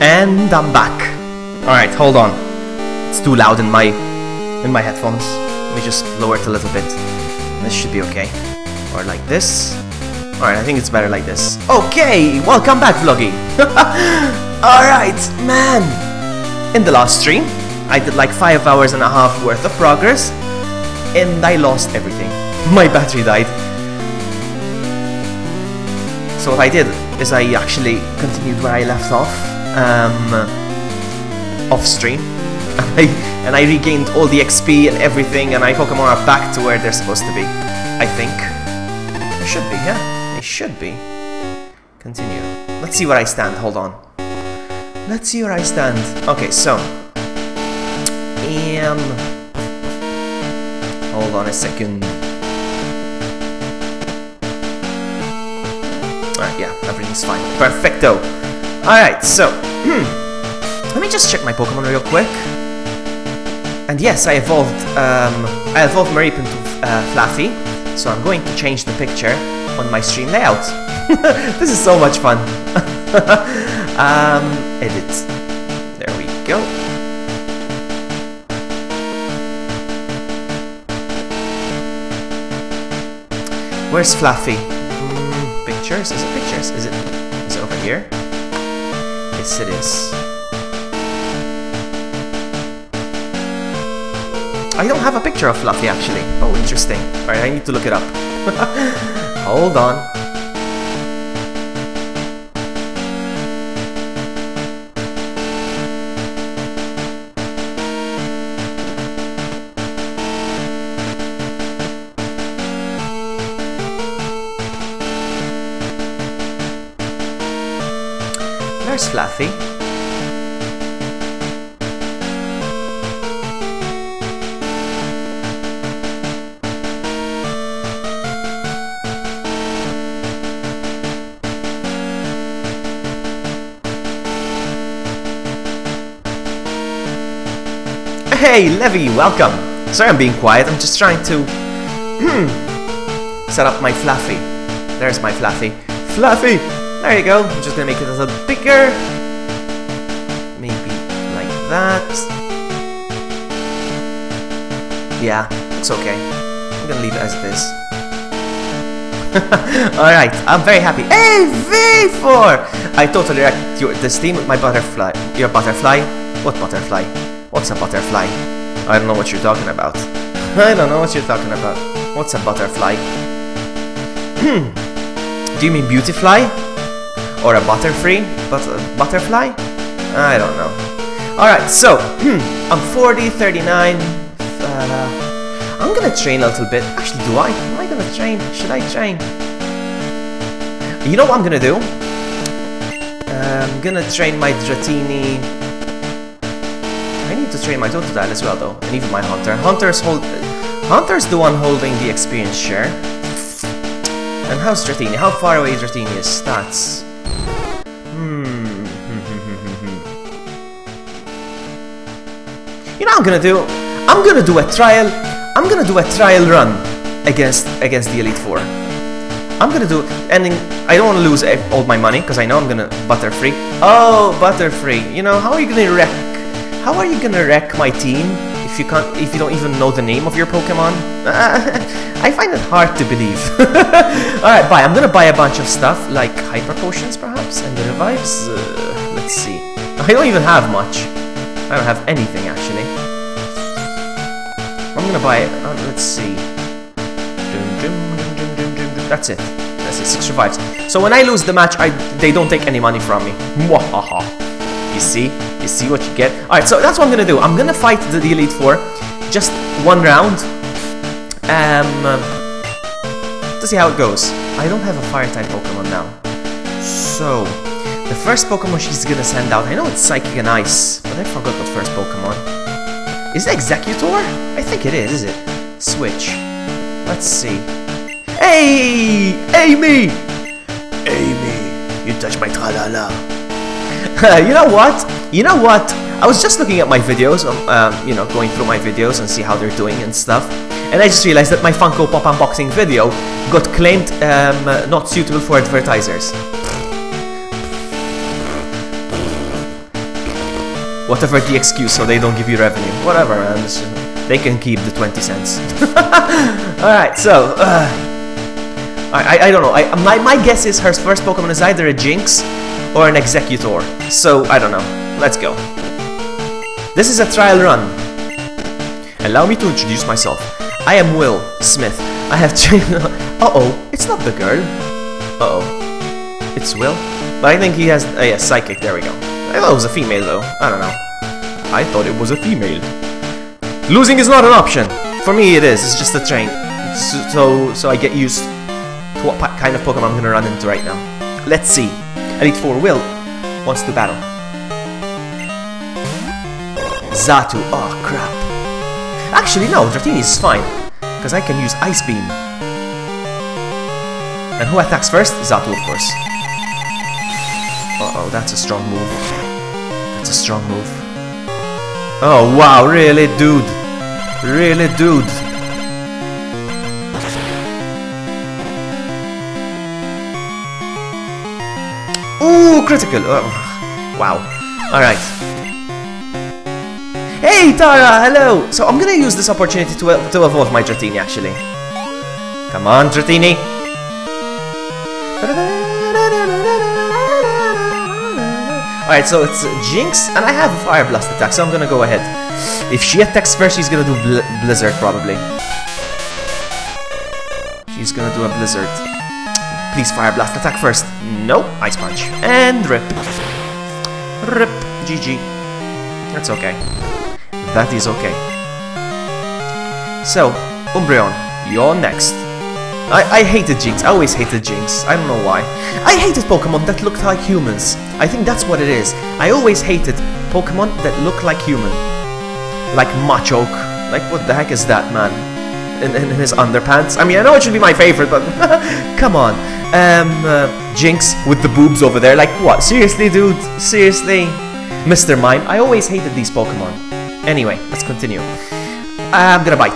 And I'm back. Alright, hold on. It's too loud in my headphones. Let me just lower it a little bit. This should be okay. Or like this. Alright, I think it's better like this. Okay, welcome back, Vloggy. Alright, man. In the last stream, I did like 5 hours and a half worth of progress. And I lost everything. My battery died. So what I did is I actually continued where I left off. Off stream, and I regained all the XP and everything, and my Pokemon are back to where they're supposed to be. I think they should be, yeah, they should be. Continue. Let's see where I stand. Hold on. Let's see where I stand. Okay, so hold on a second. Alright, yeah, everything's fine. Perfecto. Alright, so, let me just check my Pokemon real quick. And yes, I evolved Maripin to Fluffy, so I'm going to change the picture on my stream layout. This is so much fun. Edit. There we go. Where's Fluffy? Pictures? Is it pictures? Is it over here? Yes, it is. I don't have a picture of Fluffy, actually. Oh, interesting. Alright, I need to look it up. Hold on. Where's Fluffy? Hey, Levy, welcome! Sorry I'm being quiet, I'm just trying to set up my Fluffy. There's my Fluffy. Fluffy! There you go. I'm just gonna make it a little bigger. Maybe like that. Yeah, it's okay. I'm gonna leave it as it is. Alright, I'm very happy. Hey, V4! I totally wrecked this team with my butterfly. Your butterfly? What butterfly? What's a butterfly? I don't know what you're talking about. I don't know what you're talking about. What's a butterfly? Do you mean beautyfly? Or a butterfly? Butterfly? I don't know. Alright, so, I'm 40, 39. I'm gonna train a little bit. Actually, do I? Am I gonna train? Should I train? You know what I'm gonna do? I'm gonna train my Dratini. I need to train my Totodile as well, though, and even my Hunter. Hunter's the one holding the experience share. And how's Dratini? How far away is Dratini's stats? You know what I'm gonna do? I'm gonna do a trial run against the Elite Four. I'm gonna do, and I don't want to lose all my money because I know I'm gonna Butterfree. Oh, Butterfree! You know, how are you gonna wreck my team if you don't even know the name of your Pokemon? I find it hard to believe. Alright, bye. I'm gonna buy a bunch of stuff like Hyper Potions perhaps and the revives. Let's see. I don't even have much. I don't have anything actually. I'm gonna buy it. Let's see. That's it. That's it. 6 revives. So when I lose the match, they don't take any money from me. Mwahaha. You see? You see what you get? Alright, so that's what I'm gonna do. I'm gonna fight the Elite Four. Just one round. to see how it goes. I don't have a fire-type Pokemon now. So, the first Pokemon she's gonna send out, I know it's Psychic and Ice, but I forgot what first Pokemon. Is it Executor? I think it is it? Switch. Let's see. Hey! Amy! Amy, you touch my tra-la-la. You know what? You know what? I was just looking at my videos, you know, going through my videos and see how they're doing and stuff. And I just realized that my Funko Pop unboxing video got claimed not suitable for advertisers. Whatever the excuse, so they don't give you revenue. Whatever, man. They can keep the 20 cents. Alright, so... I don't know. My guess is her first Pokemon is either a Jinx or an Executor. So, I don't know. Let's go. This is a trial run. Allow me to introduce myself. I am Will Smith. I have uh-oh, it's not the girl. Uh-oh. It's Will? But I think he has... yeah, Psychic, there we go. I thought it was a female though. I don't know. I thought it was a female. Losing is not an option. For me it is. It's just a train. So I get used to what kind of Pokemon I'm gonna run into right now. Let's see. Elite Four Will wants to battle. Xatu. Oh crap. Actually no, Dratini is fine. Because I can use Ice Beam. And who attacks first? Xatu, of course. Uh-oh, that's a strong move. That's a strong move. Oh wow, really dude. Really dude. Ooh, critical. Oh, wow. Alright. Hey Tara, hello! So I'm gonna use this opportunity to evolve my Dratini actually. Come on, Dratini. Alright, so it's Jinx, and I have a Fire Blast attack, so I'm gonna go ahead. If she attacks first, she's gonna do Blizzard, probably. She's gonna do a Blizzard. Please, Fire Blast, attack first. Nope, Ice Punch. And rip. Rip. GG. That's okay. That is okay. So, Umbreon, you're next. I hated Jinx. I always hated Jinx. I don't know why. I hated Pokemon that looked like humans. I think that's what it is. I always hated Pokemon that look like human. Like Machoke. Like, what the heck is that, man? In his underpants? I mean, I know it should be my favorite, but... come on. Jinx with the boobs over there. Like, what? Seriously, dude? Seriously? Mr. Mime? I always hated these Pokemon. Anyway, let's continue. I'm gonna bite.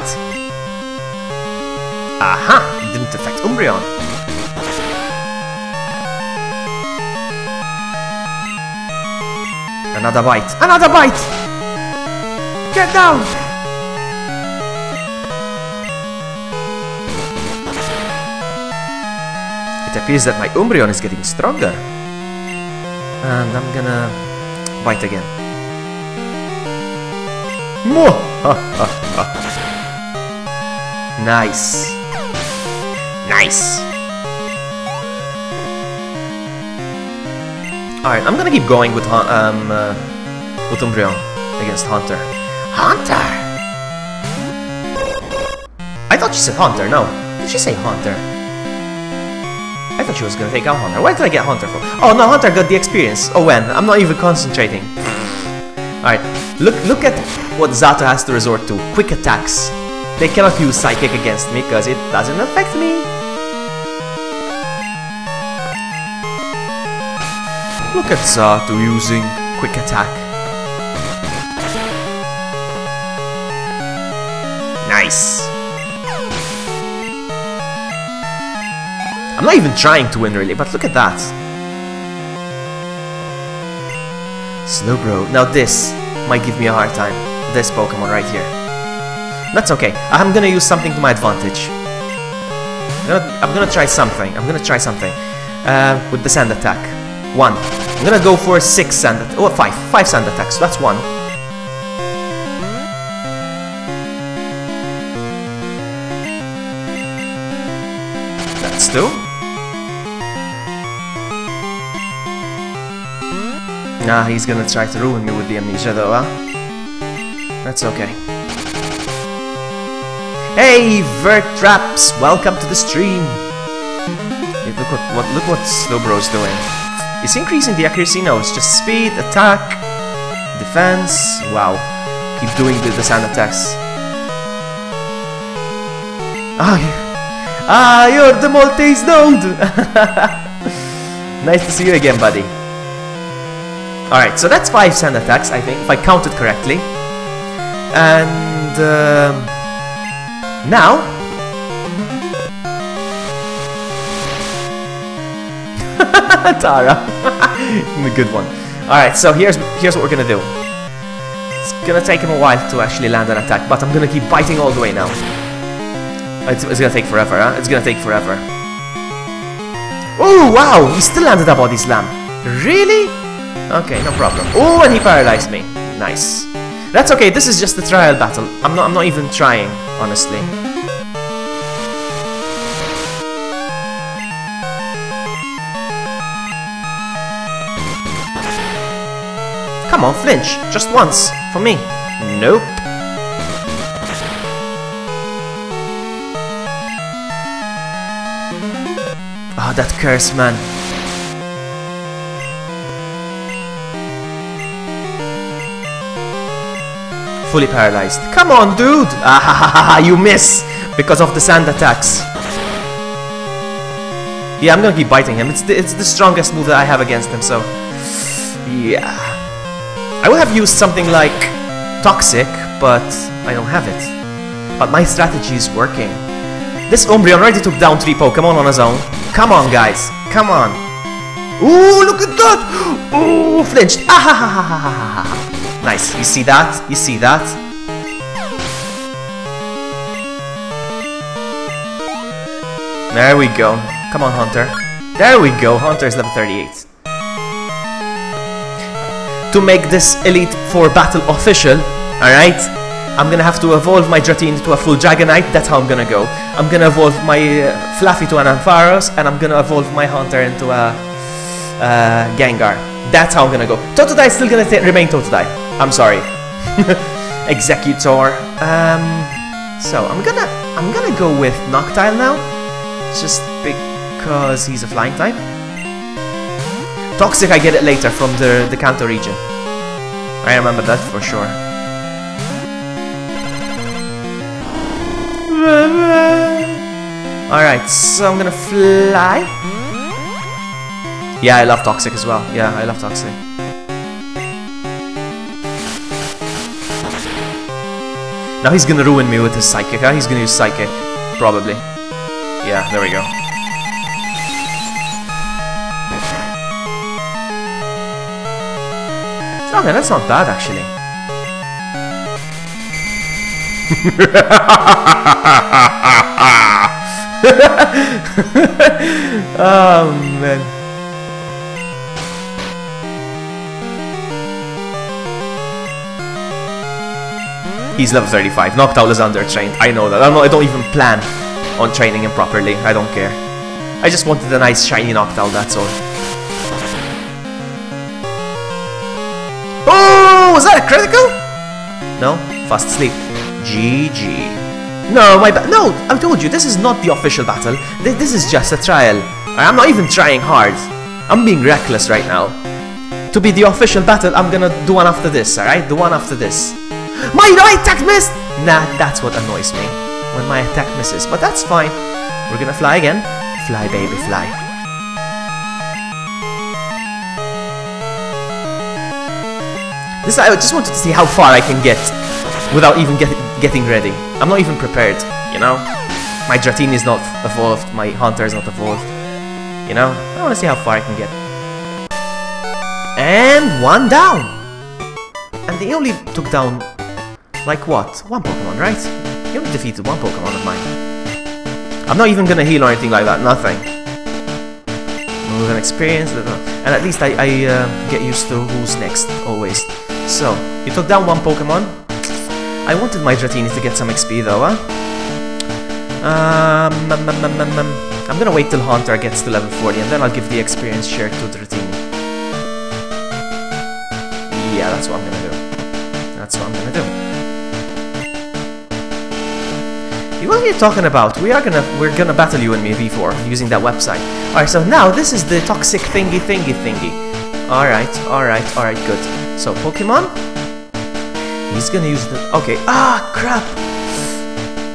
Aha! Didn't affect Umbreon. Another bite. Another bite! Get down! It appears that my Umbreon is getting stronger. And I'm gonna bite again. Nice. Nice. Alright, I'm gonna keep going with Umbreon against Haunter. Haunter! I thought she said Haunter, no. Did she say Haunter? I thought she was gonna take out Haunter. Where did I get Haunter from? Oh no, Haunter got the experience. Oh when? I'm not even concentrating. Alright, look at what Xatu has to resort to. Quick attacks. They cannot use Psychic against me because it doesn't affect me. Look at Xatu using quick attack. Nice. I'm not even trying to win really, but look at that. Slowbro. Now this might give me a hard time. This Pokemon right here. That's okay. I'm gonna use something to my advantage. I'm gonna try something. With the sand attack. 1. I'm gonna go for 6 sand attacks. Oh, 5. 5 sand attacks. So that's 1. That's 2. Nah, he's gonna try to ruin me with the amnesia though, huh? That's okay. Hey, Vertraps! Welcome to the stream! Look what Slowbro's doing. Is he increasing the accuracy? No, it's just speed, attack, defense. Wow. Keep doing the sand attacks. You're the Maltese dude! Nice to see you again, buddy. Alright, so that's 5 sand attacks, I think, if I counted correctly. And now Tara. The good one. Alright, so here's what we're gonna do. It's gonna take him a while to actually land an attack, but I'm gonna keep biting all the way now. It's gonna take forever, huh? It's gonna take forever. Oh, wow! He still landed a body slam. Really? Okay, no problem. Oh, and he paralyzed me. Nice. That's okay, this is just the trial battle. I'm not even trying, honestly. Come on, flinch. Just once. For me. Nope. Ah, that curse, man. Fully paralyzed. Come on, dude! Ah, ha, ha, ha, you miss! Because of the sand attacks. Yeah, I'm gonna keep biting him. It's the strongest move that I have against him, so... yeah. I would have used something like Toxic, but I don't have it. But my strategy is working. This Umbreon already took down 3 Pokemon on his own. Come on, guys. Come on. Ooh, look at that! Ooh, flinched. Ah, ha, ha, ha, ha, ha, ha. Nice. You see that? You see that? There we go. Come on, Hunter. There we go. Hunter is level 38. To make this Elite Four battle official, alright? I'm gonna have to evolve my Dratini to a full Dragonite. That's how I'm gonna go. I'm gonna evolve my Fluffy to an Ampharos, and I'm gonna evolve my Hunter into a Gengar. That's how I'm gonna go. Totodile is still gonna remain Totodile. I'm sorry. Executor. So I'm gonna go with Noctile now, just because he's a flying type. Toxic, I get it later from the Kanto region. I remember that for sure. Alright, so I'm gonna fly. Yeah, I love Toxic as well. Yeah, I love Toxic. Now he's gonna ruin me with his Psychic, huh? He's gonna use Psychic. Probably. Yeah, there we go. Okay, that's not bad, actually. Oh, man. He's level 35. Noctowl is undertrained. I know that. I don't even plan on training him properly. I don't care. I just wanted a nice shiny Noctowl, that's all. Oh, was that a critical? No? Fast asleep. GG. No, no, I told you, this is not the official battle. This is just a trial. I'm not even trying hard. I'm being reckless right now. To be the official battle, I'm gonna do one after this, alright? The one after this. My right attack missed! Nah, that's what annoys me. When my attack misses. But that's fine. We're gonna fly again. Fly, baby, fly. I just wanted to see how far I can get without even getting ready. I'm not even prepared, you know? My Dratini is not evolved, my Hunter is not evolved. You know? I want to see how far I can get. And one down! And they only took down, like what? One Pokemon, right? They only defeated one Pokemon of mine. I'm not even gonna heal or anything like that, nothing. Move and experience, and at least I get used to who's next, always. So, you took down one Pokemon. I wanted my Dratini to get some XP though, huh? I'm gonna wait till Hunter gets to level 40 and then I'll give the experience share to Dratini. Yeah, that's what I'm gonna do. That's what I'm gonna do. What are you talking about? We're gonna battle you and me V4 using that website. Alright, so now this is the toxic thingy. Alright, good. So Pokemon. He's gonna use the okay. Ah, crap!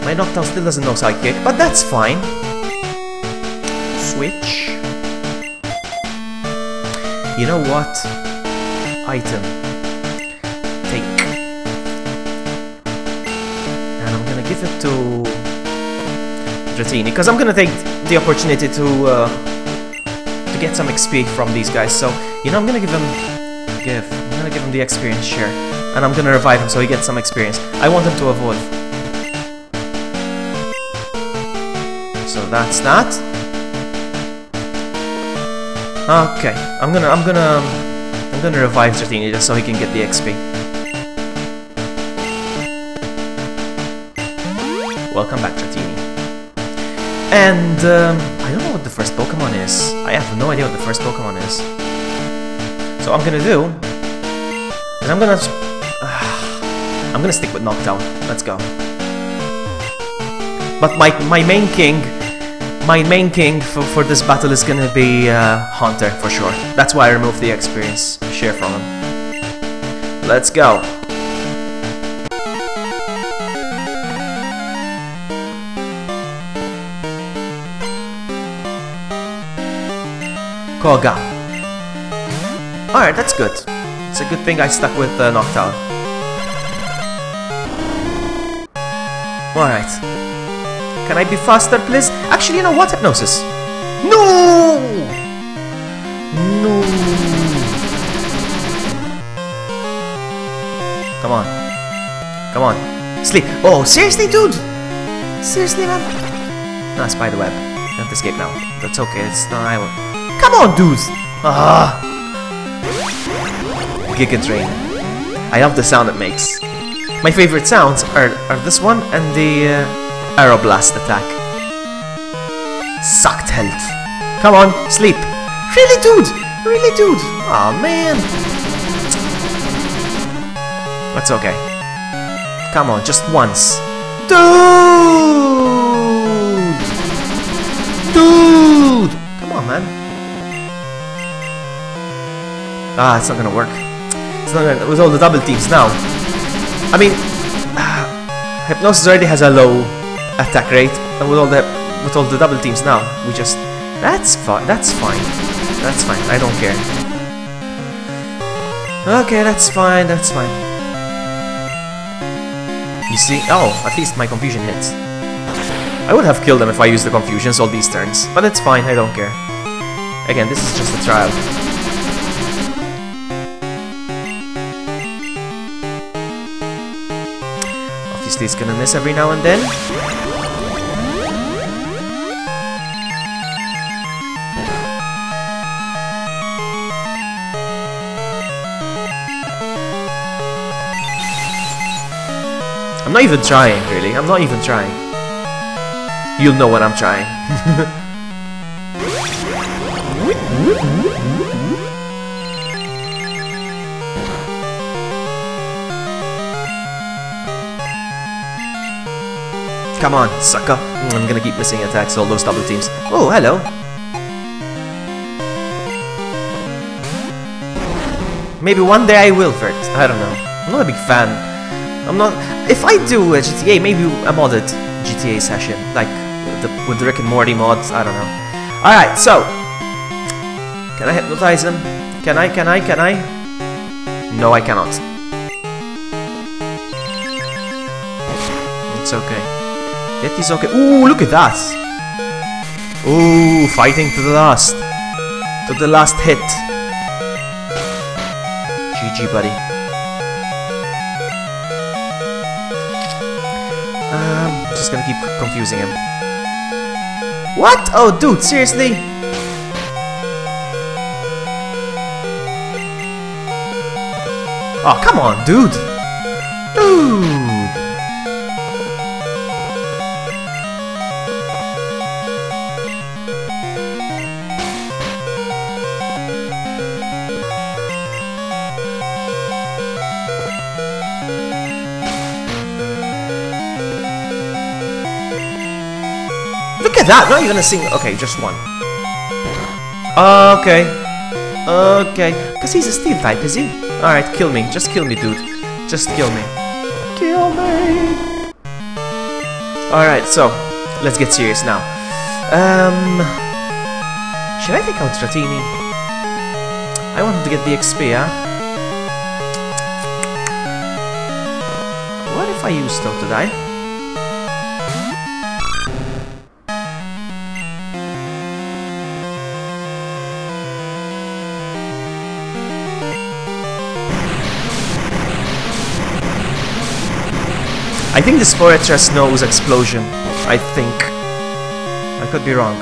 My Noctowl still doesn't know Psychic, but that's fine. Switch. You know what? Item. Take. And I'm gonna give it to Dratini, because I'm gonna take the opportunity to get some XP from these guys. So, you know, I'm gonna give him the experience share. And I'm gonna revive him so he gets some experience. I want him to evolve. So that's that. Okay, I'm gonna revive Dratini just so he can get the XP. Welcome back, Dratini. And I don't know what the first Pokemon is. I have no idea what the first Pokemon is. So I'm gonna do is I'm gonna stick with Noctowl. Let's go. But my main king for this battle is gonna be Haunter for sure. That's why I removed the experience share from him. Let's go. Koga. Alright, that's good. It's a good thing I stuck with Noctowl. Alright. Can I be faster, please? Actually, you know what? Hypnosis. No! No! Come on. Come on. Sleep. Oh, seriously, dude? Seriously, man? No, Spiderweb. I have to escape now. That's okay. It's not I will. Come on, dude! Ah! Giga Drain. I love the sound it makes. My favorite sounds are this one and the Aeroblast attack. Sucked health. Come on, sleep. Really, dude? Really, dude? Aw, man. That's okay. Come on, just once. Dude! Dude! Come on, man. Ah, it's not gonna work. It's not gonna, with all the double teams now. I mean, Hypnosis already has a low attack rate, and with all the double teams now, we just that's fine. That's fine. That's fine. I don't care. Okay, that's fine. That's fine. You see? Oh, at least my confusion hits. I would have killed them if I used the confusions all these turns, but it's fine. I don't care. Again, this is just a trial. He's gonna miss every now and then. I'm not even trying, really. I'm not even trying. You'll know when I'm trying. Come on, sucker. I'm gonna keep missing attacks, all those double teams. Oh, hello. Maybe one day I will, Vert. I don't know. I'm not a big fan. I'm not... If I do a GTA, maybe a modded GTA session. Like, with the Rick and Morty mods. I don't know. Alright, so. Can I hypnotize him? Can I? No, I cannot. It's okay. Yet he's okay. Ooh, look at that! Ooh, fighting to the last. To the last hit. GG, buddy. Just gonna keep confusing him. What? Oh, dude, seriously? Oh, come on, dude! Dude! Look at that! Now you're gonna sing. Okay, just one. Okay. Okay. Because he's a steel type, is he? Alright, kill me. Just kill me, dude. Just kill me. Kill me! Alright, so, let's get serious now. Should I take out Dratini? I want him to get the XP, huh? What if I use Totodile? I think the Sporetras knows Explosion. I think. I could be wrong.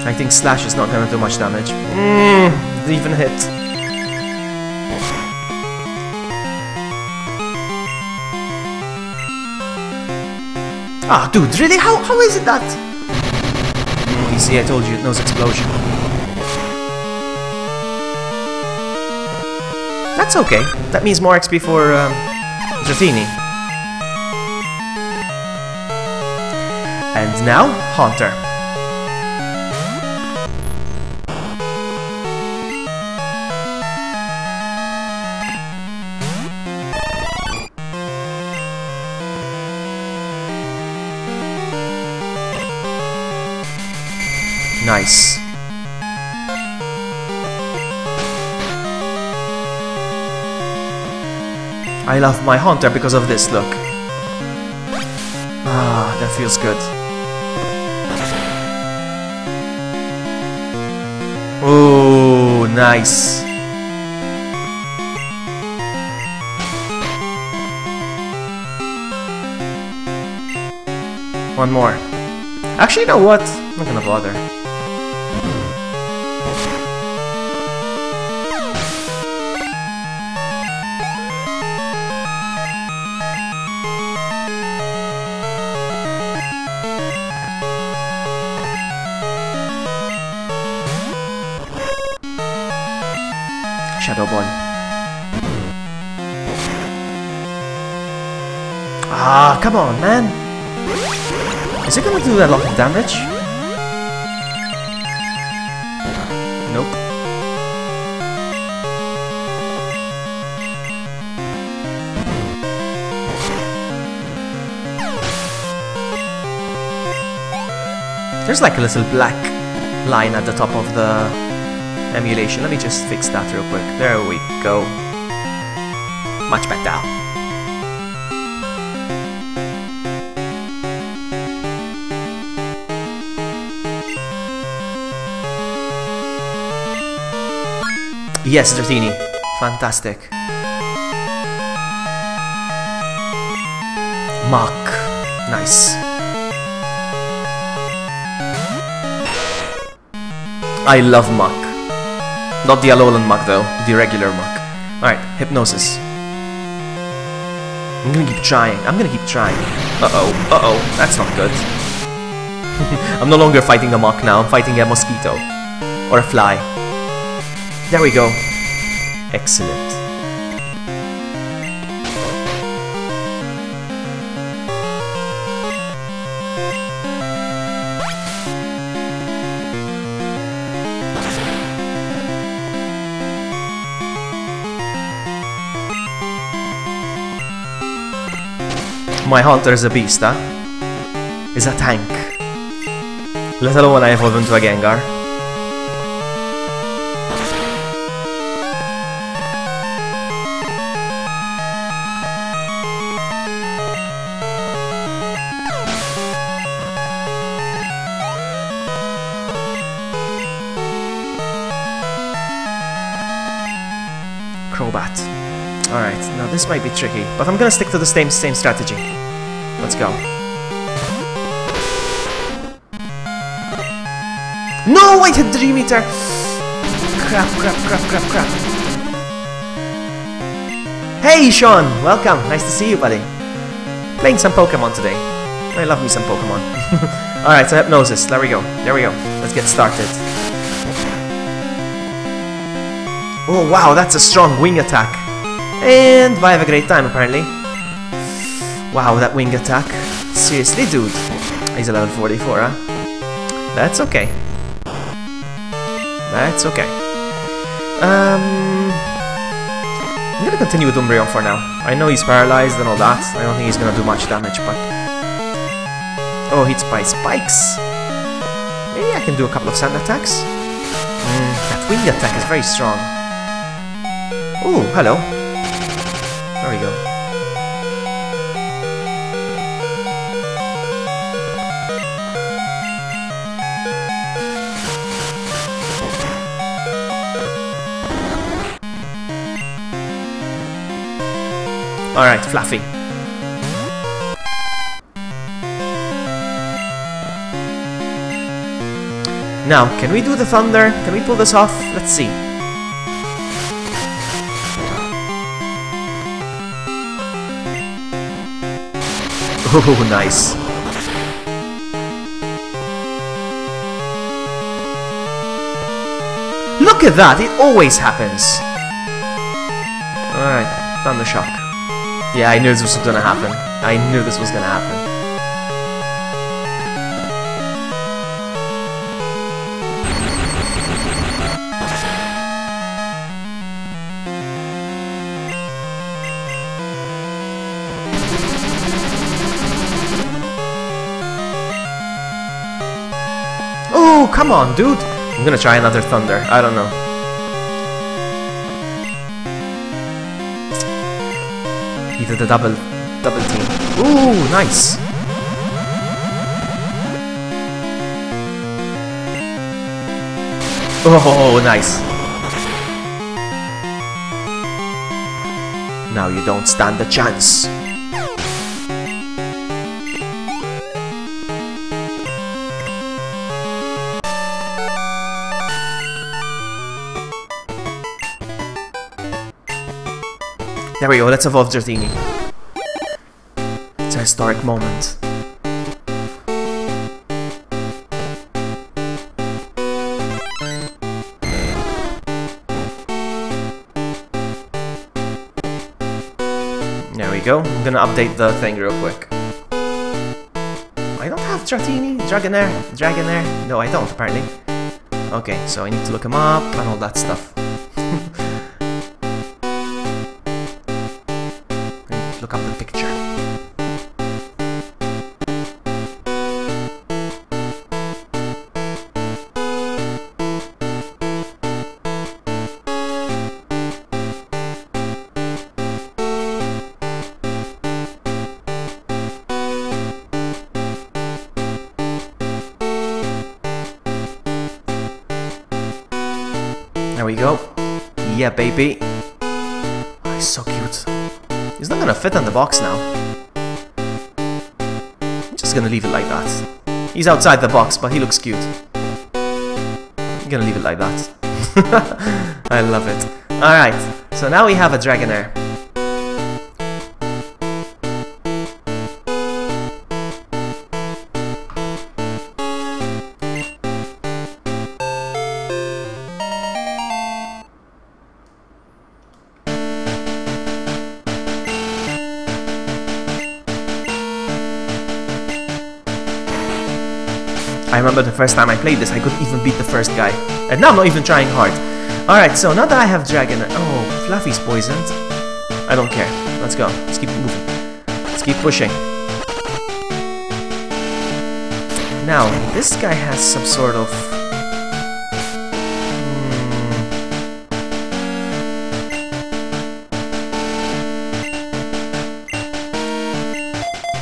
I think Slash is not gonna do much damage. Didn't even hit. Ah, dude, really? How is it that? You see, I told you it knows Explosion. That's okay. That means more XP for Dratini. And now, Haunter. Nice. I love my Haunter because of this, look. Ah, that feels good. Oh, nice. One more. Actually, you know what? I'm not gonna bother. Shadow Ball. Ah, come on, man. Is it gonna do a lot of damage? Nope. There's like a little black line at the top of the emulation. Let me just fix that real quick. There we go. Much better. Yes, Dratini. Fantastic. Mach. Nice. I love Mach. Not the Alolan Mach though, the regular Mach. Alright, Hypnosis. I'm gonna keep trying. Uh-oh, that's not good. I'm no longer fighting a Mach now, I'm fighting a mosquito. Or a fly. There we go. Excellent. My Haunter is a beast, huh? Is a tank. Let alone when I evolve into a Gengar. Crobat. Alright, now this might be tricky, but I'm gonna stick to the same strategy. Let's go. No, I hit Dream Eater! Crap. Hey, Sean! Welcome, nice to see you, buddy. Playing some Pokemon today. I love me some Pokemon. Alright, so Hypnosis, there we go. Let's get started. Oh wow, that's a strong wing attack. And I have a great time, apparently. Wow, that wing attack. Seriously, dude. He's a level 44, huh? That's okay. That's okay. I'm gonna continue with Umbreon for now. I know he's paralyzed and all that. I don't think he's gonna do much damage, but... Oh, hits by spikes. Maybe I can do a couple of sand attacks. That wing attack is very strong. Oh, hello. There we go. Alright, Fluffy. Now, can we do the thunder? Can we pull this off? Let's see. Oh, nice. Look at that! It always happens. Alright, thunder shock. Yeah, I knew this was gonna happen. I knew this was gonna happen. Oh, come on, dude! I'm gonna try another thunder. I don't know. Either the double team. Ooh, nice. Oh, nice. Now you don't stand a chance. There we go, let's evolve Dratini. It's a historic moment. There we go, I'm gonna update the thing real quick. I don't have Dratini, Dragonair. No, I don't, apparently. Okay, so I need to look him up and all that stuff. Look up the picture. There we go. Yeah, baby. Oh, he's so cute. He's not gonna fit in the box now. I'm just gonna leave it like that. He's outside the box, but he looks cute. I'm gonna leave it like that. I love it. Alright, so now we have a Dragonair. I remember the first time I played this, I couldn't even beat the first guy. And now I'm not even trying hard. Alright, so now that I have Dragon... Oh, Fluffy's poisoned. I don't care. Let's go. Let's keep moving. Let's keep pushing. Now, this guy has some sort of...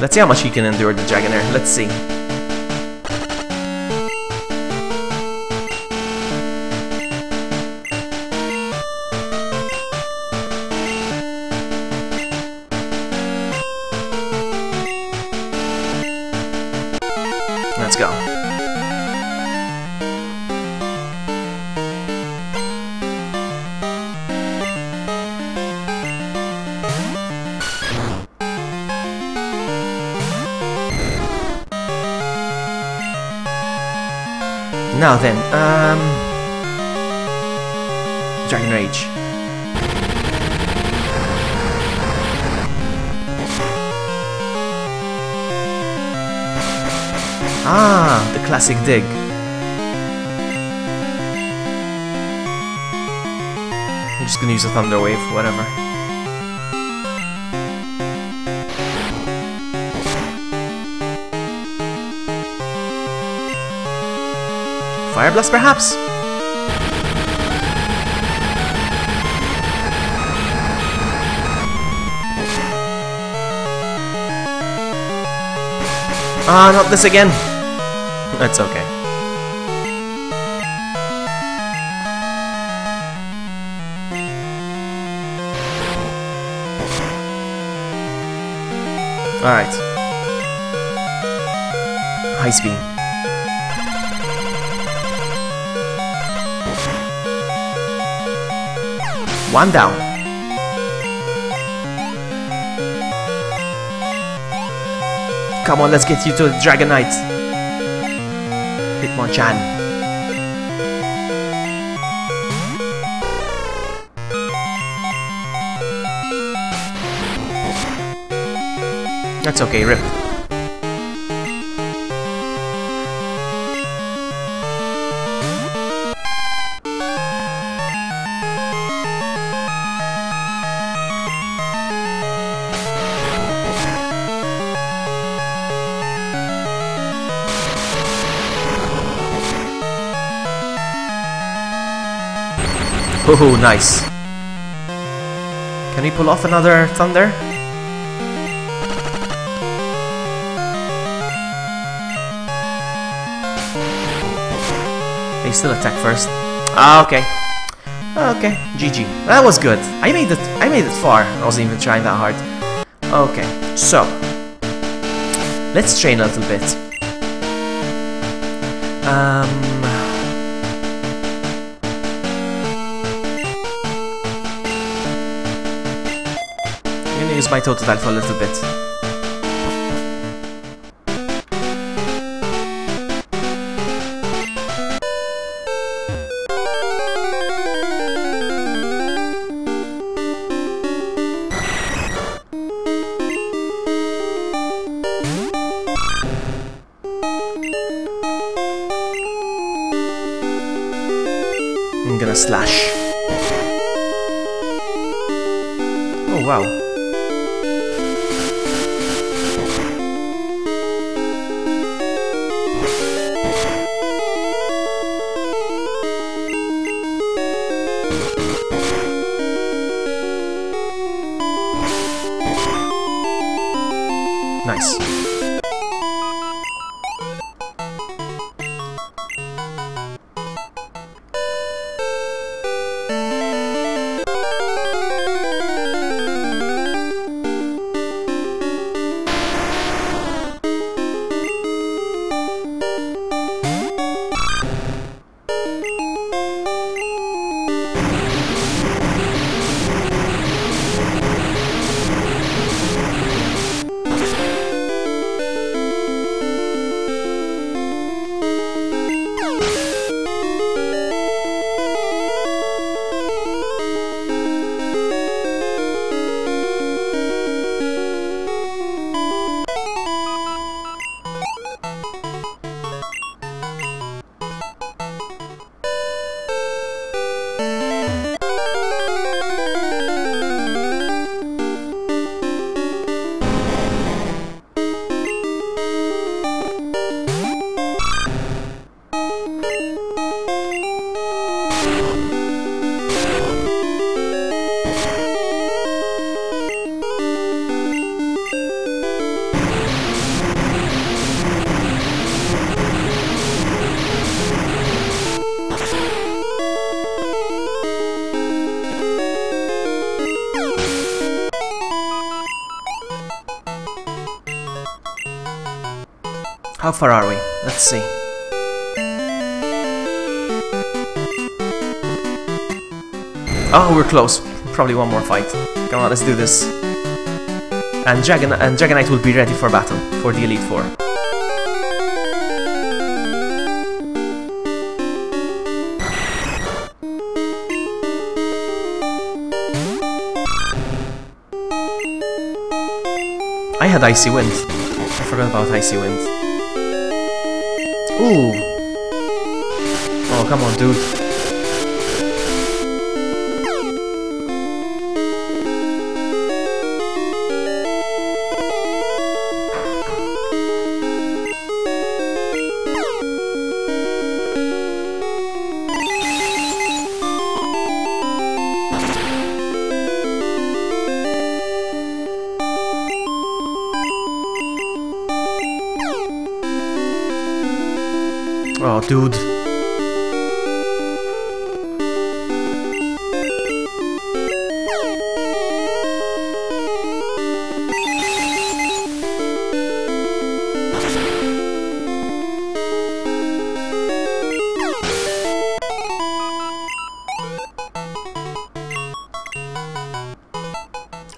Let's see how much he can endure the Dragonair. Let's see. Let's go. Now then, Dragon Rage. Ah, the classic dig. I'm just gonna use a thunder wave, whatever. Fire blast, perhaps? Ah, not this again. That's okay. Alright. High speed. One down. Come on, let's get you to the Dragonite. Hitmonchan. That's okay, rip. Oh, nice. Can we pull off another thunder? They still attack first. Ah, okay. Okay, GG. That was good. I made it far. I wasn't even trying that hard. Okay, so let's train a little bit. I'm gonna use my Totodile for a little bit. I'm gonna slash. Oh wow. Nice. How far are we? Let's see. Oh, we're close. Probably one more fight. Come on, let's do this. And Dragonite will be ready for battle, for the Elite Four. I had Icy Wind. I forgot about Icy Wind. Ooh. Oh, come on, dude. Oh, dude.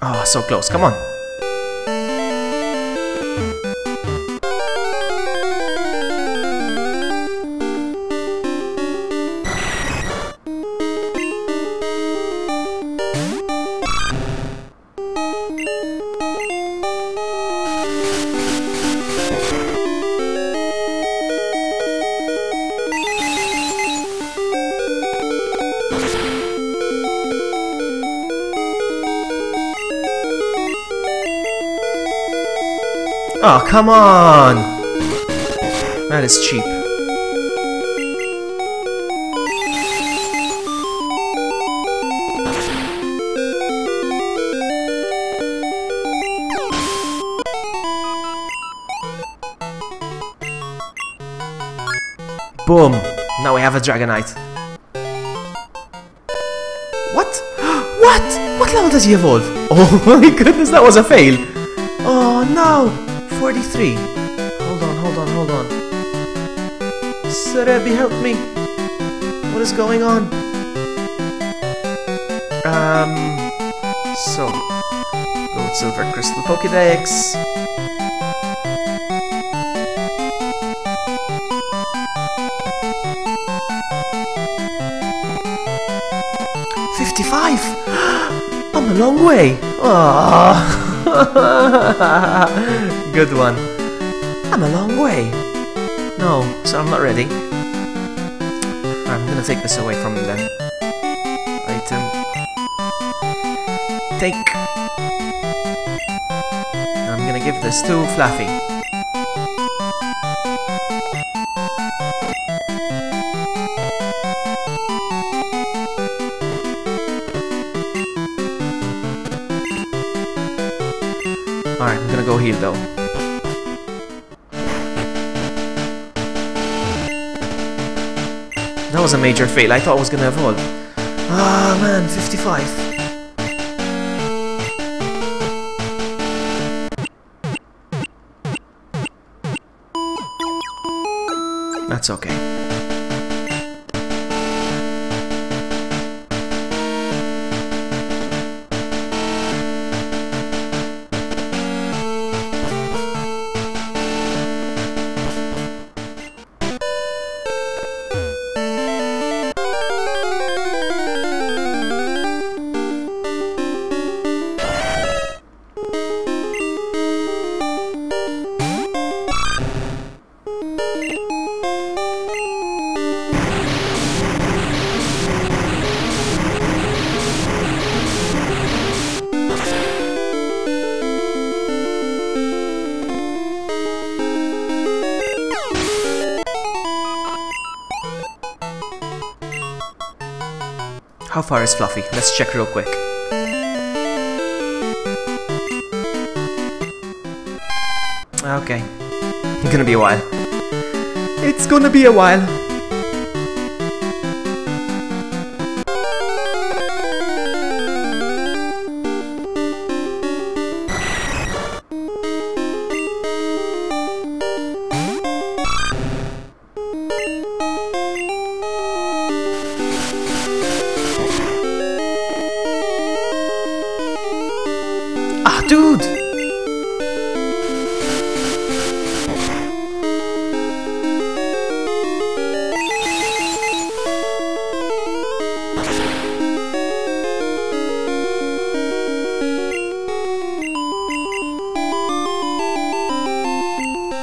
Oh, so close. Come on. Oh, come on! That is cheap. Boom! Now we have a Dragonite. What? What? What level does he evolve? Oh my goodness, that was a fail! Oh no! 43. Hold on. Serebi, help me. What is going on? So, Gold Silver Crystal Pokédex. I'm a long way. Oh. Good one. I'm a long way. No, so I'm not ready. I'm gonna take this away from him then. Item. Take. I'm gonna give this to Fluffy. Alright, I'm gonna go heal though. That was a major fail. I thought I was gonna evolve. Ah man, 55. That's okay. How far is Fluffy? Let's check real quick. Okay. It's gonna be a while. It's gonna be a while. Ah, dude!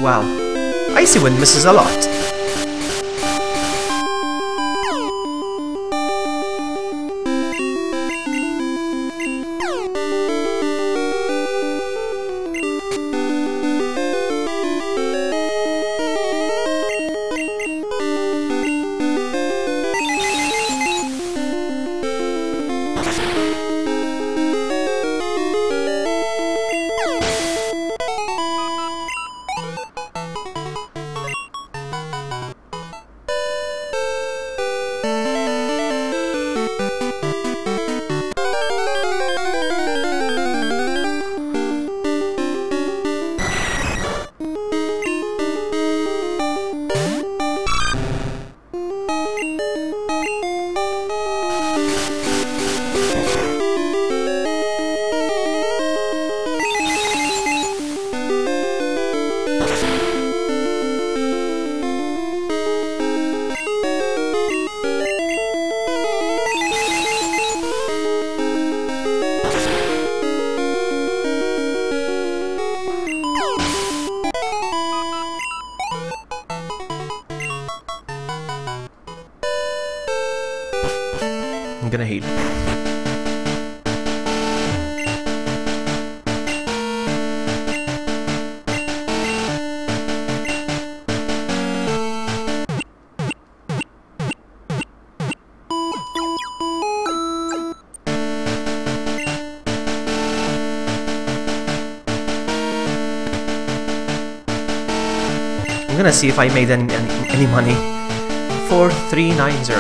Wow. Icy Wind misses a lot. I'm gonna heal. I'm gonna see if I made any money. 4390.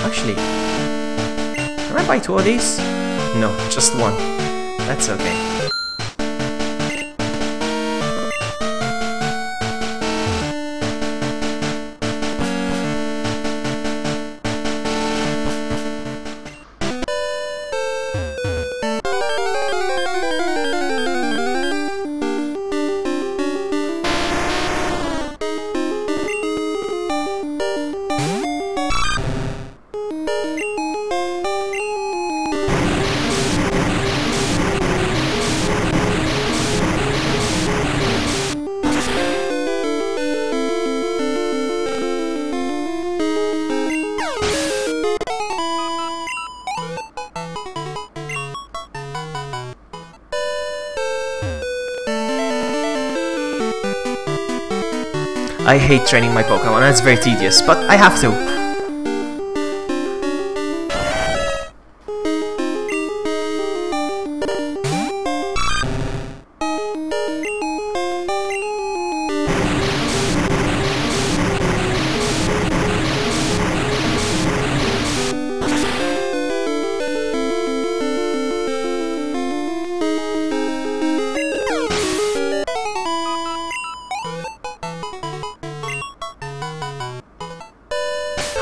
Actually, can I buy 2 of these? No, just 1. That's okay. I hate training my Pokemon, and it's very tedious, but I have to.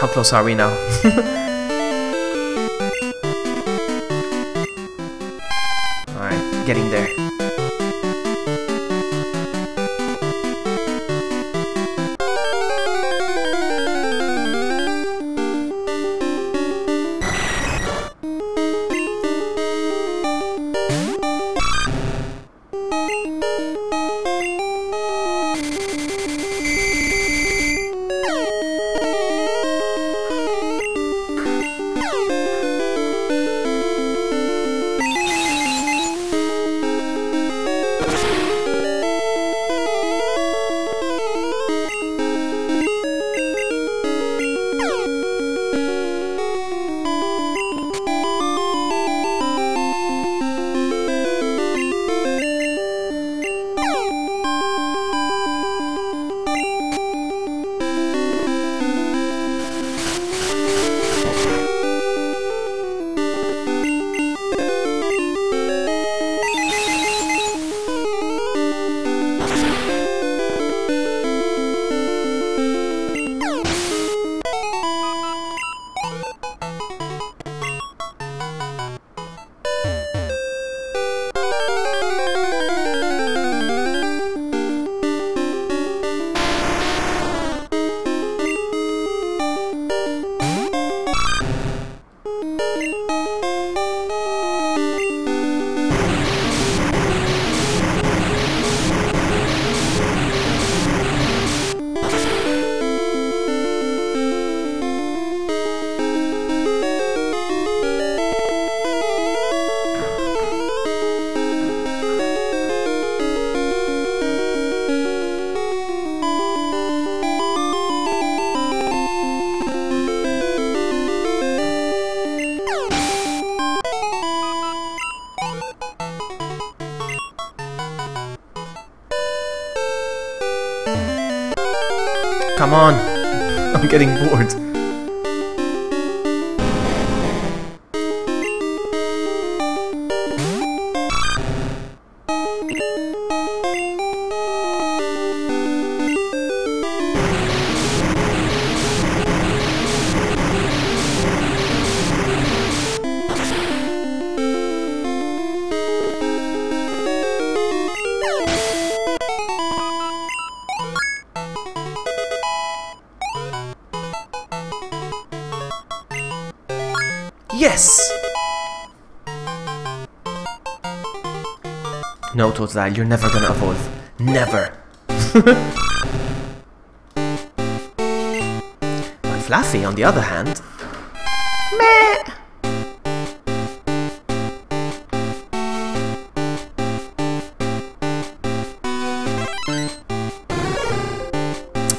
How close are we now? Alright, getting there. Come on! I'm getting bored. Yes! No, Totodile, you're never gonna evolve. Never! Fluffy, on the other hand... Meh!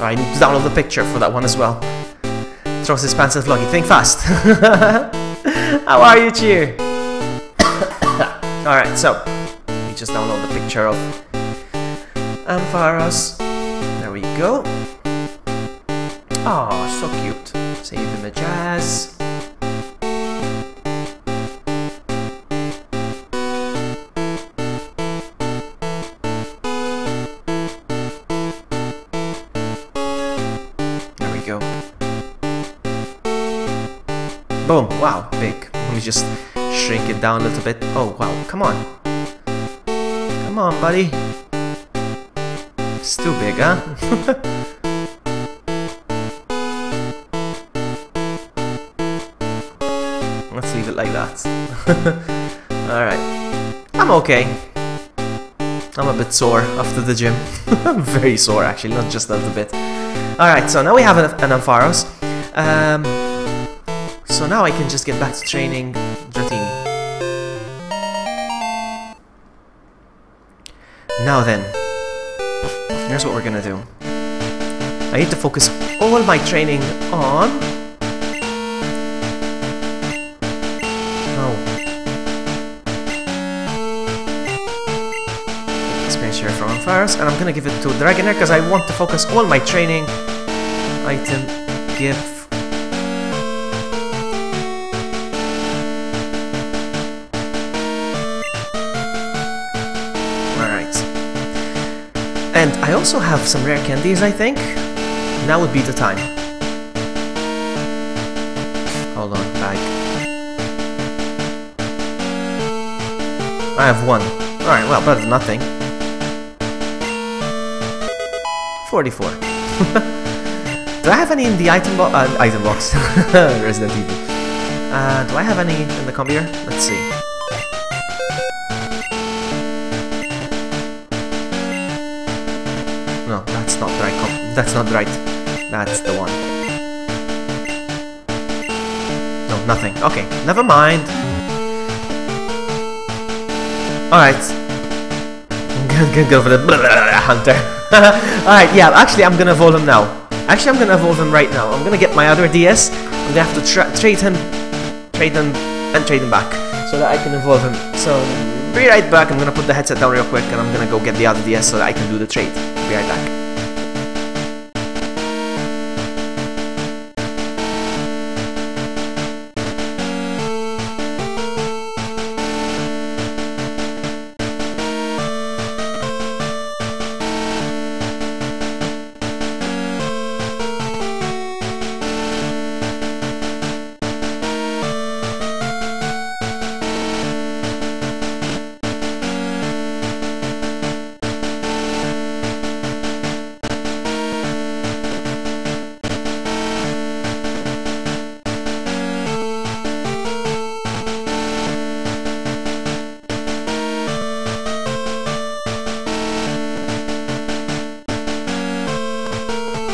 I need to download the picture for that one as well. Throws his pants at Vloggy. Think fast. How are you, Cheer? Alright, so we just download the picture of Ampharos. There we go. Oh, so cute. Save images. Boom! Wow, big. Let me just shrink it down a little bit. Oh, wow, come on. Come on, buddy. It's too big, huh? Let's leave it like that. Alright. I'm okay. I'm a bit sore after the gym. I'm very sore, actually, not just a little bit. Alright, so now we have an Ampharos. So now I can just get back to training Dratini. Now then, here's what we're gonna do. I need to focus all my training on... Oh. Experience share from Ampharos, and I'm gonna give it to Dragonair because I want to focus all my training. Item, give... And I also have some rare candies, I think. Now would be the time. Hold on, bag. I have one. Alright, well, better than nothing. 44. Do I have any in the item box? Resident Evil. Do I have any in the combier? Let's see. No, that's not right. That's not right. That's the one. No, nothing. Okay, never mind. Alright. I'm gonna go for the hunter. Alright, yeah, actually I'm gonna evolve him now. Actually, I'm gonna evolve him right now. I'm gonna get my other DS. I'm gonna have to trade him, and trade him back so that I can evolve him. So, be right back. I'm gonna put the headset down real quick and I'm gonna go get the other DS so that I can do the trade. Be right back.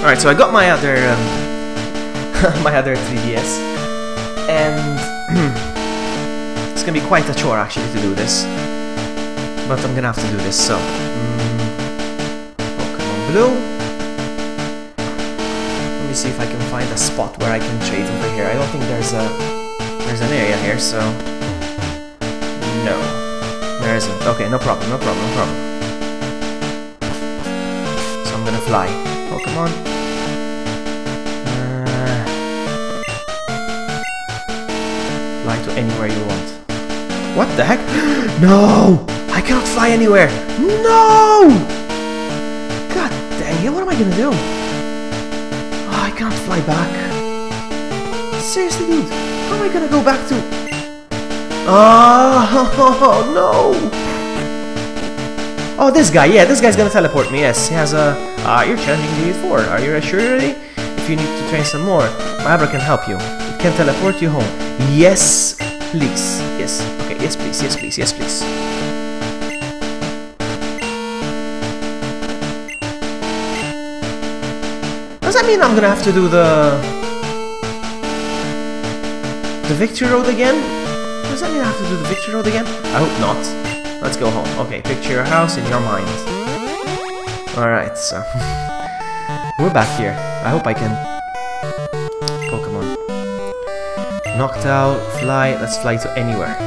Alright, so I got my other my other 3DS, and it's gonna be quite a chore actually to do this, but I'm gonna have to do this. So Pokemon Blue. Let me see if I can find a spot where I can trade over here. I don't think there's an area here, so no, there isn't. Okay, no problem, no problem, no problem. So I'm gonna fly. Pokemon. Fly to anywhere you want. What the heck? No! I cannot fly anywhere! No! God dang it, what am I gonna do? Oh, I can't fly back. Seriously, dude, how am I gonna go back to... Oh, no! Oh, this guy, yeah, this guy's gonna teleport me, yes. He has a... you're challenging the Elite Four. Are you sure you're ready? If you need to train some more, my Abra can help you. It can teleport you home. Yes, please. Yes. Okay, yes, please, yes, please, yes, please. Does that mean I'm gonna have to do the The Victory Road again? Does that mean I have to do the Victory Road again? I hope not. Let's go home. Okay, picture your house in your mind. Alright, so... we're back here. I hope I can... Pokemon. Knocked out, fly. Let's fly to anywhere.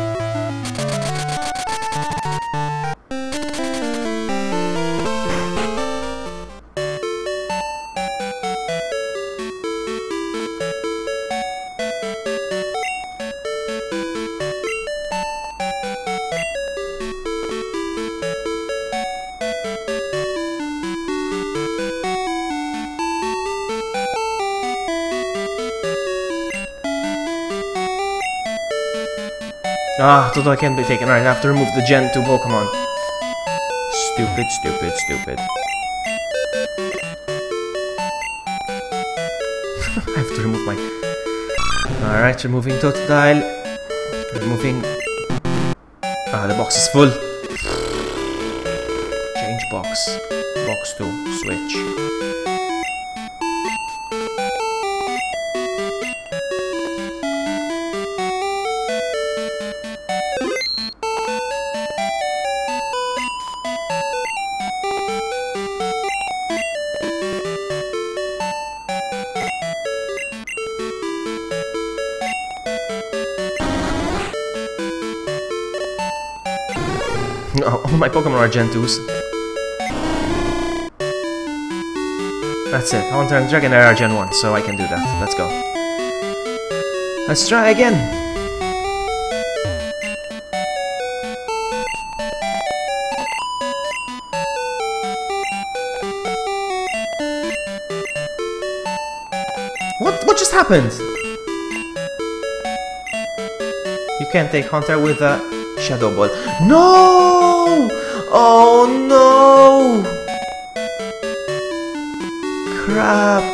Ah, Toto can't be taken. Alright, I have to remove the Gen 2 Pokemon. Stupid, stupid, stupid. I have to remove my... Alright, removing Totodile. Removing... Ah, the box is full. Change box. Box 2. Switch. All my Pokemon are Gen 2s. That's it. Haunter and Dragonair are Gen 1, so I can do that. Let's go. Let's try again. What just happened? You can't take Haunter with a Shadow Ball. No! Oh no! Crap!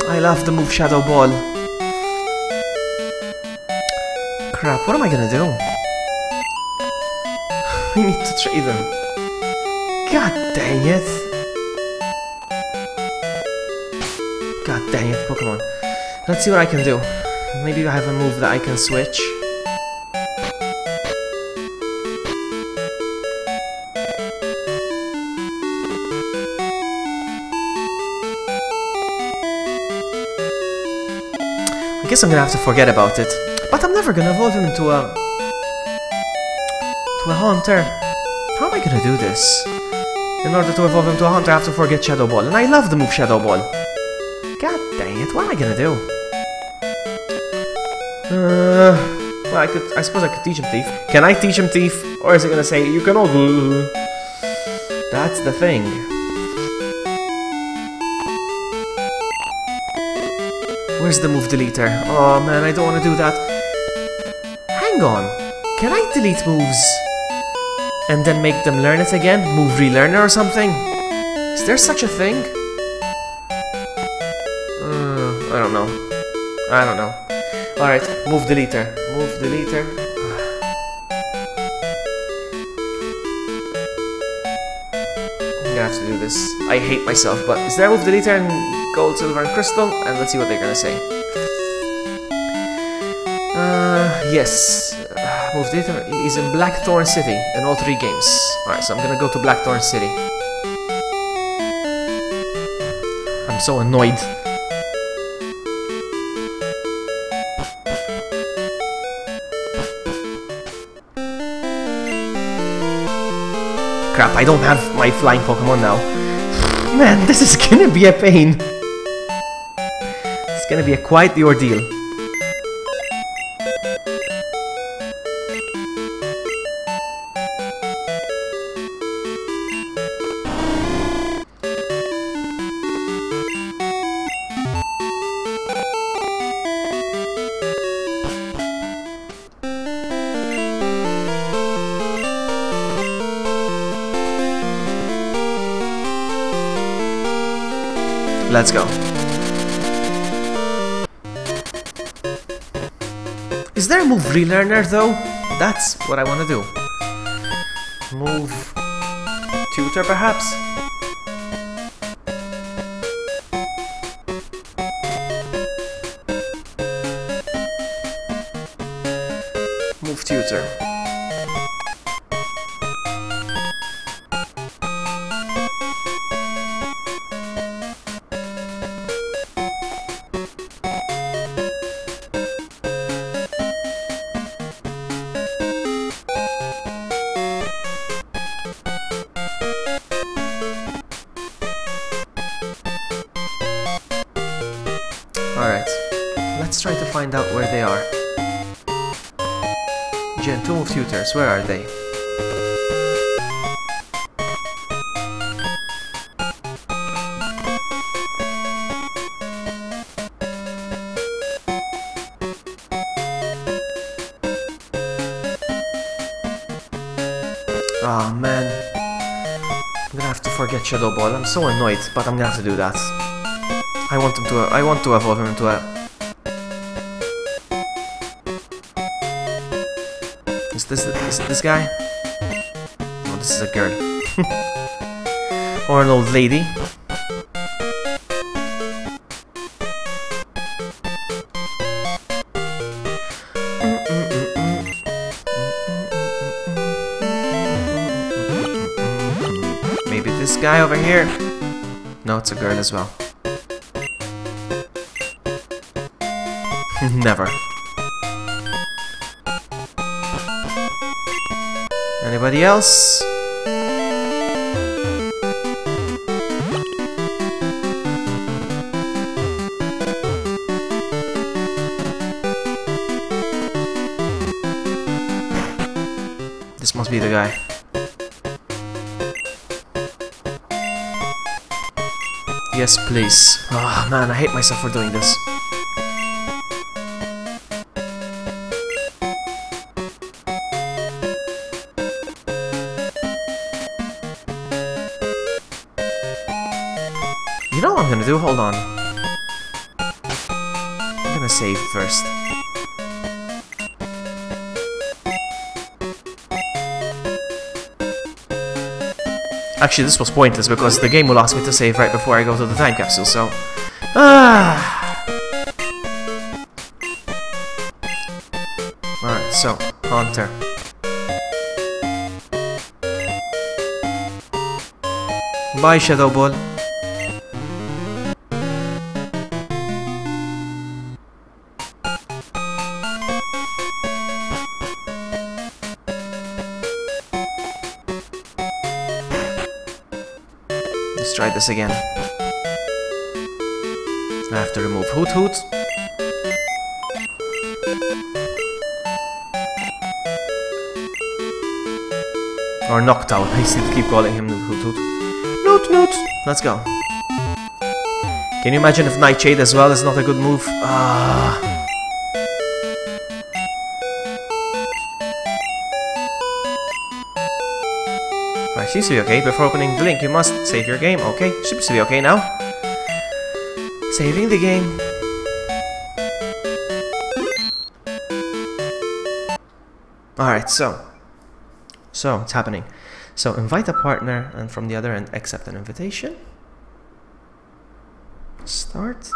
I love the move Shadow Ball. Crap, what am I gonna do? We need to trade them. God dang it! God dang it, Pokemon. Let's see what I can do. Maybe I have a move that I can switch. I guess I'm gonna have to forget about it. But I'm never gonna evolve him into a Haunter. How am I gonna do this? In order to evolve him to a Haunter, I have to forget Shadow Ball. And I love the move Shadow Ball. God dang it, what am I gonna do? Well, I suppose I could teach him Thief. Can I teach him Thief? Or is it gonna say, you can all do... That's the thing. Where's the move deleter? Oh man, I don't want to do that. Hang on. Can I delete moves and then make them learn it again? Move relearner or something? Is there such a thing? I don't know. I don't know. Alright, move deleter. Move deleter. I'm gonna have to do this. I hate myself, but is there a move deleter in Gold, Silver, and Crystal? And let's see what they're gonna say. Yes. Move deleter is in Blackthorn City in all 3 games. Alright, so I'm gonna go to Blackthorn City. I'm so annoyed. Crap, I don't have my flying Pokemon now. Man, this is gonna be a pain. It's gonna be quite the ordeal. Let's go. Is there a move relearner though? That's what I want to do. Move tutor perhaps? move tutor. Alright, let's try to find out where they are. Gen 2 move tutors, where are they? Oh man, I'm gonna have to forget Shadow Ball. I'm so annoyed, but I'm gonna have to do that. I want to evolve him into a... Is this guy? Oh, this is a girl. Or an old lady. Maybe this guy over here? No, it's a girl as well. Never. Anybody else? This must be the guy. Yes, please. Oh man, I hate myself for doing this. You know what I'm gonna do? Hold on. I'm gonna save first. Actually, this was pointless because the game will ask me to save right before I go to the time capsule, so... Alright, so, Hunter. Bye, Shadow Ball. Let's try this again. I have to remove Hoot Hoot. Or Knocked Out. I still keep calling him Hoot Hoot. Noot Noot! Let's go. Can you imagine if Nightshade as well is not a good move? Right, seems to be okay. Before opening the link, you must save your game. Okay, seems to be okay now. Saving the game. Alright, so it's happening. So invite a partner, and from the other end, accept an invitation. Start.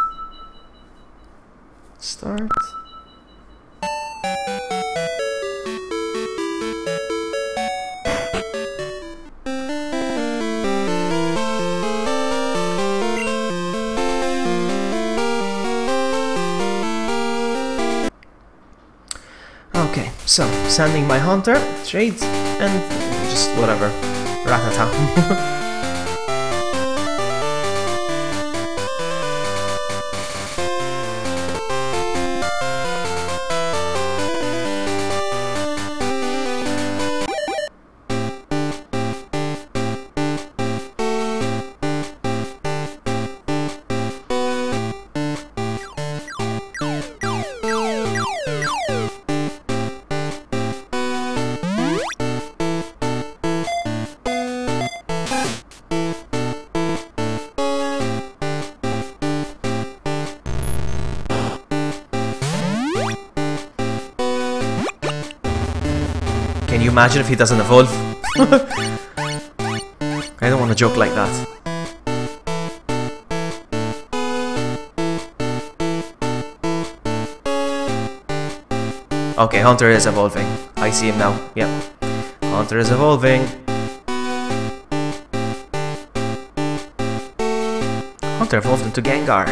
Okay, so sending my hunter, trades, and just whatever. Ratata. Can you imagine if he doesn't evolve? I don't want to joke like that. Okay, Hunter is evolving. I see him now. Yep. Hunter is evolving. Hunter evolved into Gengar.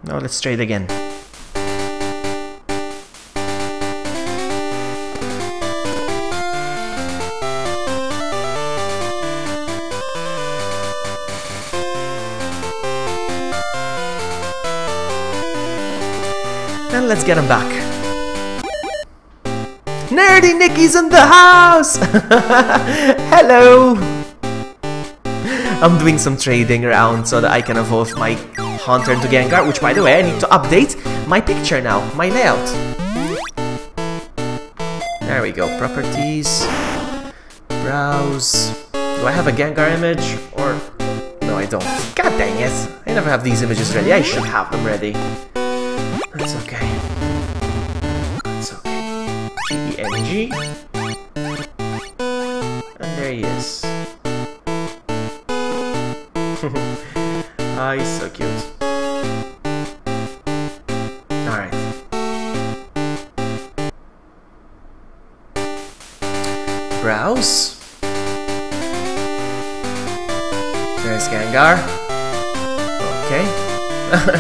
Now let's trade again. And let's get him back. Nerdy Nicky's in the house! Hello! I'm doing some trading around so that I can evolve my Hunter into Gengar, which by the way, I need to update my picture now, my layout. There we go, properties, browse. Do I have a Gengar image or... No, I don't. God dang it, I never have these images ready. I should have them ready. That's okay. That's okay. G-E-N-G. And there he is. Ah, he's so cute. Alright. Browse. There's Gengar. Okay.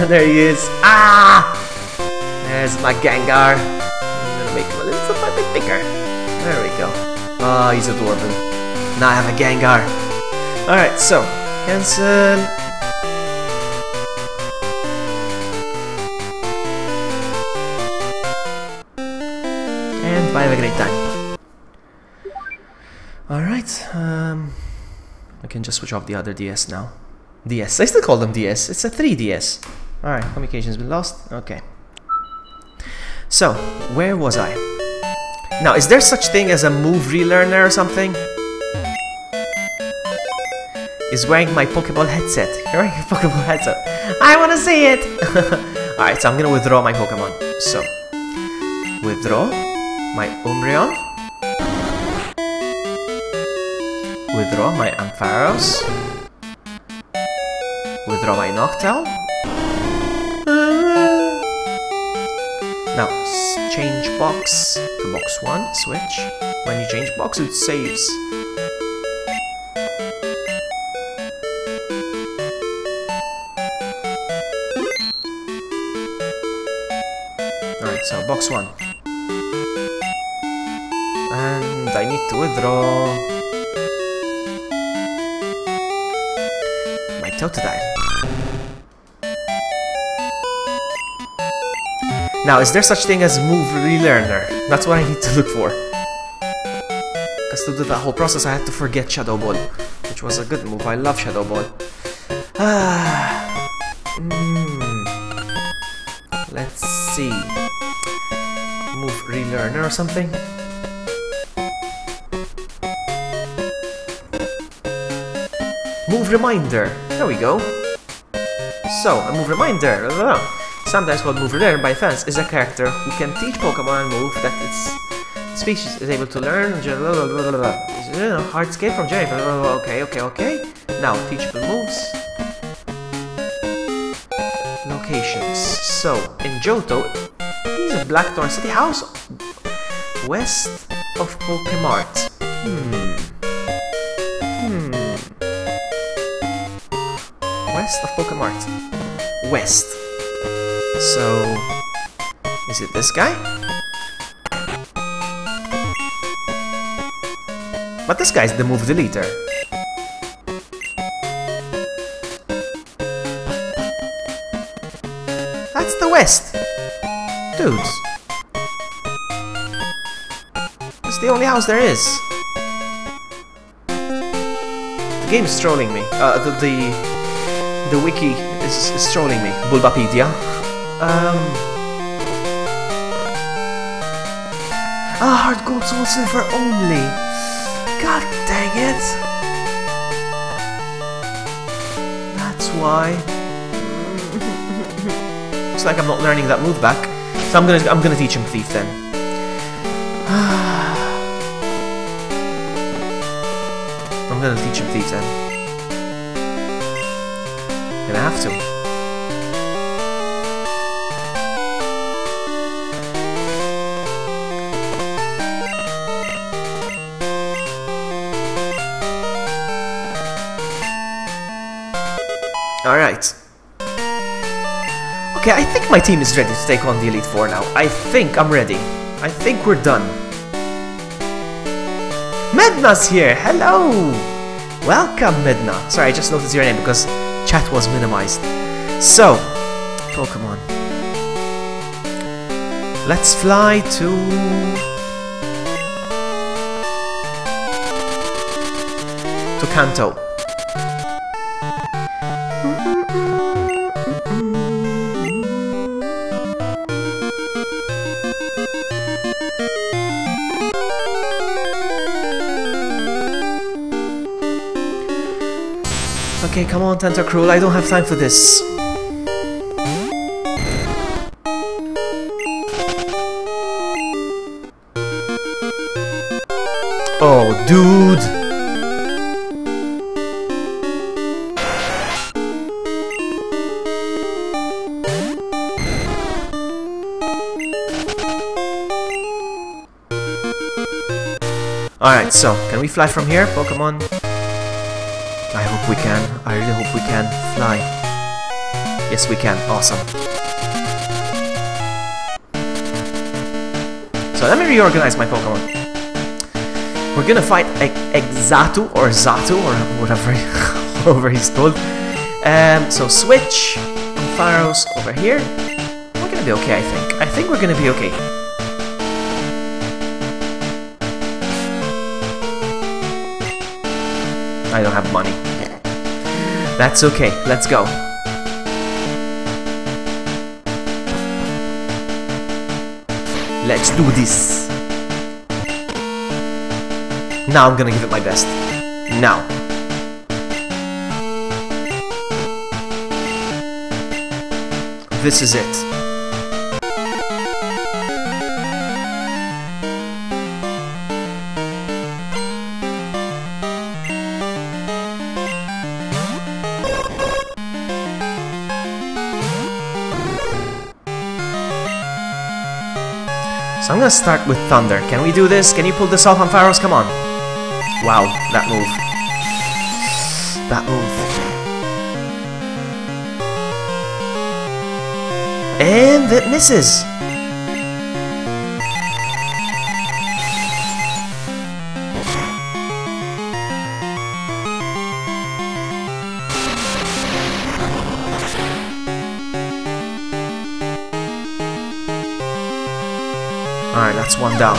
There he is. Ah! There's my Gengar. I'm gonna make him a little bit bigger. There we go. Oh, he's adorable. Now I have a Gengar. Alright, so cancel. And bye, have a great time. Alright, I can just switch off the other DS now. DS, I still call them DS. It's a 3DS. Alright, communication's been lost. Okay. So, where was I? Now, is there such thing as a move relearner or something? Is wearing my Pokeball headset. You're wearing a Pokeball headset. I want to see it! Alright, so I'm gonna withdraw my Pokemon. So, withdraw my Umbreon. Withdraw my Ampharos. Withdraw my Noctowl. Now, change box to box 1, switch. When you change box, it saves. Alright, so box 1. And I need to withdraw my Totodile. Now, is there such thing as move relearner? That's what I need to look for. Because to do that whole process, I had to forget Shadow Ball, which was a good move. I love Shadow Ball. Let's see. Move relearner or something. Move reminder. There we go. So, a move reminder. Sometimes called move relearner by fans, is a character who can teach Pokemon a move that its species is able to learn. Hardscape from J. Okay. Now, teachable moves. Locations. So, in Johto, he's a Blackthorn City house west of Pokemart. West of Pokemart. West. So, is it this guy? But this guy's the move deleter. That's the West. Dudes. It's the only house there is. The game's trolling me. The wiki is trolling me. Bulbapedia. Hard gold, soul silver only. God dang it. That's why. Looks like I'm not learning that move back. So I'm gonna teach him Thief then. I'm gonna teach him Thief then. have to. Alright. Okay, I think my team is ready to take on the Elite Four now. I think I'm ready. I think we're done. Midna's here! Hello! Welcome, Midna. Sorry, I just noticed your name because chat was minimized. So, Pokemon. Let's fly to... Kanto. Okay, come on, Tentacruel, I don't have time for this. Oh, dude! Alright, so, can we fly from here, Pokemon? I hope we can. I really hope we can fly. Yes, we can. Awesome. So let me reorganize my Pokemon. We're gonna fight Exatu or Zatu or whatever, however he's called. So switch Ampharos over here. We're gonna be okay, I think. I think we're gonna be okay. I don't have money. That's okay, let's go. Let's do this. Now I'm gonna give it my best. Now. This is it. So I'm gonna start with Thunder. Can we do this? Can you pull this off, Ampharos? Come on. Wow, that move. That move. And it misses. Alright, that's one down.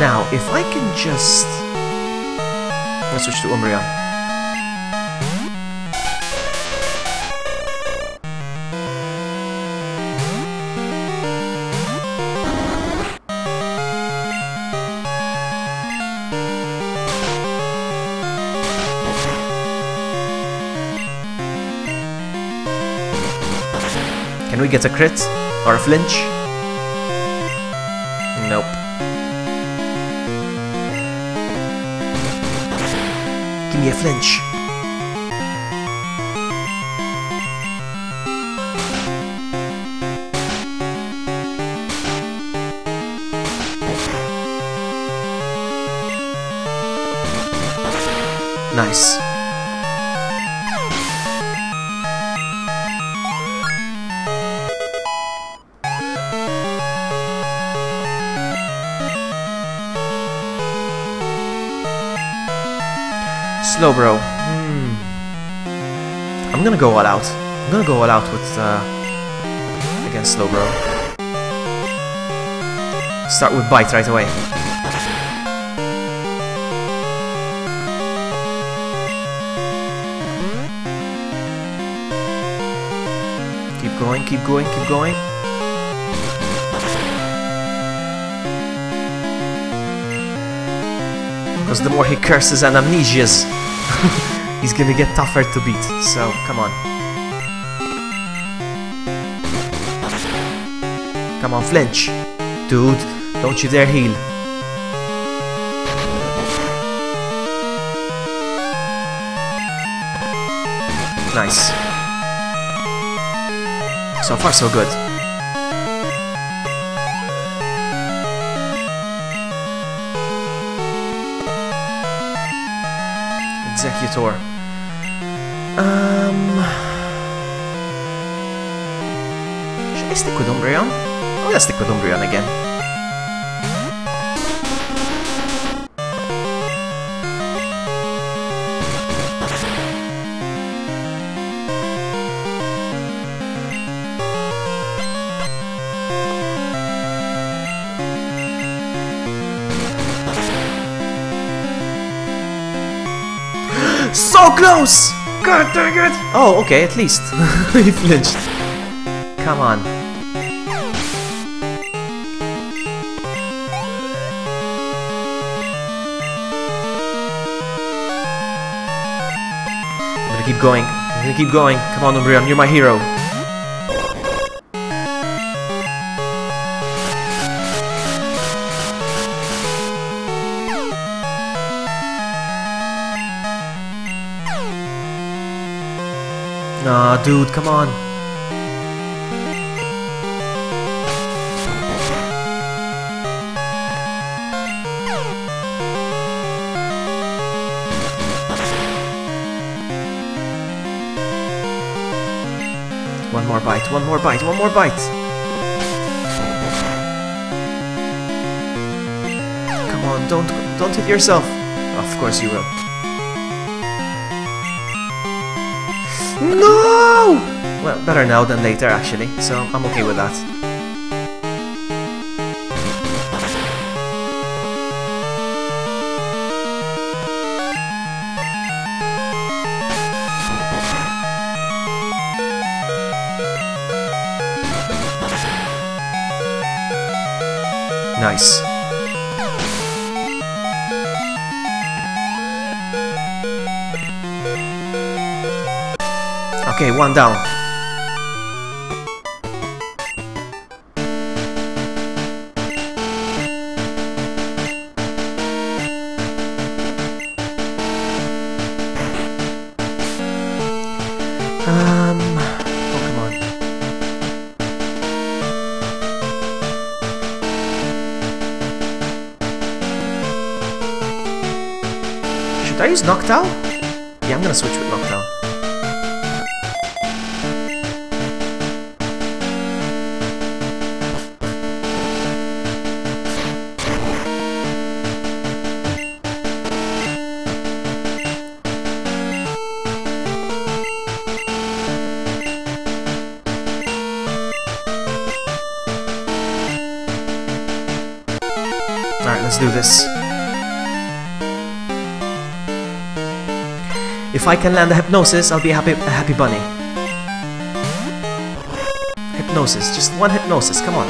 Now, if I can just... Let's switch to Umbreon. Can we get a crit? Or a flinch? Nope. Give me a flinch. Nice. Slowbro. I'm gonna go all out. I'm gonna go all out with against Slowbro. Start with Bite right away. Keep going, keep going, keep going. Because the more he curses and amnesias, he's gonna get tougher to beat. So, come on. Come on, flinch. Dude, don't you dare heal. Nice. So far, so good. Executor. Should I stick with Umbreon? I'm gonna stick with Umbreon again. So close! God dang it! Oh, okay, at least. He flinched. Come on. I'm gonna keep going. I'm gonna keep going. Come on, Umbreon, you're my hero. Aw, dude, come on. One more bite, one more bite, one more bite. Come on, don't hit yourself. Of course you will. No! Well, better now than later, actually, so I'm okay with that. Nice. Okay, one down. Pokemon. Should I use Noctowl? Yeah, I'm gonna switch with Noctowl. Alright, let's do this. If I can land a Hypnosis, I'll be a happy bunny. Hypnosis, just one Hypnosis, come on.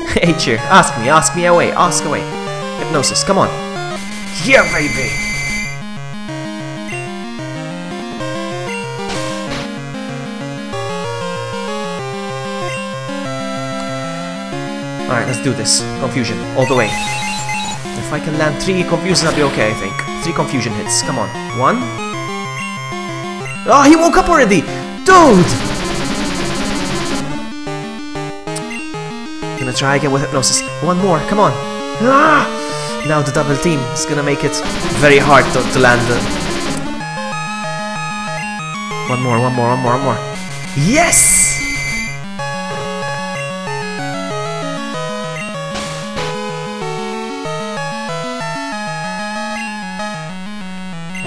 Hey, cheer, ask me away, ask away. Hypnosis, come on. Yeah, baby! Alright, let's do this. Confusion, all the way. If I can land 3 confusions, I'll be okay, I think. 3 confusion hits, come on. 1. Oh, he woke up already! Dude! Gonna try again with Hypnosis. 1 more, come on. Ah! Now the double team is gonna make it very hard to land the... One more. Yes!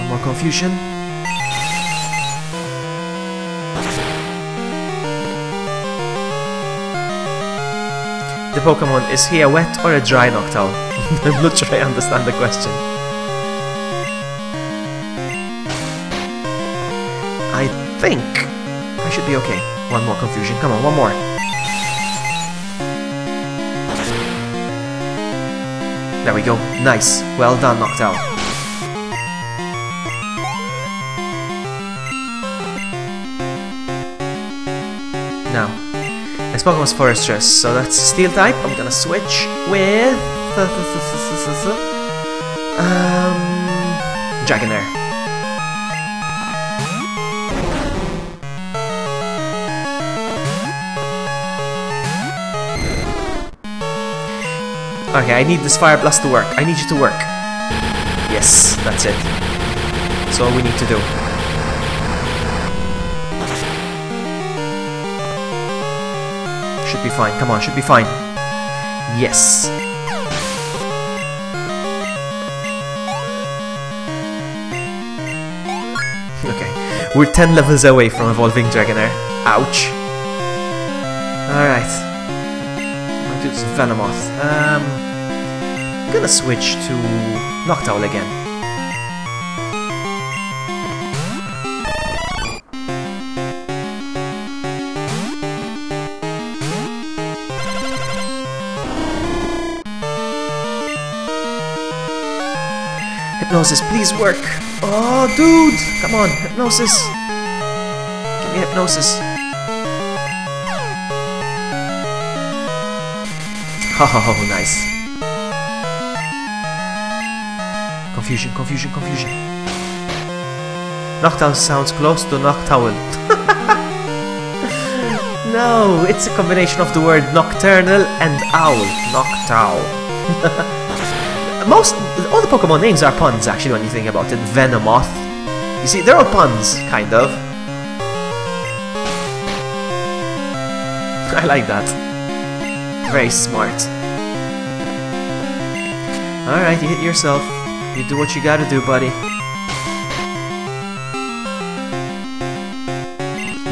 More confusion. The Pokemon, is he a wet or a dry Noctowl? I'm not sure I understand the question. I think I should be okay. 1 more confusion. Come on, 1 more. There we go. Nice. Well done, Noctowl. Now, this Pokemon was Forestress, so that's Steel type. I'm gonna switch with Dragonair. Okay, I need this Fire Blast to work. I need you to work. Yes, that's it. That's all we need to do. Should be fine. Come on, should be fine. Yes. Okay, we're 10 levels away from evolving Dragonair. Ouch. Alright. I'll do this Venomoth. I'm gonna switch to Noctowl again. Hypnosis, please work. Oh, dude! Come on, Hypnosis. Give me Hypnosis. Oh, nice. Confusion, confusion, confusion. Noctowl sounds close to Noctowl. No, it's a combination of the word nocturnal and owl. Noctowl. All the Pokemon names are puns, actually, when you think about it. Venomoth. You see, they're all puns, kind of. I like that. Very smart. Alright, you hit yourself. You do what you gotta do, buddy.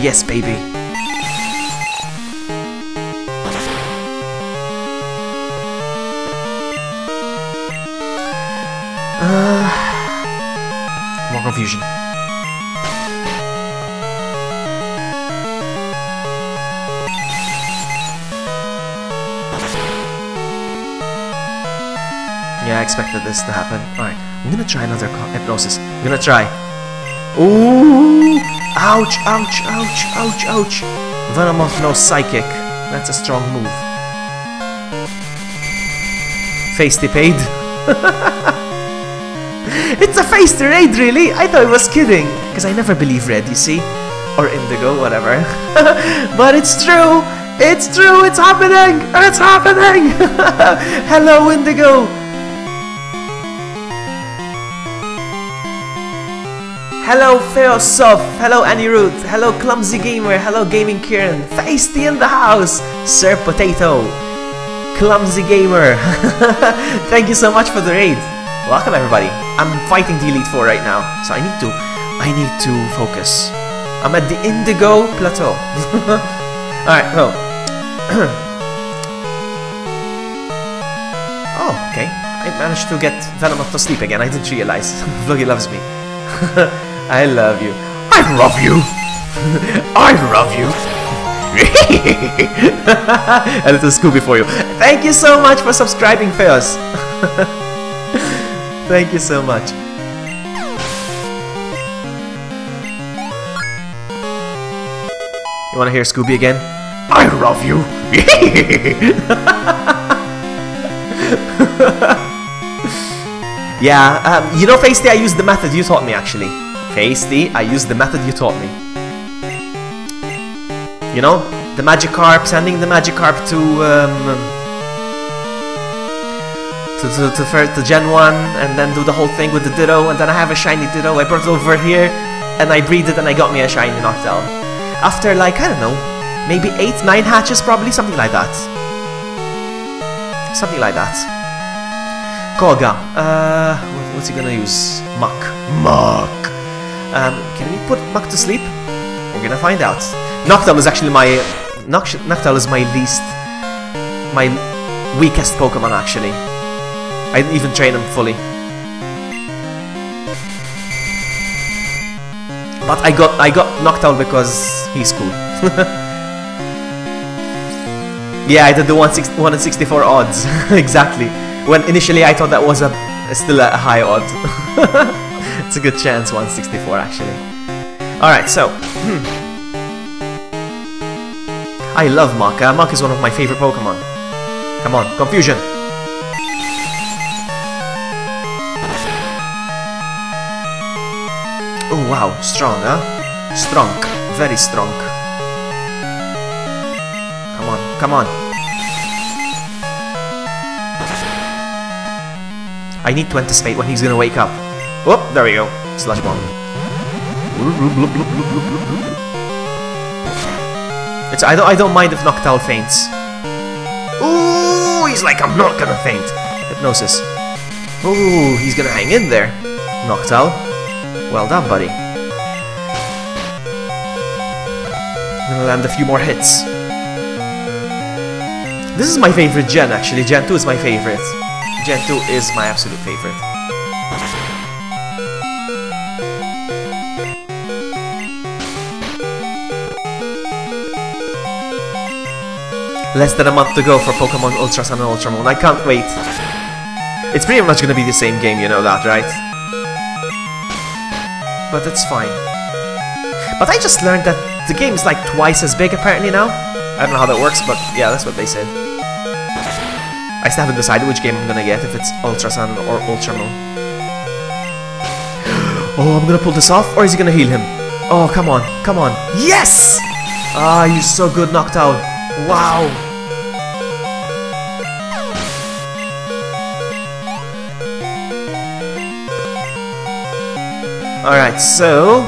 Yes, baby. More confusion. Yeah, I expected this to happen. Alright, I'm gonna try another Hypnosis. I'm gonna try. Ooh! Ouch, ouch, ouch, ouch, ouch. Venomoth knows Psychic. That's a strong move. Feisty paid. It's a Feisty raid, really? I thought it was kidding. Because I never believe red, you see? Or indigo, whatever. But it's true! It's true! It's happening! It's happening! Hello, indigo! Hello, Feosof! Hello, Anirudh! Hello, Clumsy Gamer! Hello, Gaming Kieran! Feisty in the house! Sir Potato! Clumsy Gamer! Thank you so much for the raid! Welcome, everybody! I'm fighting the Elite Four right now, so I need to focus. I'm at the Indigo Plateau. Alright, well. Oh, okay. I managed to get Venomoth to sleep again. I didn't realize. Vloggy loves me. I love you. I love you. I love you. A little Scooby for you. Thank you so much for subscribing, Feos. Thank you so much. You wanna hear Scooby again? I love you. Yeah, you know, Feisty, I used the method you taught me, actually. Feisty, I used the method you taught me. You know, the Magikarp, sending the Magikarp to Gen 1, and then do the whole thing with the Ditto, and then I have a shiny Ditto, I brought it over here, and I breed it, and I got me a shiny Noctowl. After, like, I don't know, maybe 8, 9 hatches, probably, something like that. Something like that. Koga. What's he gonna use? Muck. Muck. Can we put Muck to sleep? We're gonna find out. Noctowl is actually my... Noctowl is my weakest Pokemon, actually. I didn't even train him fully. But I got Noctowl because he's cool. Yeah, I did the 1 in 64 odds. Exactly. When initially I thought that was still a high odd. It's a good chance, 164 actually. Alright, so I love Mach. Mach is one of my favorite Pokemon. Come on, confusion. Oh wow, strong, huh? Strong, very strong. Come on, come on. I need to anticipate when he's gonna wake up. Oh, there we go. Sludge Bomb. I don't mind if Noctowl faints. Ooh, he's like, I'm not gonna faint. Hypnosis. Ooh, he's gonna hang in there. Noctowl. Well done, buddy. I'm gonna land a few more hits. This is my favorite gen, actually. Gen 2 is my favorite. Gen 2 is my absolute favorite. Less than a month to go for Pokemon Ultra Sun and Ultra Moon. I can't wait. It's pretty much gonna be the same game, you know that, right? But it's fine. But I just learned that the game is like twice as big apparently now. I don't know how that works, but yeah, that's what they said. I still haven't decided which game I'm gonna get, if it's Ultra Sun or Ultra Moon. Oh, I'm gonna pull this off, or is he gonna heal him? Oh, come on, come on. Yes! Ah, you're so good, Noctowl. Wow. Alright, so...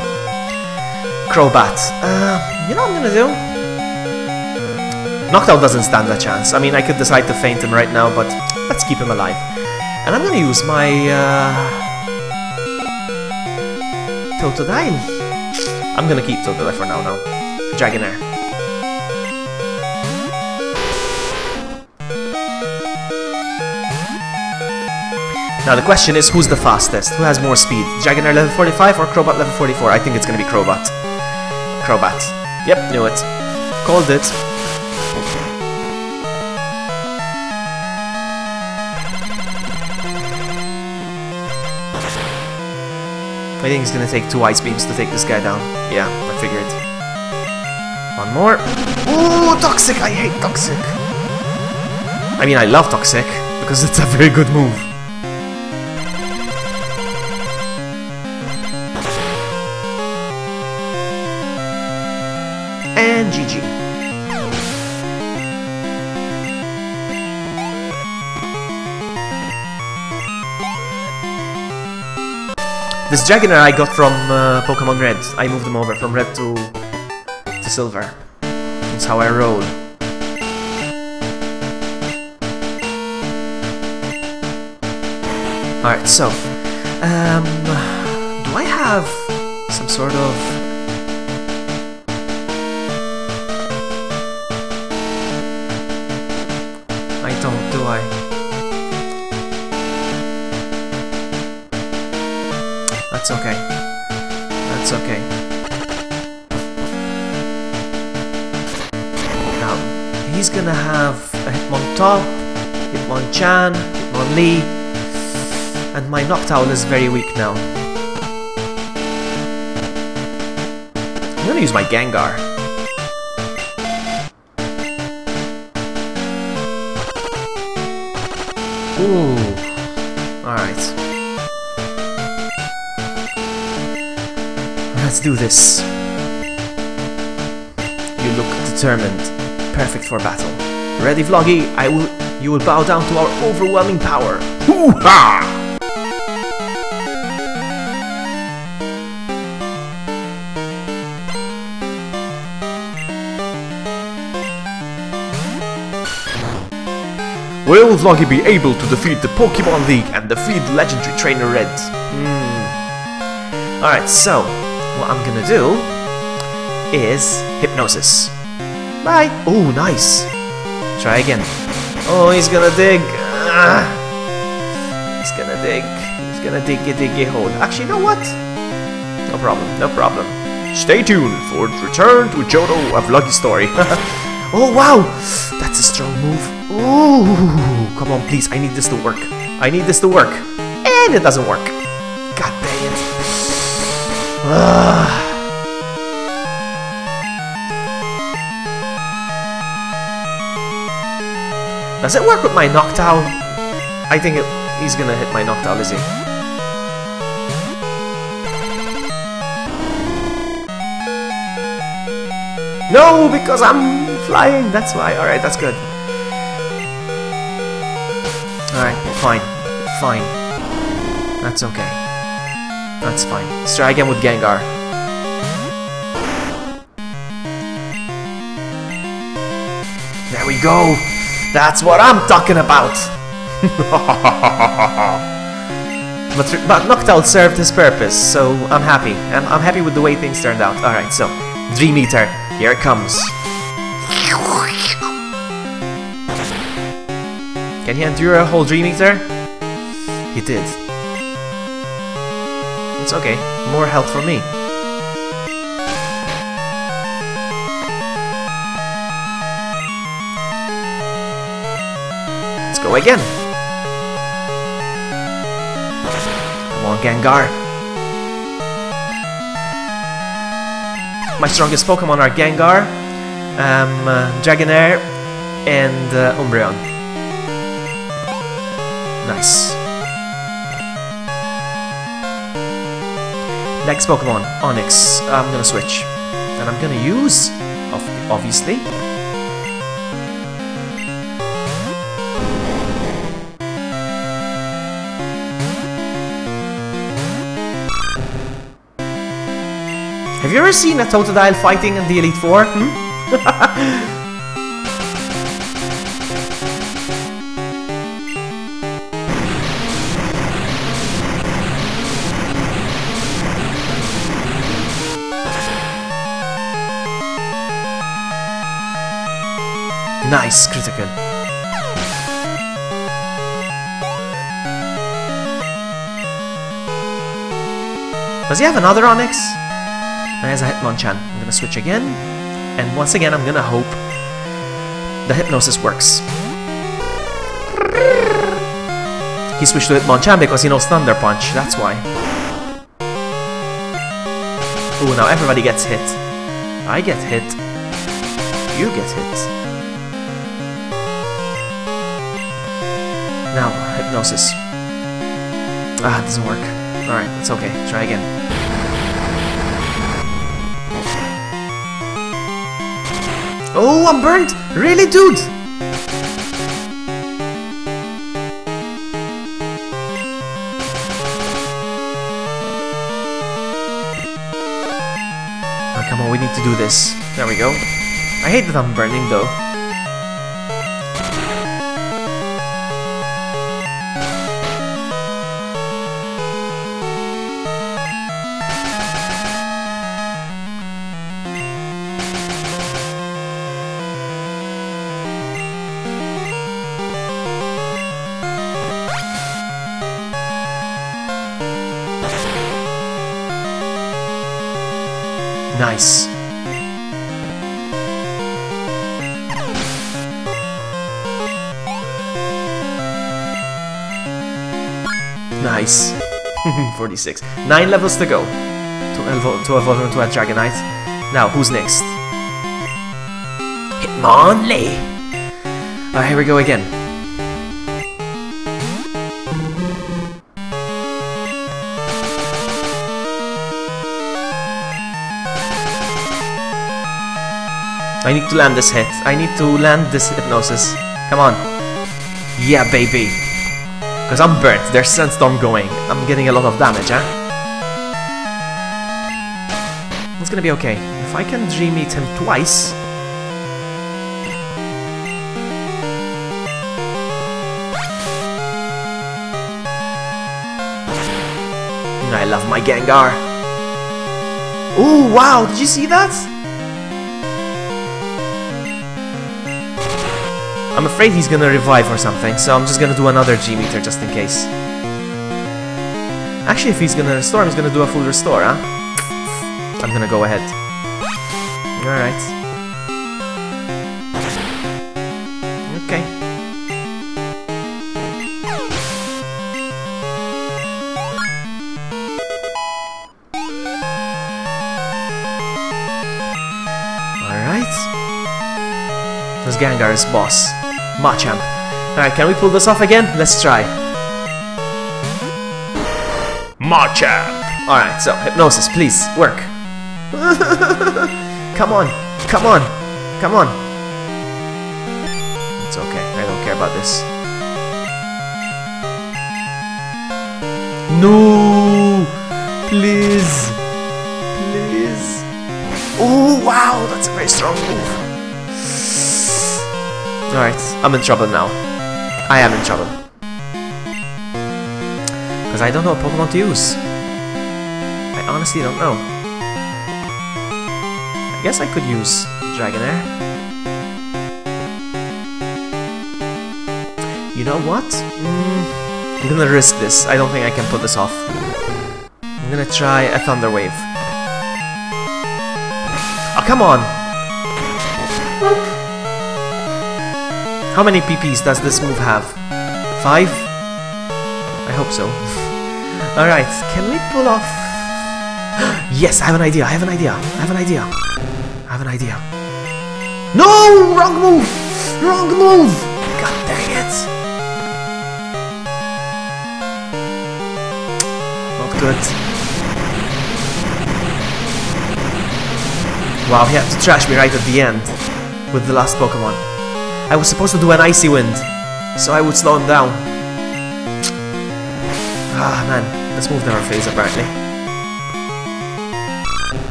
Crobat. You know what I'm gonna do? Noctowl doesn't stand a chance. I mean, I could decide to feint him right now, but let's keep him alive. And I'm gonna use my... Totodile. I'm gonna keep Totodile for now, Dragonair. Now the question is, who's the fastest? Who has more speed? Dragonair level 45 or Crobat level 44? I think it's gonna be Crobat. Crobat. Yep, knew it. Called it. I think it's gonna take 2 Ice Beams to take this guy down. Yeah, I figured. One more. Ooh, Toxic! I hate Toxic! I mean, I love Toxic, because it's a very good move. And GG. This Dragonair I got from Pokemon Red. I moved them over from Red to Silver. That's how I roll. Alright, so... do I have some sort of... I don't, do I? That's okay. That's okay. Now, he's gonna have a Hitmontop, Hitmonchan, Hitmonlee, and my Noctowl is very weak now. I'm gonna use my Gengar. Ooh. Alright. Let's do this. You look determined. Perfect for battle. Ready, Vloggy? You will bow down to our overwhelming power. Hoo-ha! Will Vloggy be able to defeat the Pokemon League and defeat legendary trainer Red? Alright, so what I'm gonna do is Hypnosis. Bye! Oh, nice! Try again. Oh, he's gonna dig! He's gonna dig. He's gonna dig a hole. Actually, you know what? No problem, no problem. Stay tuned for return to JOHTO, a Vloggy story. Oh, wow! That's a strong move. Ooh, come on, please. I need this to work. I need this to work. And it doesn't work. God dang it. Does it work with my Noctowl? I think he's gonna hit my Noctowl, is he? No, because I'm flying, that's why. Alright, that's good. Alright, fine. Fine. That's okay. That's fine. Let's try again with Gengar. There we go! That's what I'm talking about! but Noctowl served his purpose, so I'm happy. And I'm happy with the way things turned out. Alright, so, Dream Eater, here it comes. Can he endure a whole Dream Eater? He did. It's okay, more health for me. Let's go again. Come on, Gengar. My strongest Pokemon are Gengar, Dragonair, and Umbreon. Nice. Next Pokemon, Onix. I'm gonna switch. And I'm gonna use, obviously, have you ever seen a Totodile fighting in the Elite Four? Nice, critical. Does he have another Onix? He has a Hitmonchan. I'm gonna switch again. And once again, I'm gonna hope the Hypnosis works. He switched to Hitmonchan because he knows Thunder Punch, that's why. Ooh, now everybody gets hit. I get hit. You get hit. Now, Hypnosis. Ah, it doesn't work. Alright, it's okay. Try again. Oh, I'm burnt! Really, dude? Oh, come on, we need to do this. There we go. I hate that I'm burning, though. Nice. Nice. 46. 9 levels to go. To evolve into a Dragonite. Now, who's next? Hitmonlee! Alright, here we go again. I need to land this hit. I need to land this Hypnosis. Come on. Yeah, baby. Because I'm burnt. There's Sandstorm going. I'm getting a lot of damage, huh? It's gonna be okay. If I can Dream Eat him twice... I love my Gengar. Ooh, wow. Did you see that? I'm afraid he's gonna revive or something, so I'm just gonna do another G-meter just in case. Actually, if he's gonna restore, he's gonna do a full restore, huh? I'm gonna go ahead. Alright. Okay. Alright. This Gengar is boss. Machamp. Alright, can we pull this off again? Let's try. Machamp! Alright, so hypnosis, please, work. Come on, come on, come on. It's okay, I don't care about this. No! Please! Please! Oh, wow, that's a very strong move. Alright, I'm in trouble now. I am in trouble. Because I don't know what Pokemon to use. I honestly don't know. I guess I could use Dragonair. You know what? I'm gonna risk this. I don't think I can pull this off. I'm gonna try a Thunder Wave. Oh, come on! How many PPs does this move have? 5? I hope so. Alright, can we pull off... Yes, I have an idea, I have an idea, I have an idea. I have an idea. No! Wrong move! Wrong move! God dang it! Not good. Wow, he had to trash me right at the end with the last Pokemon. I was supposed to do an Icy Wind, so I would slow him down. Ah, man, this move never fails apparently.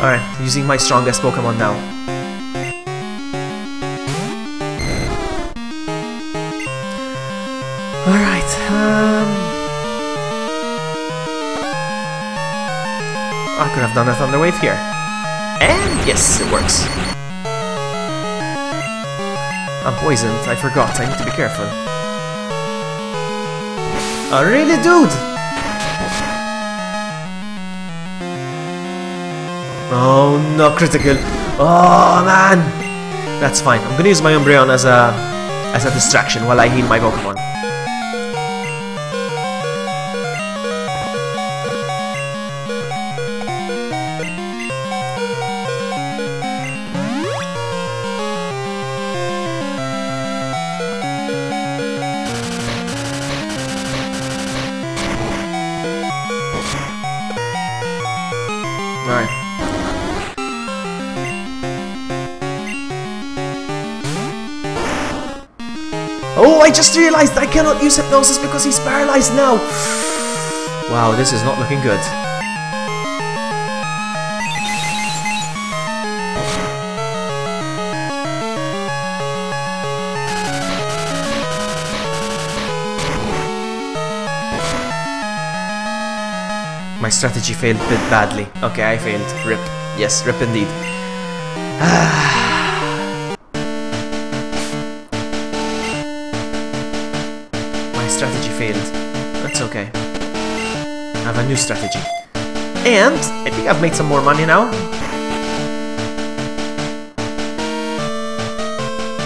Alright, using my strongest Pokemon now. Alright, I could have done a Thunder Wave here. And yes, it works. I'm poisoned, I forgot, I need to be careful. Oh, really, dude? Oh, no, critical. Oh, man. That's fine. I'm gonna use my Umbreon as a distraction while I heal my Pokemon. Alright. Oh, I just realized I cannot use Hypnosis because he's paralyzed now. Wow, this is not looking good. My strategy failed a bit badly. Okay, I failed. Rip. Yes, rip indeed. My strategy failed. That's okay. I have a new strategy. And I think I've made some more money now.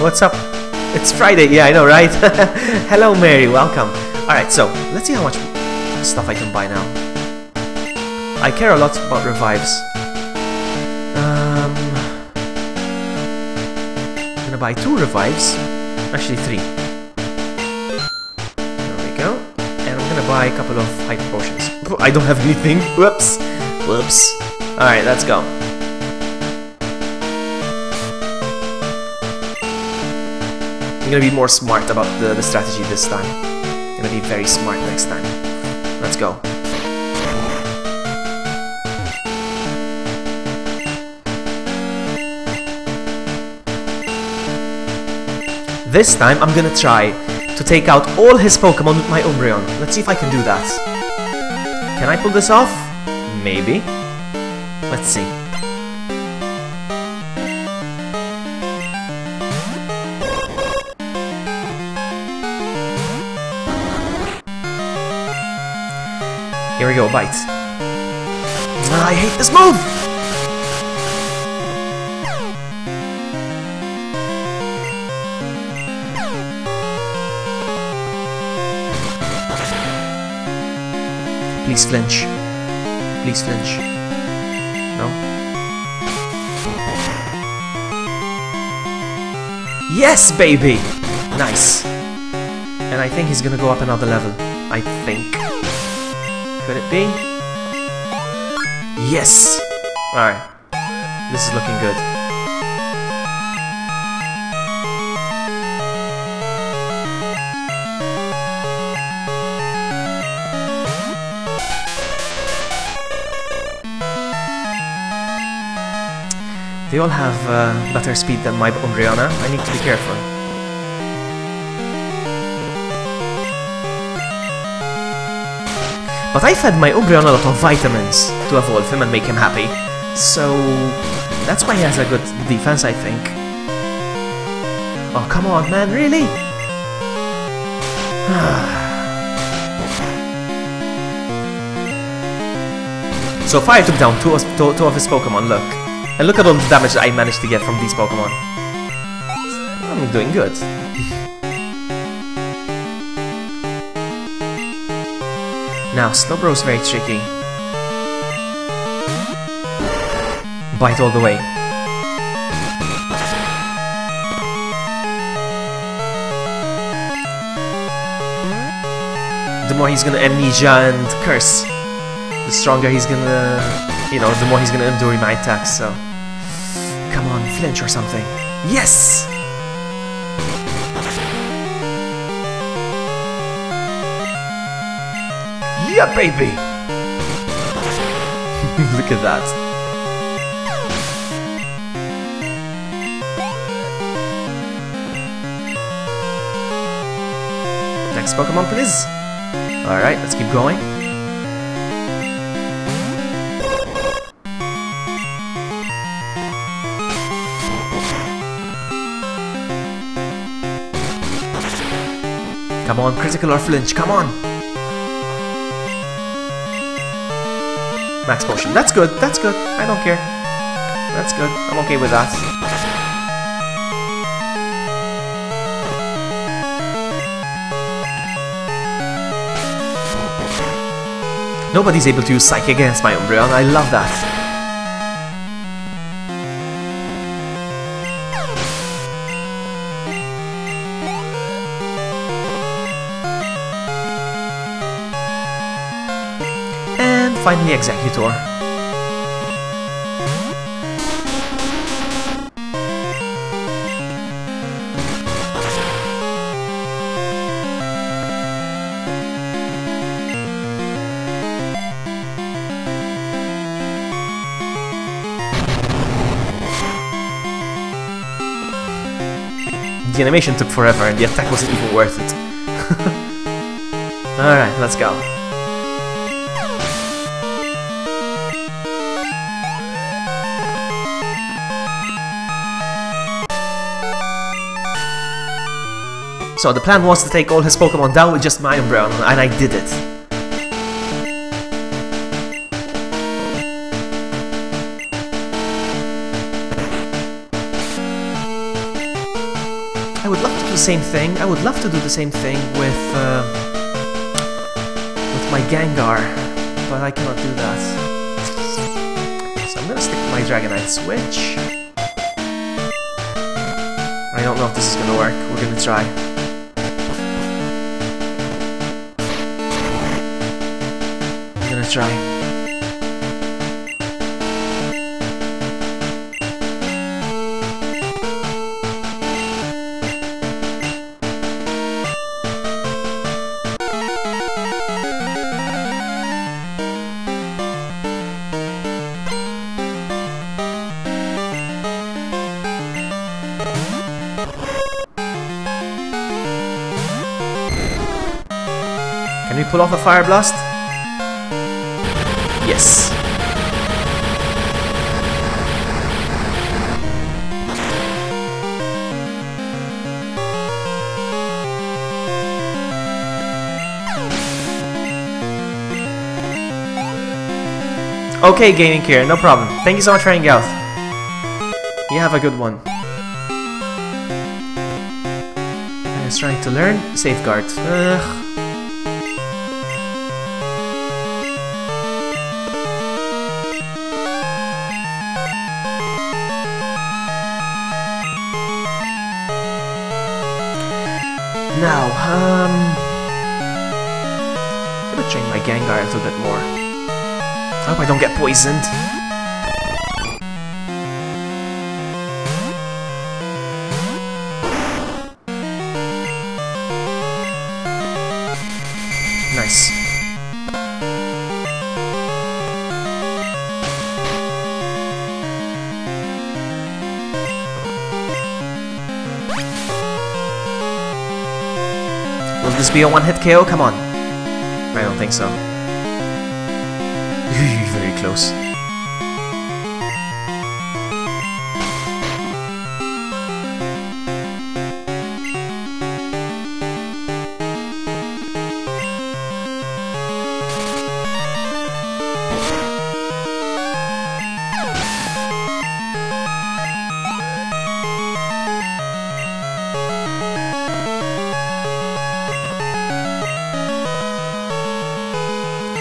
What's up? It's Friday. Yeah, I know, right? Hello, Mary. Welcome. Alright, so let's see how much stuff I can buy now. I care a lot about revives. I'm gonna buy 2 revives. Actually 3. There we go. And I'm gonna buy a couple of hyper potions. I don't have anything. Whoops. Whoops. Alright, let's go. I'm gonna be more smart about the strategy this time. I'm gonna be very smart next time. Let's go. This time I'm gonna try to take out all his Pokemon with my Umbreon. Let's see if I can do that. Can I pull this off? Maybe. Let's see. Here we go, bite. I hate this move! Please flinch. Please flinch. No? Yes, baby! Nice. And I think he's gonna go up another level. I think. Could it be? Yes! Alright. This is looking good. They all have better speed than my Umbreona. I need to be careful. But I fed my Umbreona a lot of vitamins to evolve him and make him happy. So that's why he has a good defense, I think. Oh, come on, man, really? So Fire took down two of his Pokemon, look. And look at all the damage that I managed to get from these Pokemon. I'm doing good. Now, Slowbro's very tricky. Bite all the way. The more he's gonna Amnesia and Curse, the stronger he's gonna... You know, the more he's gonna endure my attacks, so... Come on, flinch or something. Yes! Yeah, baby! Look at that. Next Pokemon, please. Alright, let's keep going. Come on, critical or flinch, come on! Max potion, that's good, I don't care. That's good, I'm okay with that. Nobody's able to use Psych against my Umbreon, I love that. Finally, Executor. The animation took forever and the attack wasn't even worth it. Alright, let's go. So the plan was to take all his Pokemon down with just my Umbreon, and I did it. I would love to do the same thing. I would love to do the same thing with my Gengar, but I cannot do that. So I'm gonna stick to my Dragonite Switch. I don't know if this is gonna work. We're gonna try. Try. Can we pull off a Fire Blast? Yes. Okay, Gaming Kieran, no problem. Thank you so much for hanging out. You have a good one. I was trying to learn Safeguard. Ugh. Now, I'm gonna train my Gengar a little bit more. I hope I don't get poisoned. Nice. Will this be a one-hit KO? Come on. I don't think so. Very close.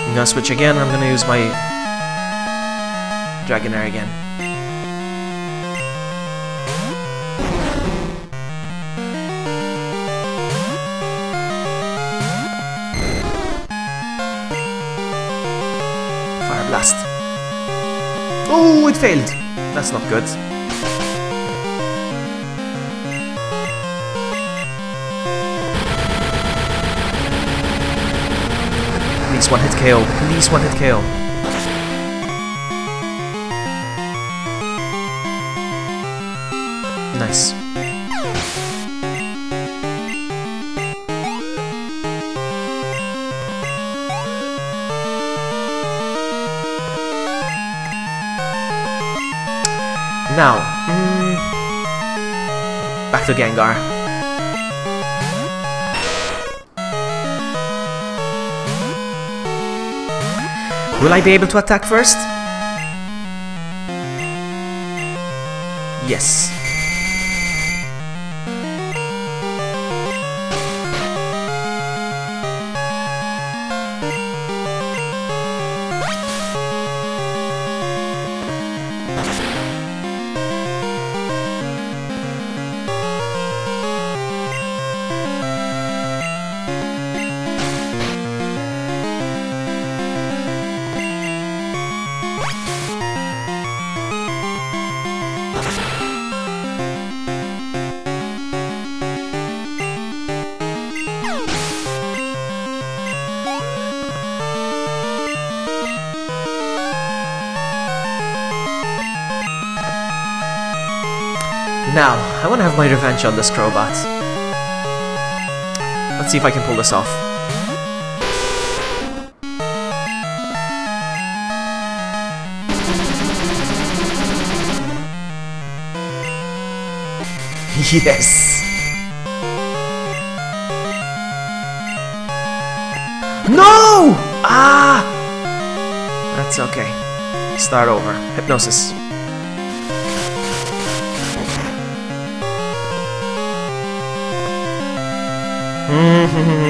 I'm gonna switch again. I'm gonna use my Dragonair again. Fire Blast. Oh, it failed. That's not good. Please one hit KO. Please one hit KO. Nice. Now, back to Gengar. Will I be able to attack first? Yes. Now, I want to have my revenge on this Crobat. Let's see if I can pull this off. Yes! No! Ah! That's okay. Start over. Hypnosis.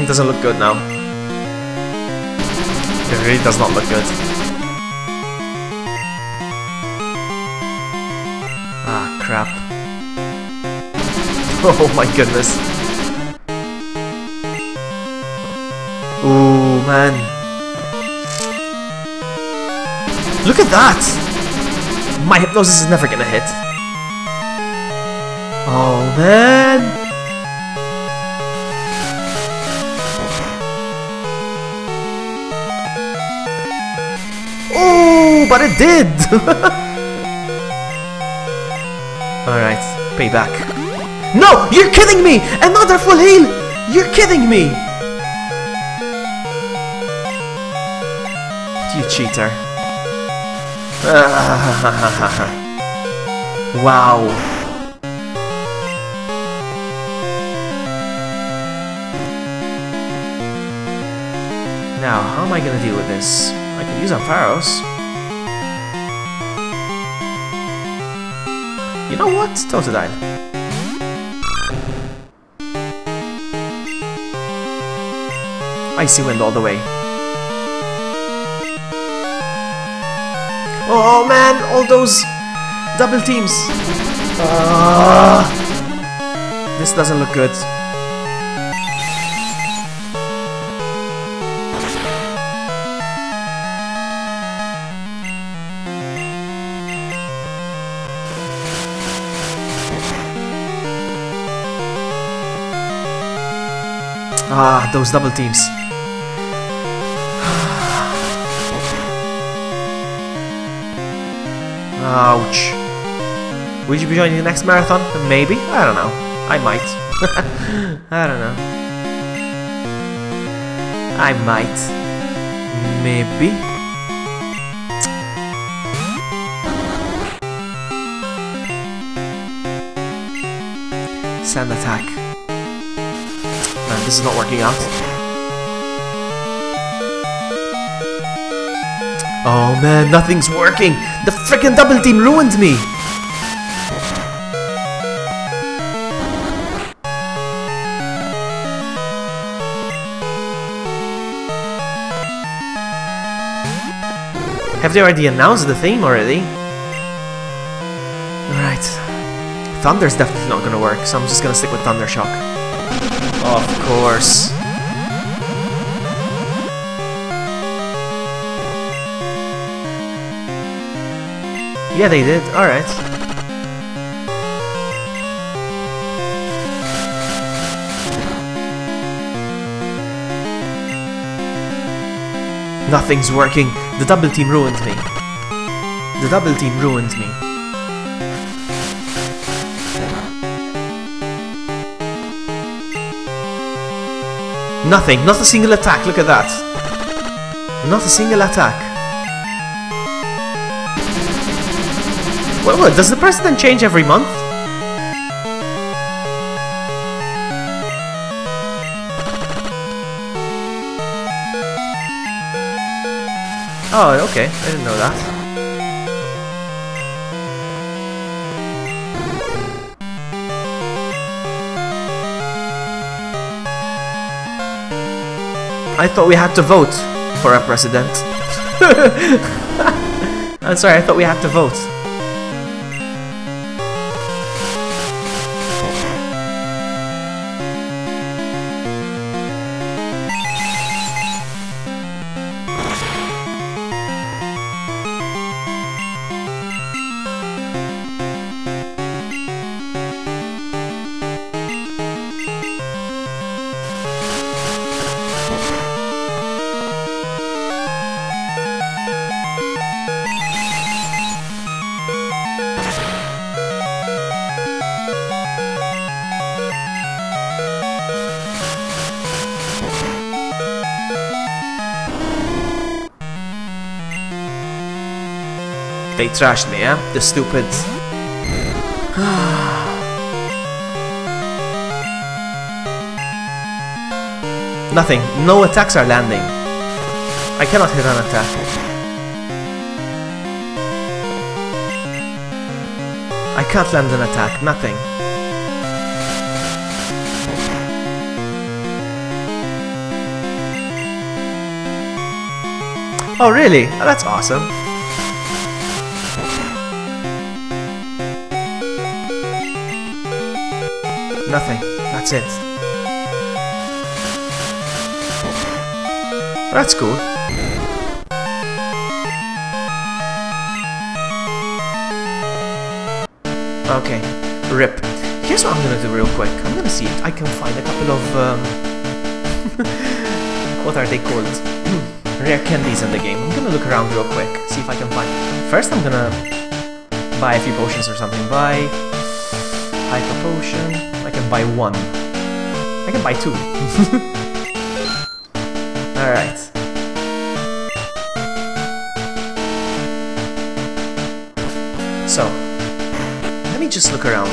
Doesn't look good now. It really does not look good. Ah, crap. Oh my goodness. Ooh, man. Look at that! My hypnosis is never gonna hit. Oh, man. Oh, but it did! Alright, payback. No! You're kidding me! Another full heal! You're kidding me! You cheater. Wow. Now, how am I gonna deal with this? I could use Ampharos. You know what? Totodile. Icy Wind all the way. Oh man, all those double teams. This doesn't look good. Ah, those double teams. Ouch. Would you be joining the next marathon? Maybe. I don't know. I might. I don't know. I might. Maybe. Sand attack. Man, this is not working out. Oh man, nothing's working! The frickin' double team ruined me! Have they already announced the theme already? Alright. Thunder's definitely not gonna work, so I'm just gonna stick with Thunder Shock. Of course. Yeah, they did. Alright. Nothing's working. The double team ruined me. The double team ruined me. Nothing. Not a single attack. Look at that. Not a single attack. What, does the president change every month? Oh, okay. I didn't know that. I thought we had to vote for a president. I'm sorry, I thought we had to vote. They trashed me, eh? The stupid... Nothing. No attacks are landing. I cannot hit an attack. I can't land an attack. Nothing. Oh, really? Oh, that's awesome. Nothing. That's it. That's cool. Okay. RIP. Here's what I'm gonna do real quick. I'm gonna see if I can find a couple of what are they called? Rare candies in the game. I'm gonna look around real quick, see if I can find. First, I'm gonna buy a few potions or something. Buy hyper potion. I can buy one. I can buy two. Alright. So, let me just look around.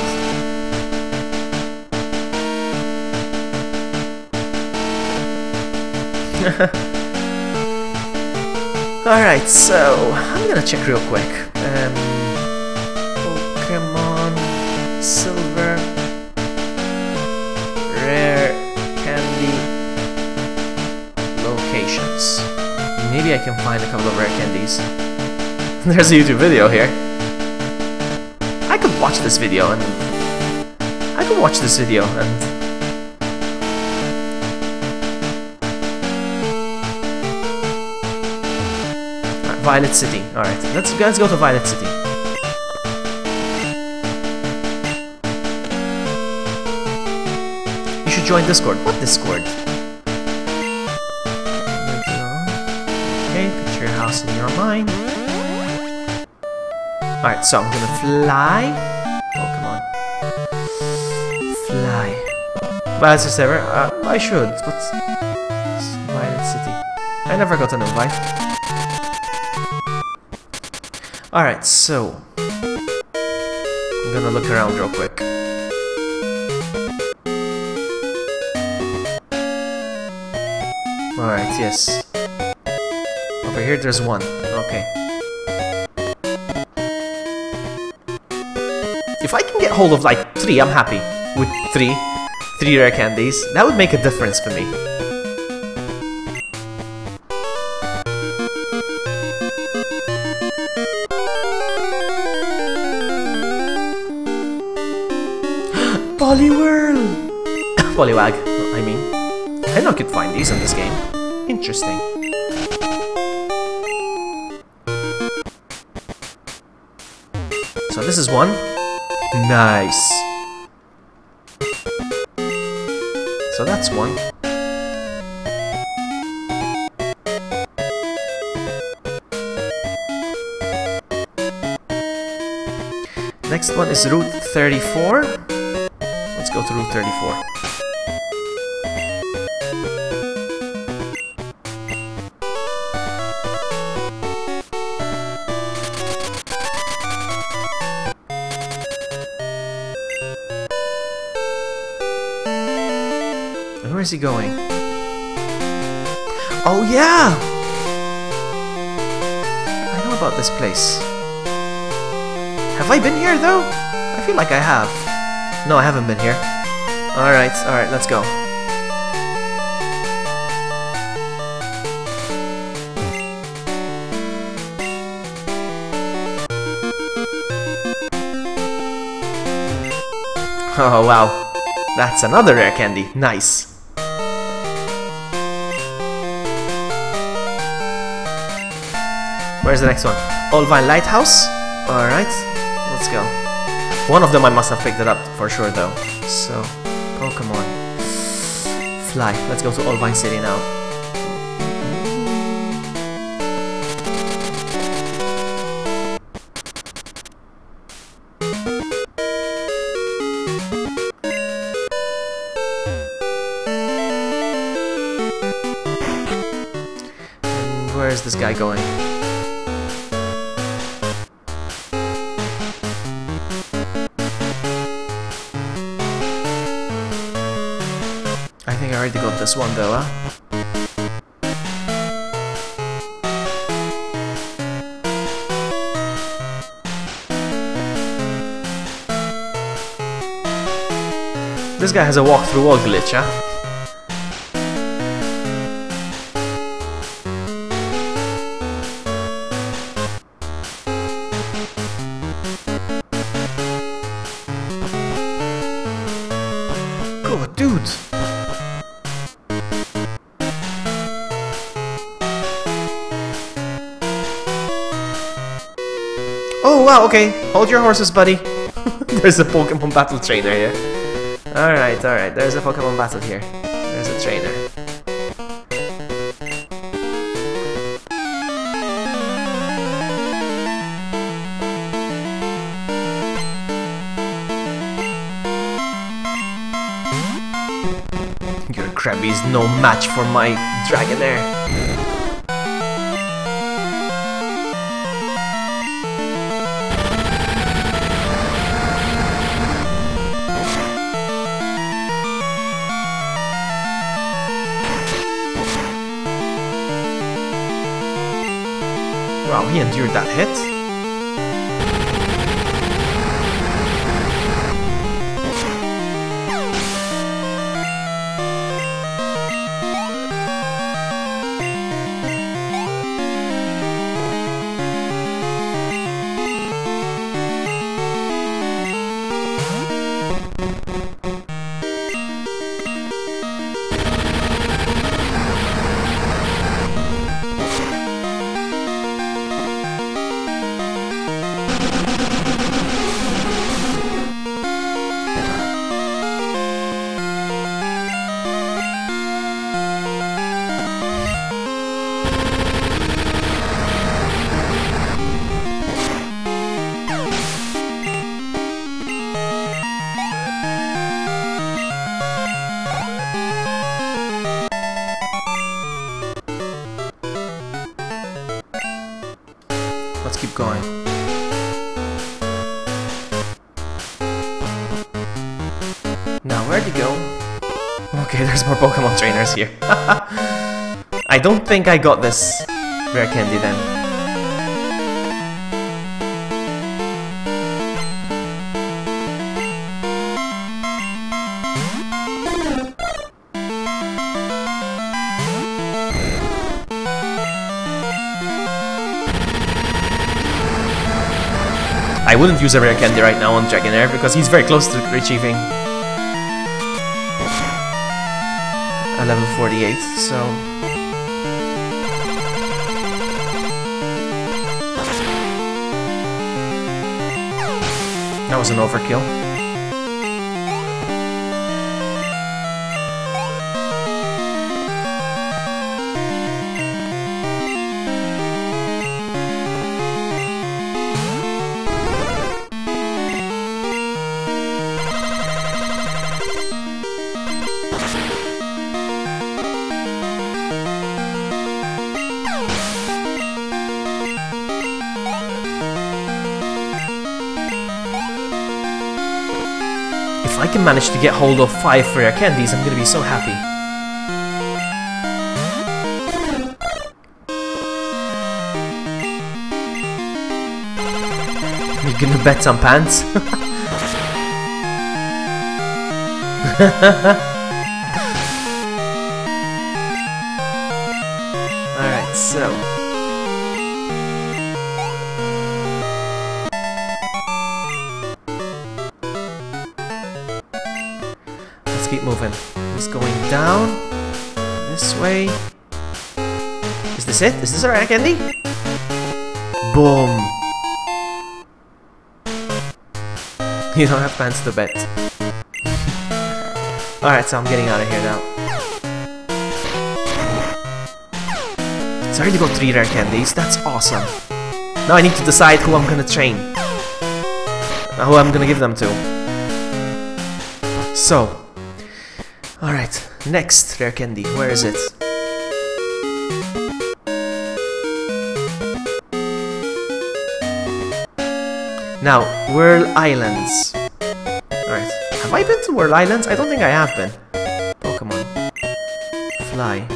Alright, so I'm gonna check real quick. Pokemon Silver Rare Candy Locations. Maybe I can find a couple of rare candies. There's a YouTube video here. I could watch this video and Violet City. Alright, let's go to Violet City. You should join Discord. What Discord? mouse in your mind. Alright, so I'm gonna fly. Oh, come on. Fly. But as ever, I should, but... Violet City. I never got an invite. Alright, so... I'm gonna look around real quick. Alright, yes. Over here there's one. Okay. If I can get hold of like 3, I'm happy. With 3 rare candies. That would make a difference for me. Poliwhirl! Poliwag, I mean. I know I could find these in this game. Interesting. So this is one. Nice. So that's one. Next one is Route 34. Let's go to Route 34. Where is he going? Oh yeah! I know about this place. Have I been here though? I feel like I have. No, I haven't been here. Alright, let's go. Oh wow. That's another rare candy. Nice. Where's the next one? Olvine Lighthouse? Alright, let's go. One of them I must have picked it up for sure though. So, Pokemon. Fly. Let's go to Olvine City now. And where is this guy going? I think I already got this one though, huh? This guy has a walk-through wall glitch, huh? God, dude! Oh wow, okay. Hold your horses, buddy. There's a Pokemon battle trainer here. Alright, there's a Pokemon battle here. There's a trainer. Your Krabby is no match for my Dragonair. Wow, he endured that hit. going. Now, where'd he go? Okay, there's more Pokemon trainers here. I don't think I got this rare candy then. I wouldn't use a rare candy right now on Dragonair because he's very close to achieving a level 48, so... That was an overkill. If I can manage to get hold of 5 rare candies, I'm gonna be so happy. You gonna bet some pants? Alright, so... keep moving. He's going down this way. Is this it? Is this a rare candy? Boom. You don't have pants to bet. Alright, so I'm getting out of here now. So I already got 3 rare candies. That's awesome. Now I need to decide who I'm gonna train. Who I'm gonna give them to. So. Alright, next rare candy. Where is it? Now, Whirl Islands. Alright, have I been to Whirl Islands? I don't think I have been. Pokemon. Fly.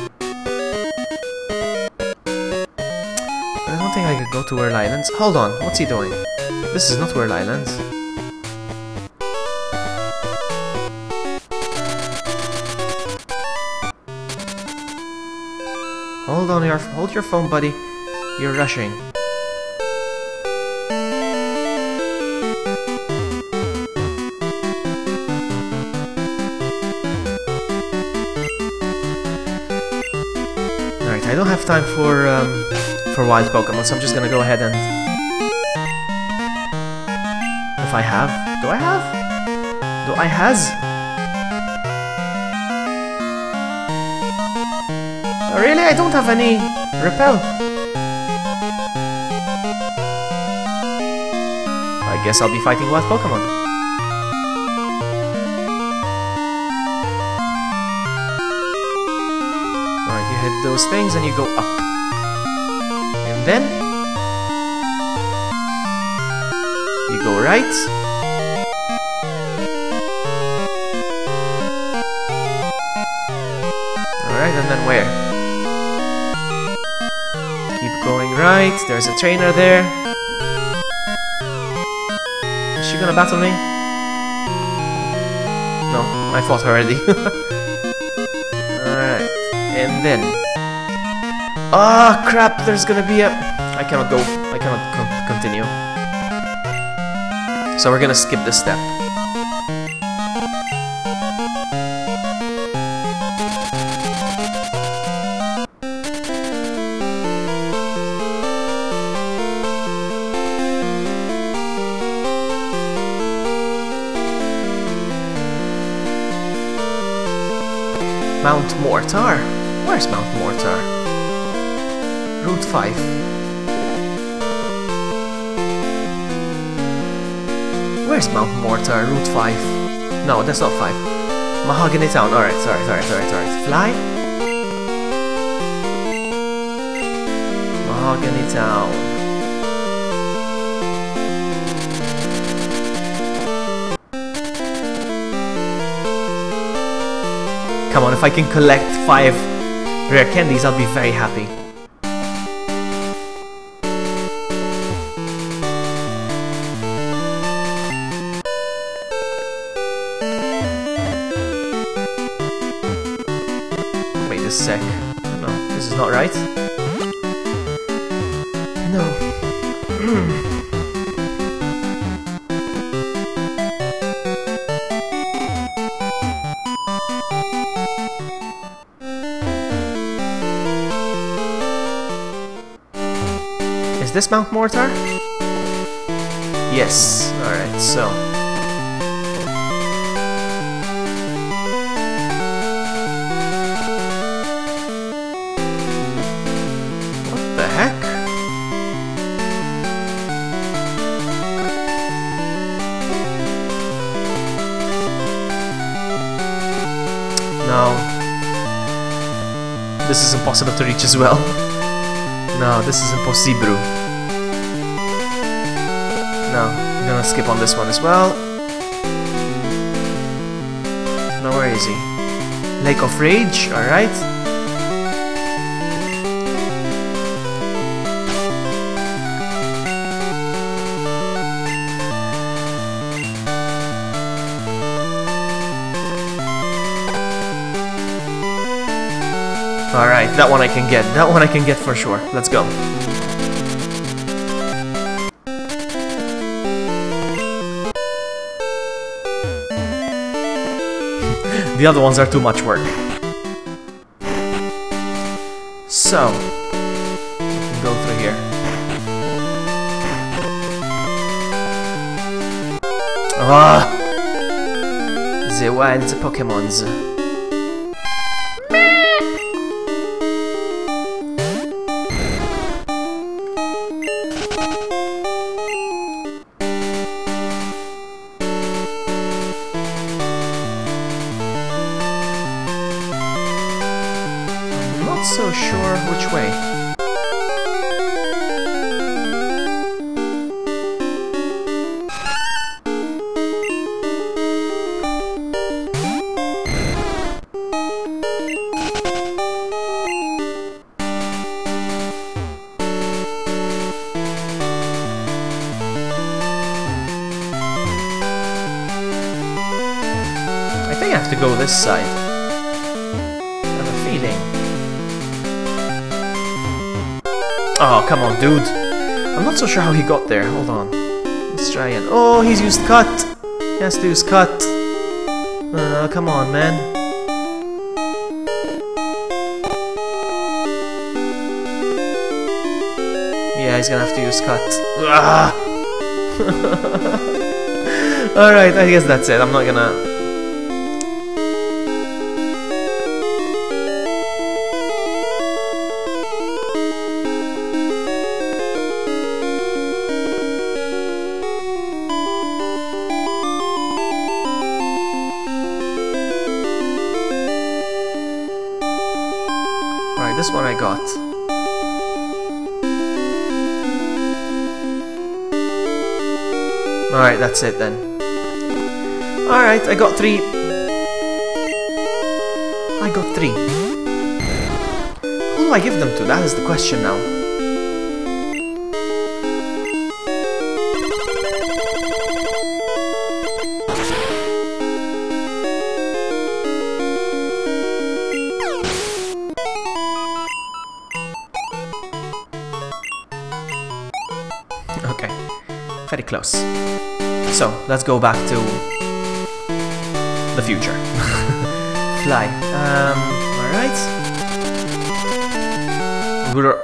I don't think I could go to Whirl Islands. Hold on, what's he doing? This is not Whirl Islands. Hold your phone, buddy. You're rushing. Alright, I don't have time for wild Pokemon, so I'm just gonna go ahead and... If I have... Do I have? Do I has? Oh, really? I don't have any repel. I guess I'll be fighting wild Pokemon. Alright, you hit those things and you go up. And then you go right. Alright, and then where? Going right, there's a trainer there. Is she gonna battle me? No, I fought her already. Alright, and then... Ah, crap, there's gonna be a... I cannot go, I cannot continue. So we're gonna skip this step. Mount Mortar? Where's Mount Mortar? Route 5. Where's Mount Mortar? Route 5. No, that's not 5. Mahogany Town. Alright, sorry. Fly? Mahogany Town. Come on, if I can collect 5 rare candies, I'll be very happy. Wait a sec. No, this is not right. No. Is this Mount Mortar? Yes. Alright, so. What the heck? No. This is impossible to reach as well. No, this is impossible. No, I'm gonna skip on this one as well. Now where is he? Lake of Rage, alright. Alright, that one I can get. That one I can get for sure. Let's go. The other ones are too much work. So, we can go through here. Ah! The wild Pokemons. So sure which way. I think I have to go this side. I have a feeling. Oh, come on, dude. I'm not so sure how he got there. Hold on. Let's try and... Oh, he's used cut. He has to use cut. Come on, man. Yeah, he's gonna have to use cut. Alright, I guess that's it. I'm not gonna... This one I got. Alright, that's it then. Alright, I got 3. I got 3. Who do I give them to? That is the question now. Okay, very close. So, let's go back to the future. Fly. Alright.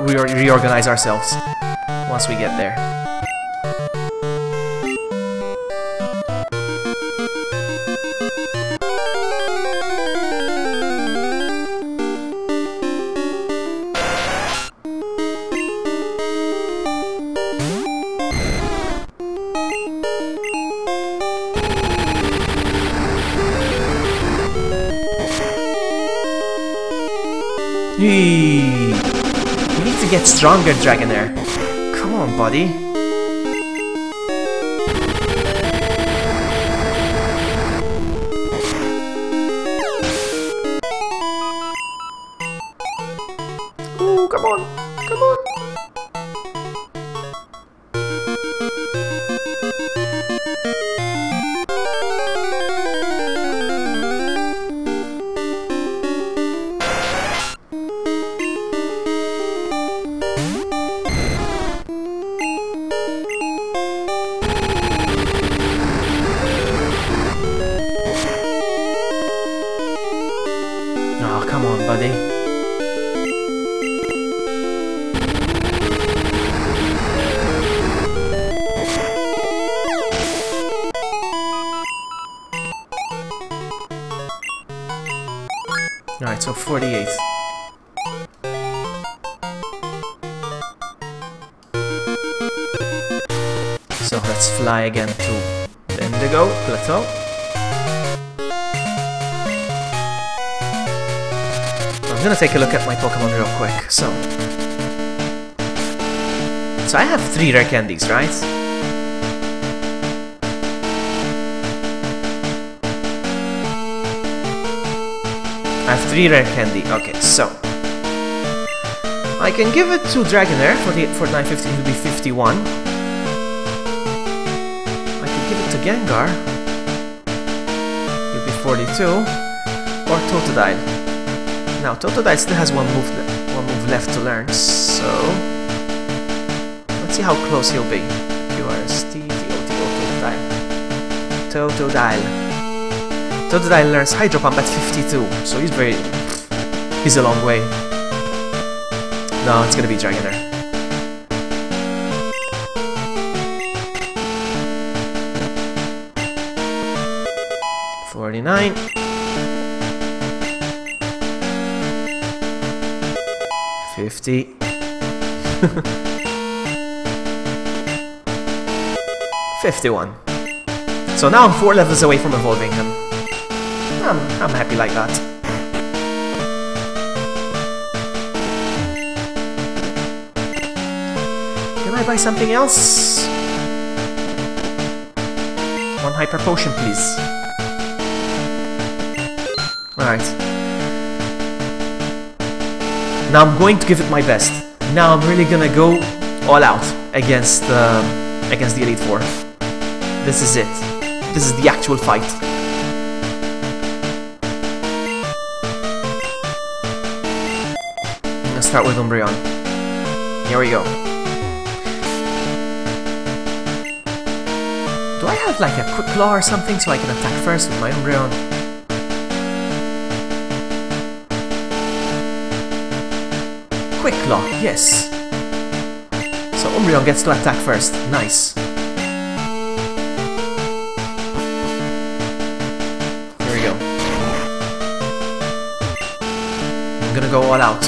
We reorganize ourselves once we get there. You need to get stronger, Dragonair. Come on, buddy. Alright, so 48. So let's fly again to the Indigo Plateau. I'm gonna take a look at my Pokemon real quick. So I have 3 rare candies, right? I have 3 rare candy. Okay, so I can give it to Dragonair for 950, it will be 51. I can give it to Gengar, it will be 42. Or Totodile. Now Totodile still has one move left to learn, so let's see how close he'll be. QRST, Totodile. Totodile learns Hydro Pump at 52, so he's a long way. No, it's gonna be Dragonair. $49. 50. 51. So now I'm 4 levels away from evolving him. I'm happy like that. Can I buy something else? 1 Hyper Potion, please. Alright. Now I'm going to give it my best. Now I'm really gonna go all out against the Elite Four. This is it. This is the actual fight. I'm gonna start with Umbreon. Here we go. Do I have like a Quick Claw or something so I can attack first with my Umbreon? Quick Claw, yes. So Umbreon gets to attack first. Nice. Here we go. I'm gonna go all out.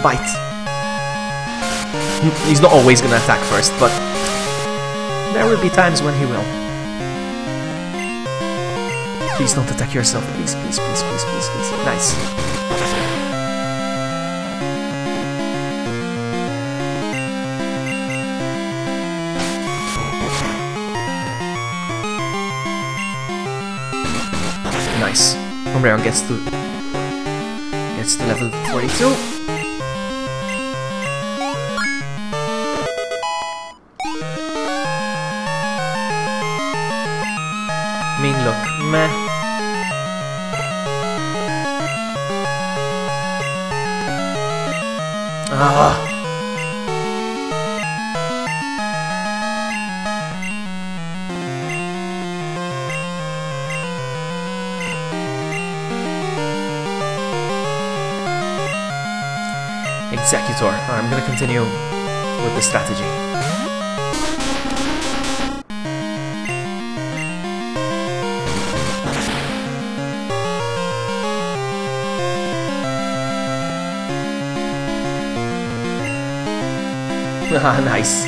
Bite. He's not always gonna attack first, but there will be times when he will. Please don't attack yourself. Please, please, please, please, please, please. Nice. Nice. Umbreon gets to level 42. Mean look, meh. Ah. Executor. I'm gonna continue with the strategy. Ah, nice.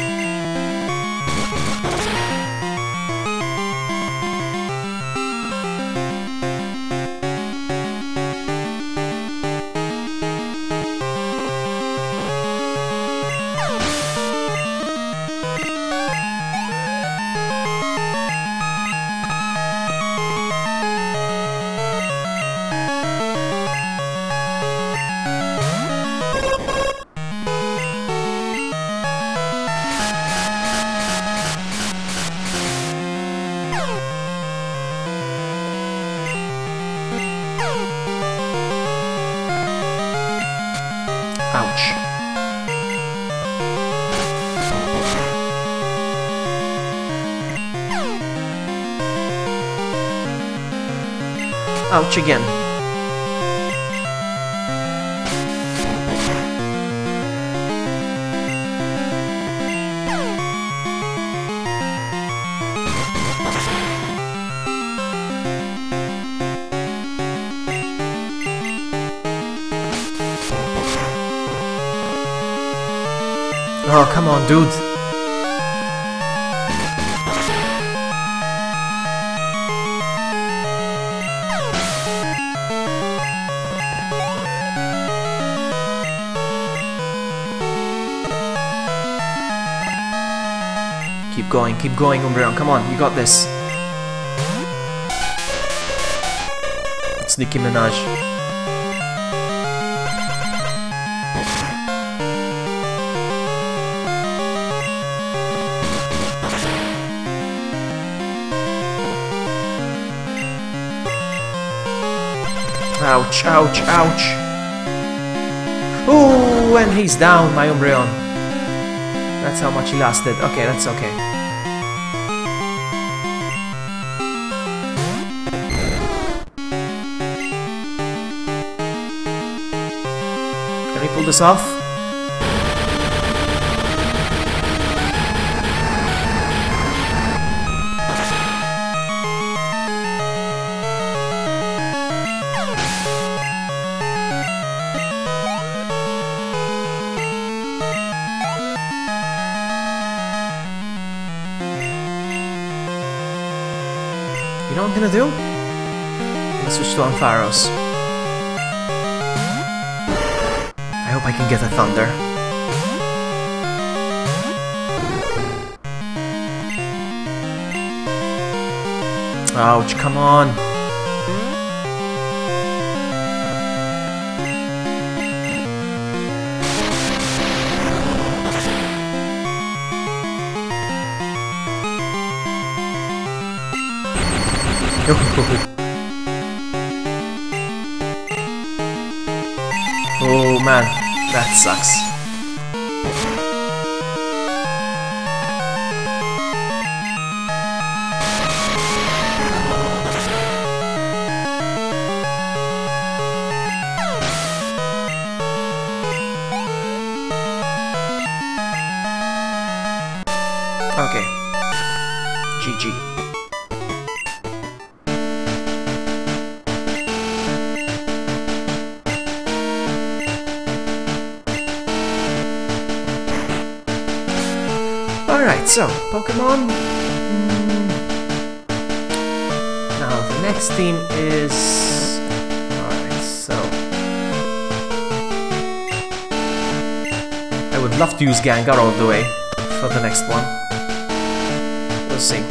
Ouch. Ouch again. Oh, come on, dude. Keep going, Umbreon. Come on, you got this. It's Nicki Minaj. Ouch, ouch, ouch. Ooh, and he's down, my Umbreon. That's how much he lasted. Okay, that's okay. Can we pull this off? You know what I'm gonna do? I'm gonna switch to Ampharos. I hope I can get a Thunder. Ouch, come on! Oh man, that sucks. Okay. GG. Alright, so, Pokemon. Now, the next team is... Alright, so... I would love to use Gengar all the way for the next one. We'll see.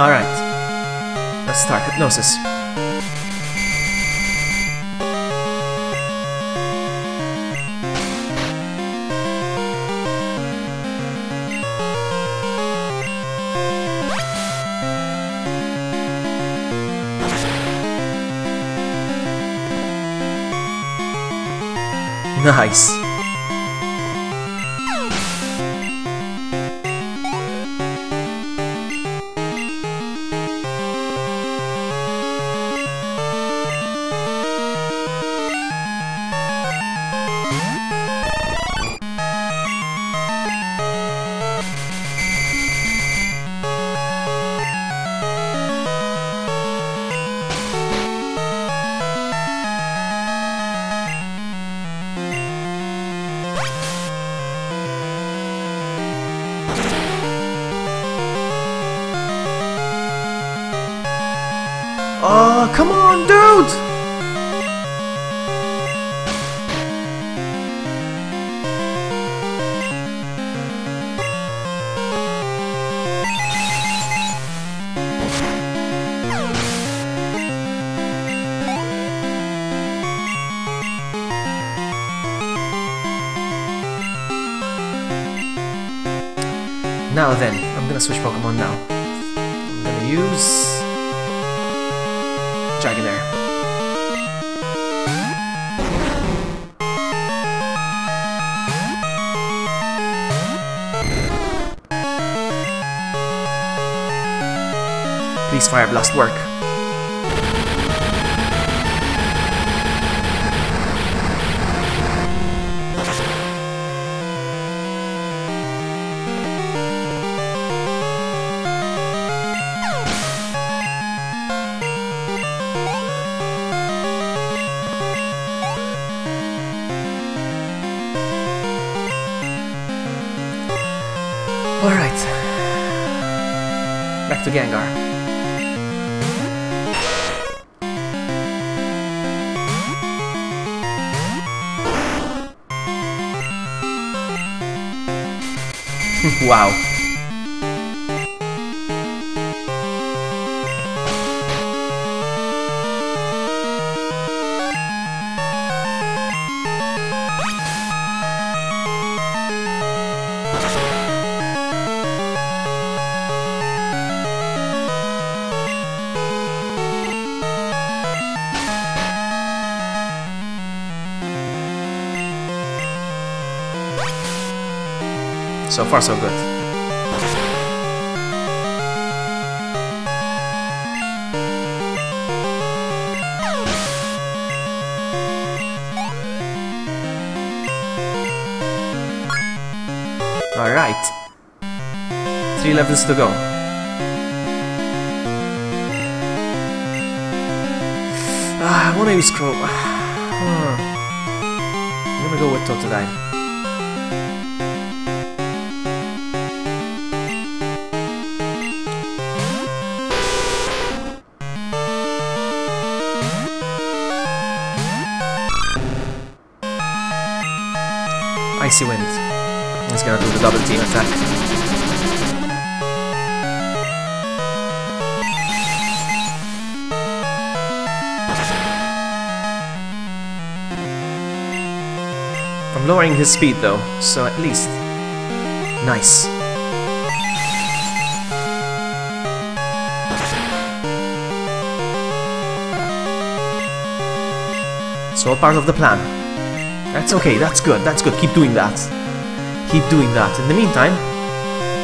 Alright, let's start Hypnosis. Nice. Oh, come on, dude! Now then, I'm gonna switch Pokemon now. I'm gonna use Dragonair. Please Fire Blast work. Alright. Back to Gengar. Wow. So far, so good. Alright. 3 levels to go. I wanna use Crow. I'm gonna go with Totodile. Icy Wind. He's gonna do the double team attack. I'm lowering his speed though, so at least. Nice. It's all part of the plan. That's okay, that's good, keep doing that. Keep doing that. In the meantime...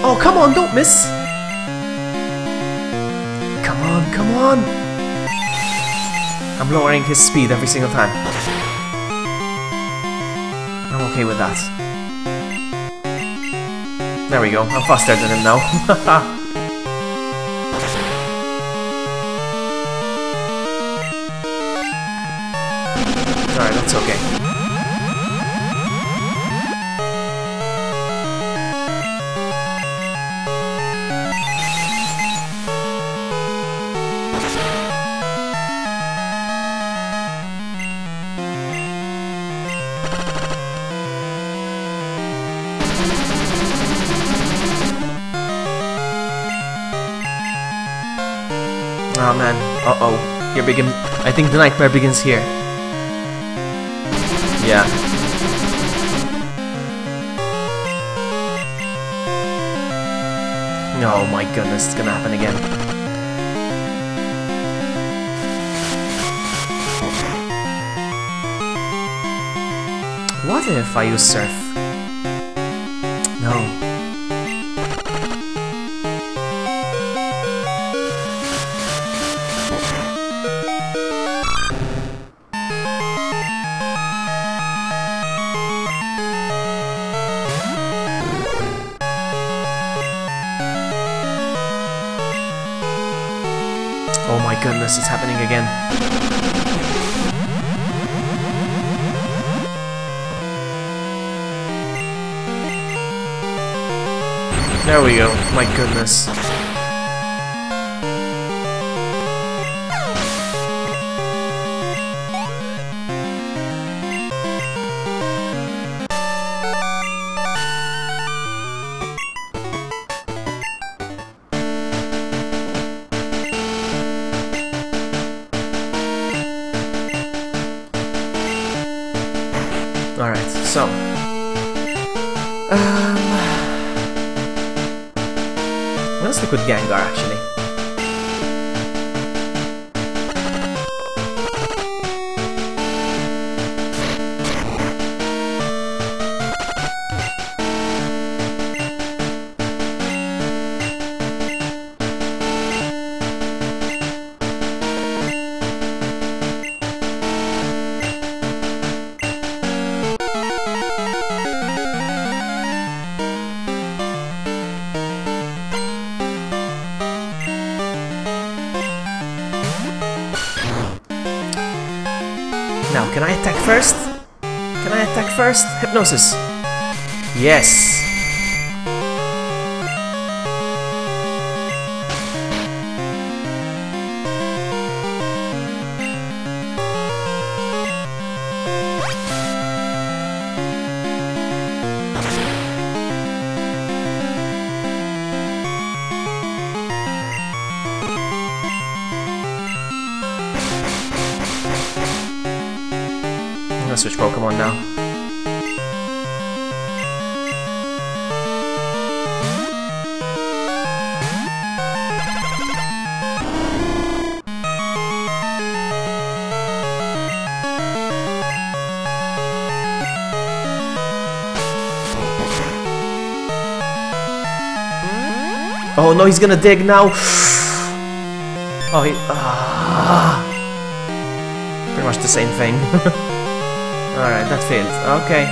Oh, come on, don't miss! Come on, come on! I'm lowering his speed every single time. I'm okay with that. There we go, I'm faster than him now. Alright, that's okay. Oh man, uh-oh. Here begins... I think the nightmare begins here. Yeah. Oh my goodness, it's gonna happen again. What if I use Surf? No. Oh my goodness, it's happening again. There we go, my goodness. Alright, so... gonna stick with Gengar actually. Now, can I attack first? Can I attack first? Hypnosis. Yes. Switch Pokemon now. Oh no, he's gonna dig now. Oh, pretty much the same thing. Alright, that failed. Okay.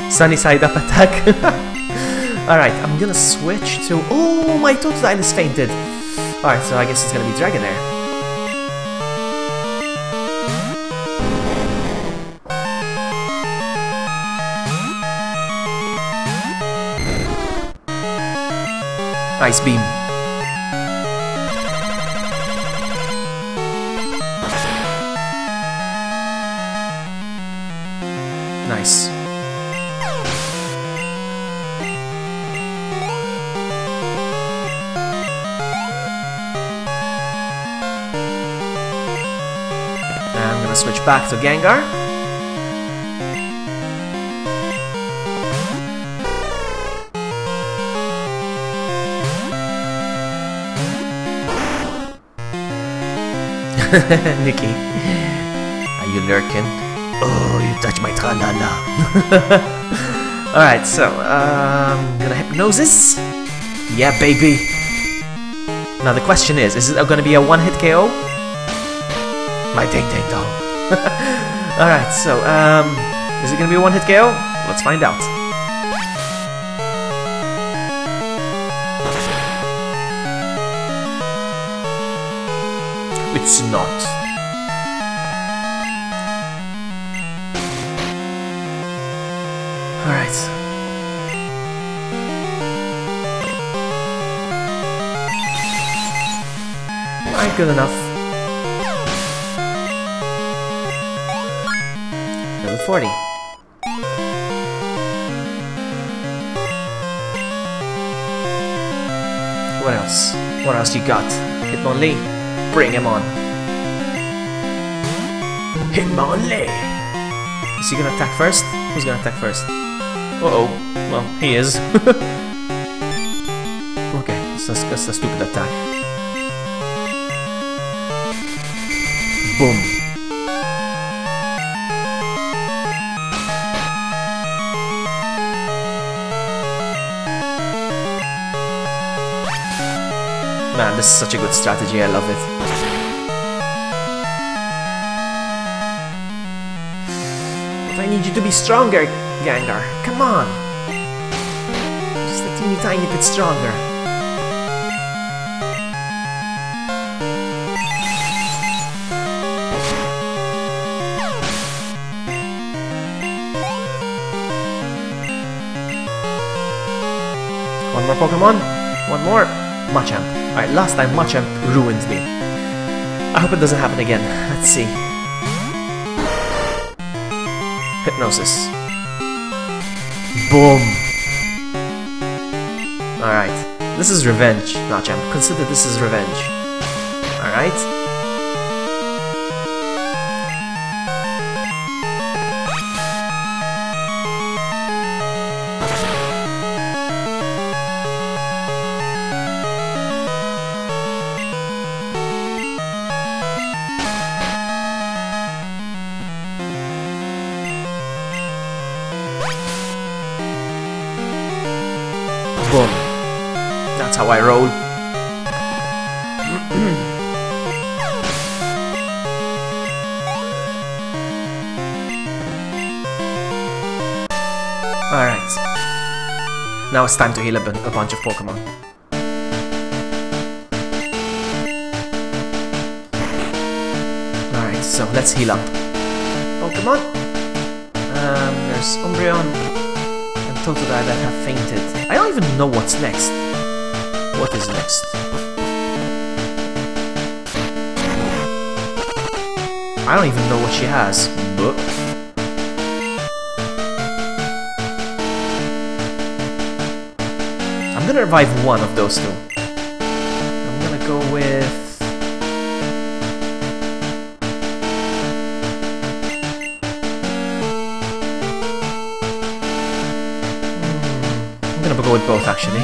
Sunny side up attack. Alright, I'm gonna switch to... Oh, my Totodile is fainted. Alright, so I guess it's gonna be Dragonair. Ice Beam. Nice. I'm gonna switch back to Gengar. Nikki, are you lurking? Oh, you touch my tra-la-la. Alright, so, I'm gonna Hypnosis. Yeah, baby. Now the question is it gonna be a one-hit KO? My ding-ding-dong. Alright, so, is it gonna be a one-hit KO? Let's find out. It's not. Alright. Alright, good enough. Level 40. What else? What else you got? Hitmonlee? Bring him on. Hitmonlee! Is he gonna attack first? Who's gonna attack first? Uh-oh. Well, he is. Okay, so that's a stupid attack. Boom. Man, this is such a good strategy, I love it. But I need you to be stronger, Gengar. Come on! Just a teeny tiny bit stronger. One more Pokemon? One more? Machamp. Alright, last time Machamp ruined me. I hope it doesn't happen again. Let's see. Hypnosis. Boom. Alright. This is revenge, Nacham. Consider this is revenge. Alright? Boom. That's how I roll. Alright. Now it's time to heal a bunch of Pokemon. Alright, so let's heal up. Pokemon. There's Umbreon and Totodile that have fainted. I don't even know what's next. What is next? I don't even know what she has, but I'm gonna revive one of those two. I'm gonna go with I'm gonna go with both actually.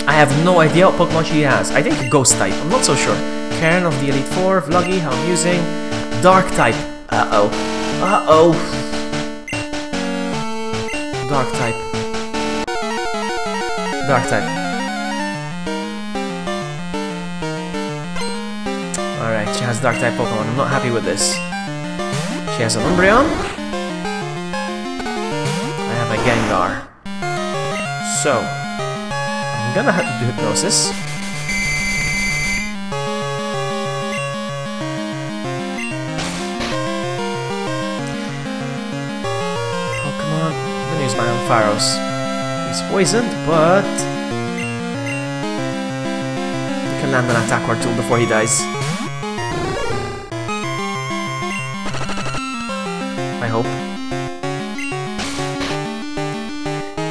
I have no idea what Pokemon she has. I think a Ghost type, I'm not so sure. Karen of the Elite Four, Vloggy, how amusing. Dark type. Uh-oh. Uh-oh. Dark type. Dark type. Alright, she has Dark type Pokemon. I'm not happy with this. She has an Umbreon. I have a Gengar. So I'm gonna have to do Hypnosis. Pokemon. I'm gonna use my Ampharos. He's poisoned, but he can land an attack or two before he dies. I hope.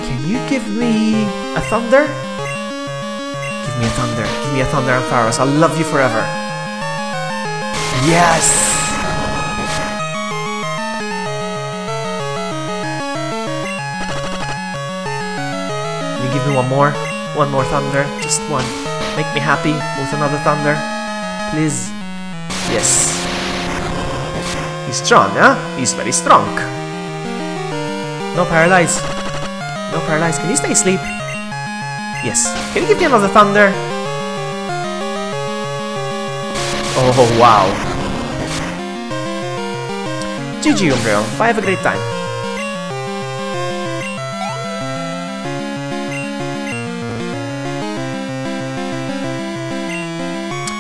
Can you give me a Thunder? Give me a Thunder. Give me a Thunder, Ampharos. I'll love you forever. Yes! Can you give me one more? One more Thunder. Just one. Make me happy with another Thunder. Please. Yes. He's strong, huh? He's very strong. No paralyze. No paralyze. Can you stay asleep? Yes. Can you give me another Thunder? Oh, wow. GG, Umbreon. Bye, have a great time.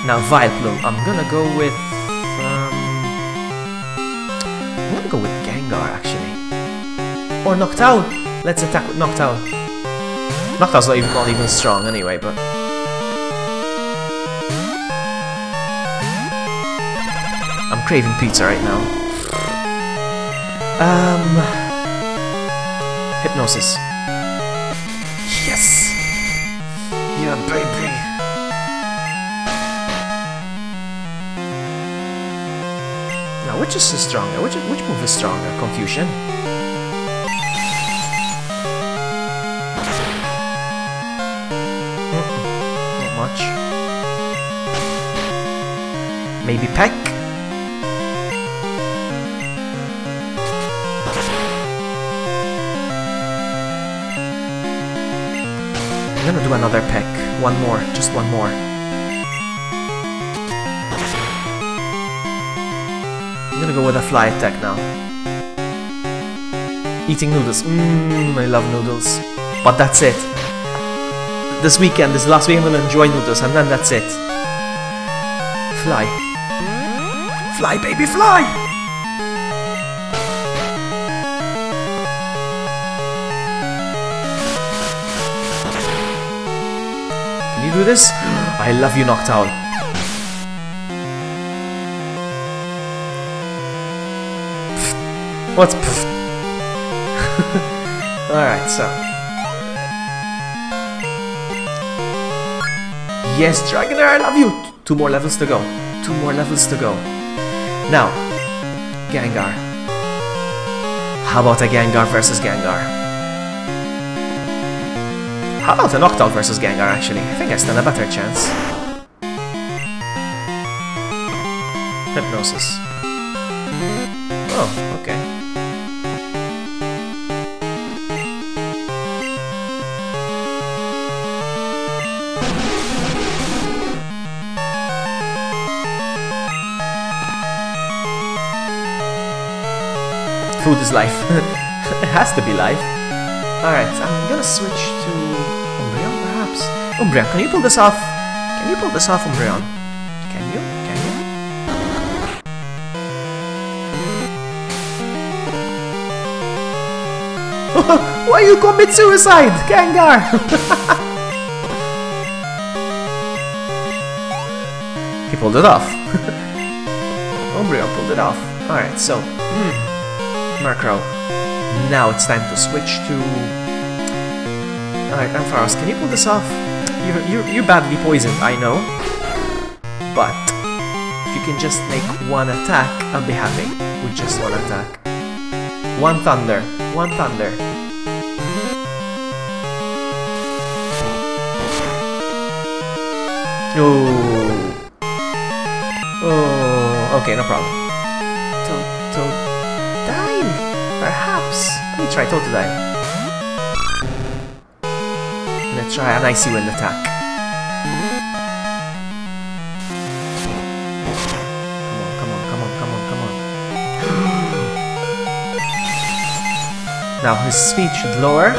Now, Vileplume. I'm gonna go with... I'm gonna go with Gengar, actually. Or Noctowl. Let's attack with Noctowl. Noctowl's not even strong anyway, but... I'm craving pizza right now. Hypnosis. Yes! Yeah, baby! Now, which is stronger? Which move is stronger? Confusion? Not much. Maybe Peck? I'm gonna do another Peck. One more. Just one more. I'm gonna go with a fly attack now. Eating noodles. I love noodles. But that's it. This last week I'm gonna enjoy noodles and then that's it. Fly. Fly, baby, fly! do this? I love you, Noctowl. What's pfft? Alright, so. Yes, Dragonair, I love you! 2 more levels to go. 2 more levels to go. Now, Gengar. How about a Gengar versus Gengar? How about a Noctowl versus Gengar, actually? I think I stand a better chance. Hypnosis. Oh, okay. Food is life. It has to be life. Alright, I'm gonna switch to Umbreon, perhaps. Umbreon, can you pull this off? Can you pull this off, Umbreon? Can you? Can you? Why you commit suicide, Gengar? He pulled it off. Umbreon pulled it off. Alright, so... Murkrow. Now it's time to switch to... Alright, Ampharos, can you pull this off? You're badly poisoned, I know. But if you can just make 1 attack, I'll be happy with just 1 attack. 1 Thunder. 1 Thunder. Oh. Oh. Okay, no problem. Perhaps. Let me try Totodile. I'm gonna try an Icy Wind attack. Come on, come on, come on, come on, come on. Now his speed should lower.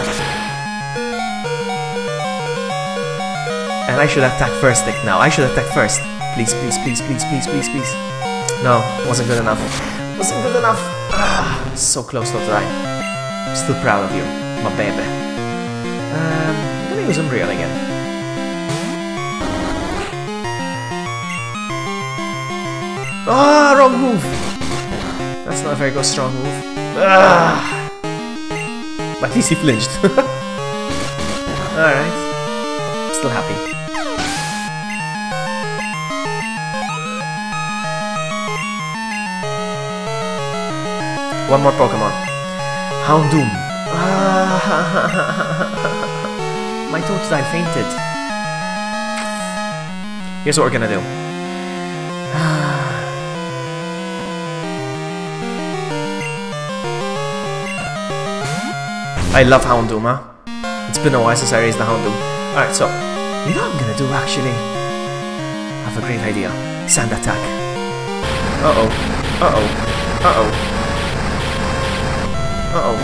And I should attack first, Nick. Now I should attack first. Please, please, please, please, please, please, please. No, wasn't good enough. Wasn't good enough. Ah, so close to try. I'm still proud of you, my baby. I'm gonna use Umbreon again. Ah, wrong move. That's not a very good strong move. Ah, but at least he flinched. Alright. I'm still happy. One more Pokemon. Houndoom. My Totodile fainted. Here's what we're gonna do. I love Houndoom, huh? It's been a while since I raised the Houndoom. Alright, so, you know what I'm gonna do actually? I have a great idea. Sand attack. Uh-oh. Uh-oh. Uh-oh. Uh-oh.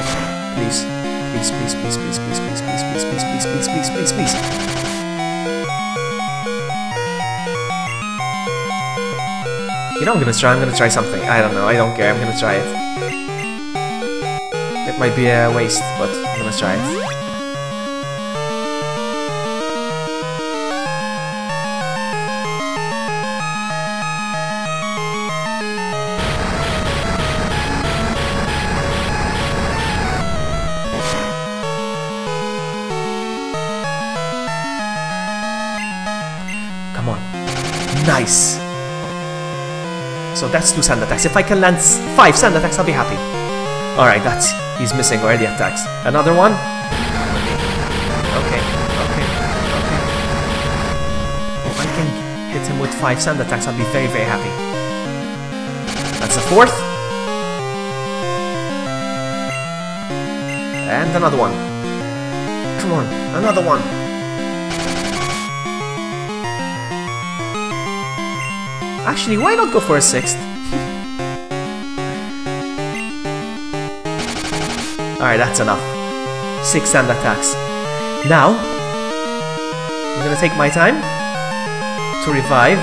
Please. Please, please, please, please, please, please, please, please, please, please, please, please, please, please. You know I'm gonna try something. I don't know, I don't care, I'm gonna try it. It might be a waste, but I'm gonna try it. Come on. Nice! So that's 2 sand attacks. If I can land 5 sand attacks, I'll be happy. Alright, that's... He's missing already attacks. Another one? Okay, okay, okay. If I can hit him with 5 sand attacks, I'll be very, very happy. That's the 4th. And another one. Come on, another one. Actually, why not go for a 6th? Alright, that's enough. 6 sand attacks. Now, I'm gonna take my time to revive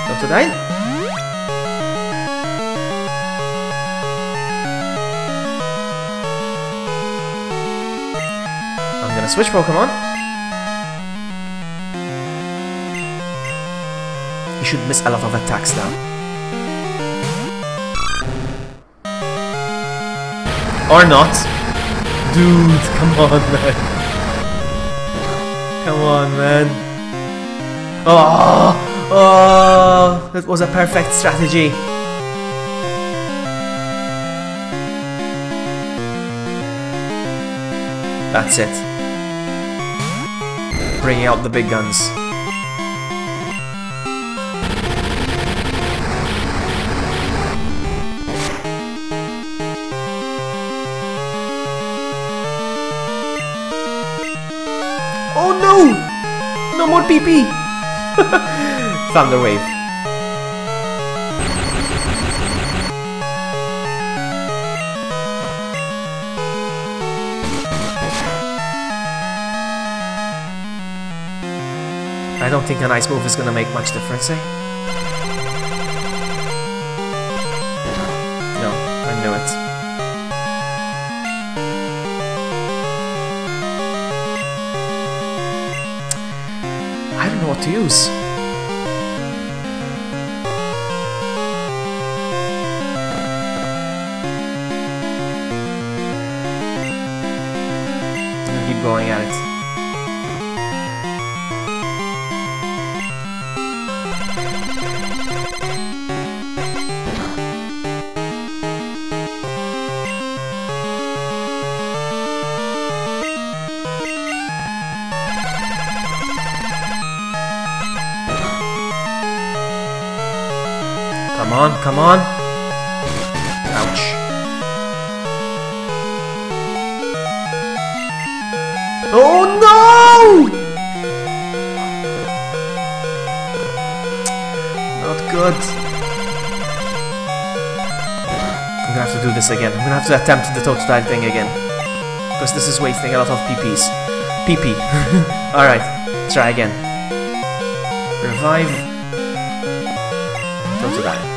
Totodile. I'm gonna switch Pokemon. He should miss a lot of attacks now. Or not. Dude, come on, man. Come on, man. Oh, oh, that was a perfect strategy. That's it. Bringing out the big guns. Oh no! No more PP! Thunder wave. I don't think an ice move is gonna make much difference, eh? No, I knew it. I don't know what to use. I'm gonna keep going at it. Come on, come on. Ouch. Oh no! Not good. I'm gonna have to do this again. I'm gonna have to attempt the Totodile thing again. Because this is wasting a lot of PPs. PP. Alright, try again. Revive. Totodile.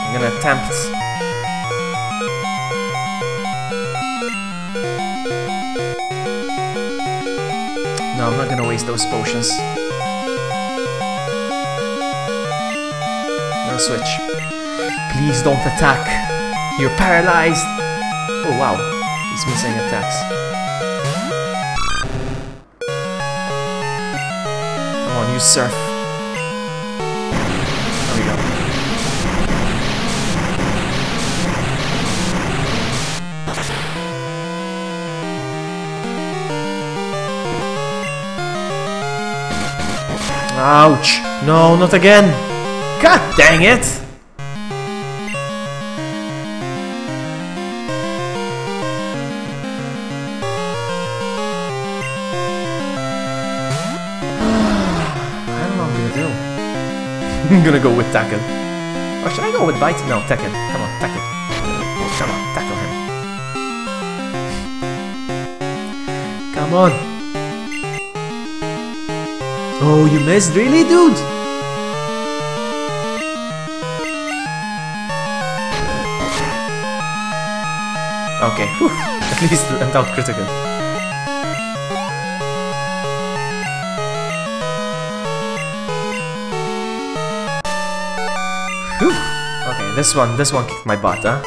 I'm gonna attempt. No, I'm not gonna waste those potions. No switch. Please don't attack. You're paralyzed. Oh wow, he's missing attacks. Come on, use surf. There we go. Ouch! No, not again! God dang it! I don't know what I'm gonna do. I'm gonna go with Tackle. Or should I go with Bite? No, Tackle. Come on, Tackle. Come on, tackle him. Come on! Oh, you missed? Really, dude? Okay, whew. At least I'm out critical. Whew. Okay, this one kicked my butt, huh?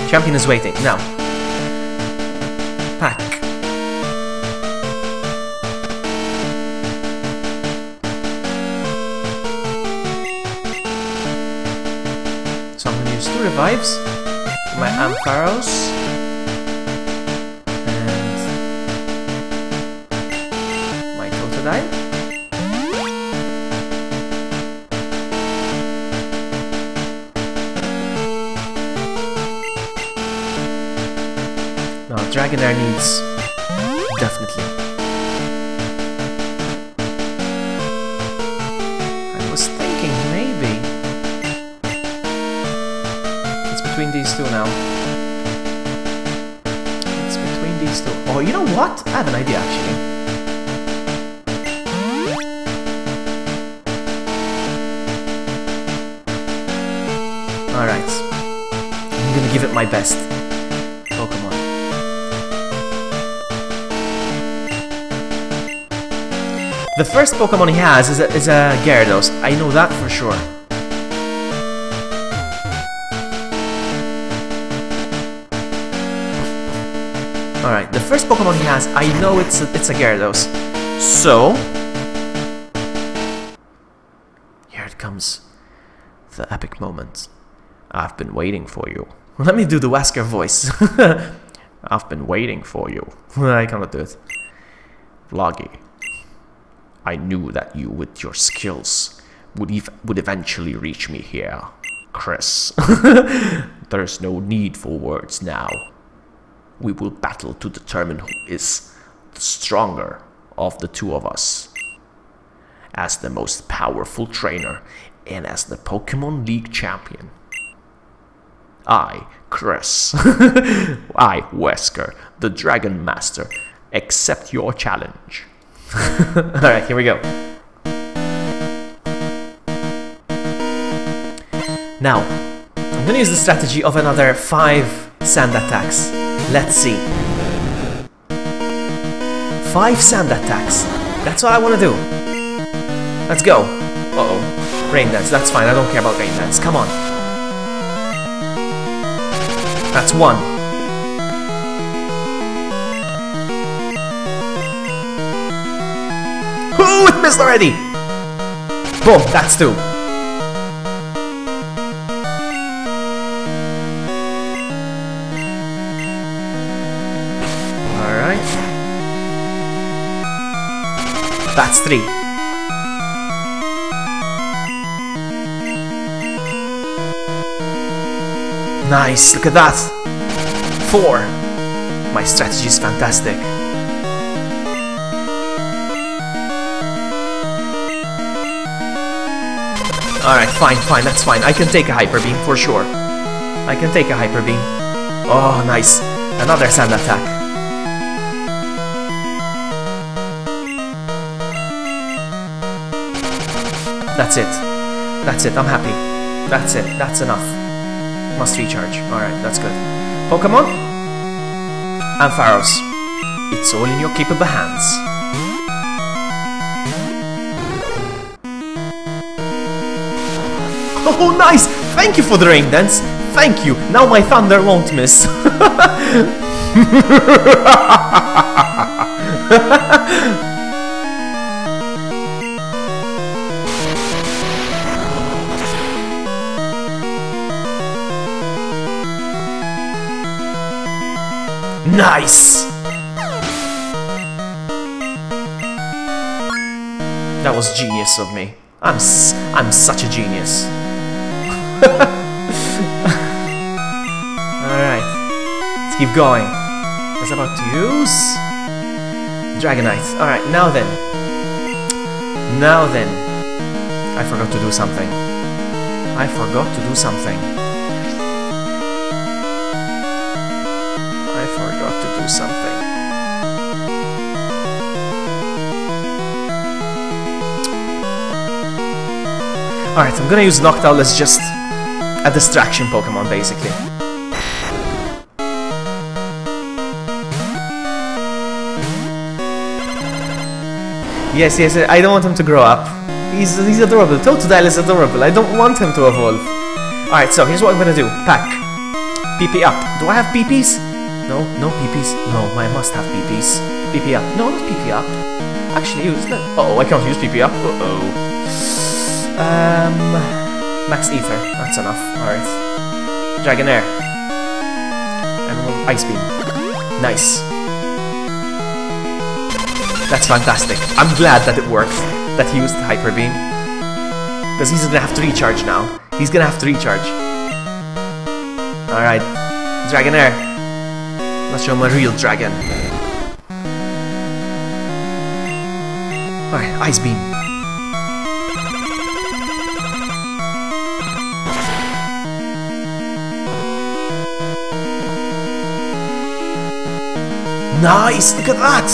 Champion is waiting. Now. Pack. So I'm going to use 2 revives. My Ampharos. And my Totodile. Dragonair needs definitely. I was thinking maybe it's between these two now. It's between these two. Oh, you know what? I have an idea actually. Alright. I'm gonna give it my best. Pokemon. The first Pokemon he has is a Gyarados. I know that for sure. Alright, the first Pokemon he has, I know it's a Gyarados. So... here it comes. The epic moment. I've been waiting for you. Let me do the Wesker voice. I've been waiting for you. I cannot do it. Vloggy. I knew that you, with your skills, would eventually reach me here. Chris. There's no need for words now. We will battle to determine who is the stronger of the two of us. As the most powerful trainer and as the Pokemon League champion. I, Chris. I, Wesker, the Dragon Master, accept your challenge. Alright, here we go. Now, I'm gonna use the strategy of another 5 sand attacks. Let's see. 5 sand attacks. That's what I want to do. Let's go. Uh-oh. Rain Dance. That's fine. I don't care about Rain Dance. Come on. That's 1. Ooh, it missed already. Boom. That's 2. That's 3. Nice, look at that. 4. My strategy is fantastic. Alright, fine, that's fine. I can take a Hyper Beam for sure. I can take a Hyper Beam. Oh, nice. Another sand attack. That's it. That's it, I'm happy. That's it, that's enough. Must recharge. Alright, that's good. Pokemon? Ampharos. It's all in your capable hands. Oh, nice! Thank you for the Rain Dance. Thank you. Now my Thunder won't miss. Nice! That was genius of me. I'm such a genius. Alright. Let's keep going. I was about to use Dragonite. Alright, now then. Now then. I forgot to do something. I forgot to do something. I forgot to do something. Alright, I'm gonna use Noctowl as just a distraction Pokemon, basically. Yes, yes, I don't want him to grow up. He's adorable. Totodile is adorable. I don't want him to evolve. Alright, so here's what I'm gonna do. Pack. PP up. Do I have PPs? No, no PPs. No, I must have PPs. PP up. No, not PP up. Actually, use that. Uh-oh, I can't use PP up. Uh-oh. Max Ether. That's enough. Alright. Dragonair. And Ice Beam. Nice. That's fantastic. I'm glad that it worked. That he used Hyper Beam. Because he's gonna have to recharge now. He's gonna have to recharge. Alright. Dragonair. Let's show him a real dragon. Alright, Ice Beam. Nice! Look at that!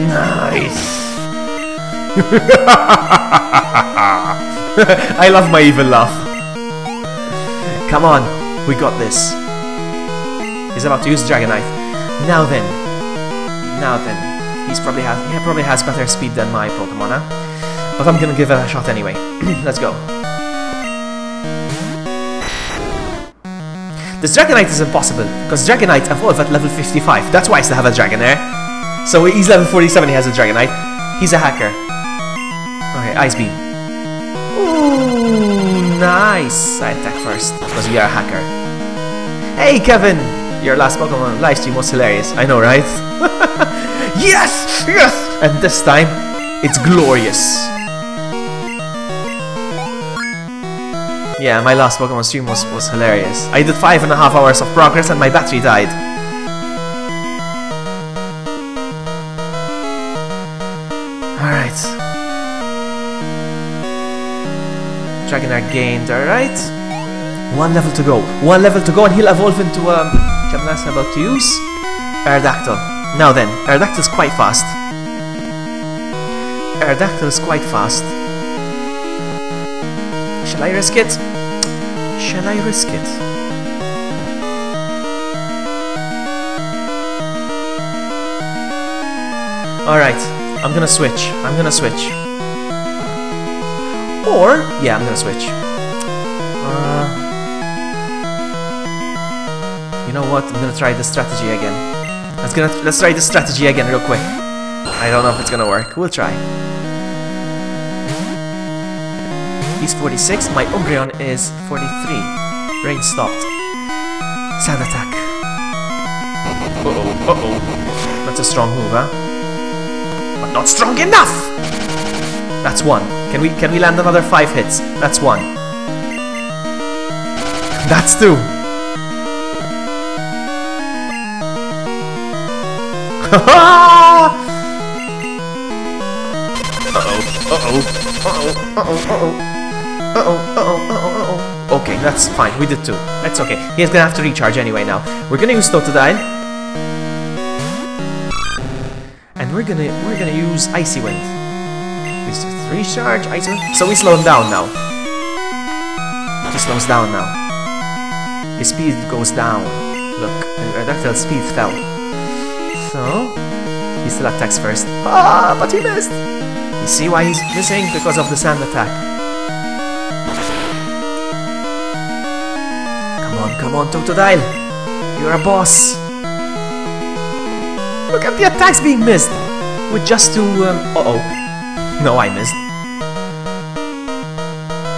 Nice! I love my evil laugh. Come on, we got this. He's about to use Dragonite. Now then, he probably has better speed than my Pokemon, huh? But I'm gonna give it a shot anyway. Let's go. This Dragonite is impossible, because Dragonite evolved at level 55. That's why I still have a Dragonair. So he's level 47, he has a Dragonite. He's a hacker. Okay, Ice Beam. Ooh, nice. I attack first, because we are a hacker. Hey, Kevin! Your last Pokemon live stream was hilarious. I know, right? Yes! Yes! And this time, it's glorious. Yeah, my last Pokemon stream was hilarious. I did 5.5 hours of progress and my battery died. Alright. Dragonair gained, alright. 1 level to go. 1 level to go and he'll evolve into Gymnast about to use Aerodactyl. Now then, Aerodactyl is quite fast. Aerodactyl is quite fast. Shall I risk it? Shall I risk it? Alright, I'm gonna switch. I'm gonna switch. Or, yeah, I'm gonna switch. You know what? I'm gonna try this strategy again. Let's try this strategy again real quick. I don't know if it's gonna work. We'll try. He's 46, my Umbreon is 43. Rain stopped. Sand attack. Uh-oh, uh-oh. That's a strong move, huh? But not strong enough! That's 1. Can we land another 5 hits? That's 1. That's 2. Uh-oh, uh-oh, uh-oh, uh-oh, uh-oh. Uh-oh. Okay, that's fine. We did 2. That's okay. He's gonna have to recharge anyway now. We're gonna use Totodile. And we're gonna use Icy Wind. Recharge, Icy Wind. So we slow him down now. He slows down now. His speed goes down. Look, Aerodactyl's speed fell. So he still attacks first. Ah, but he missed! You see why he's missing? Because of the sand attack. Come on, Totodile! You're a boss! Look at the attacks being missed! With just 2, uh-oh. No, I missed.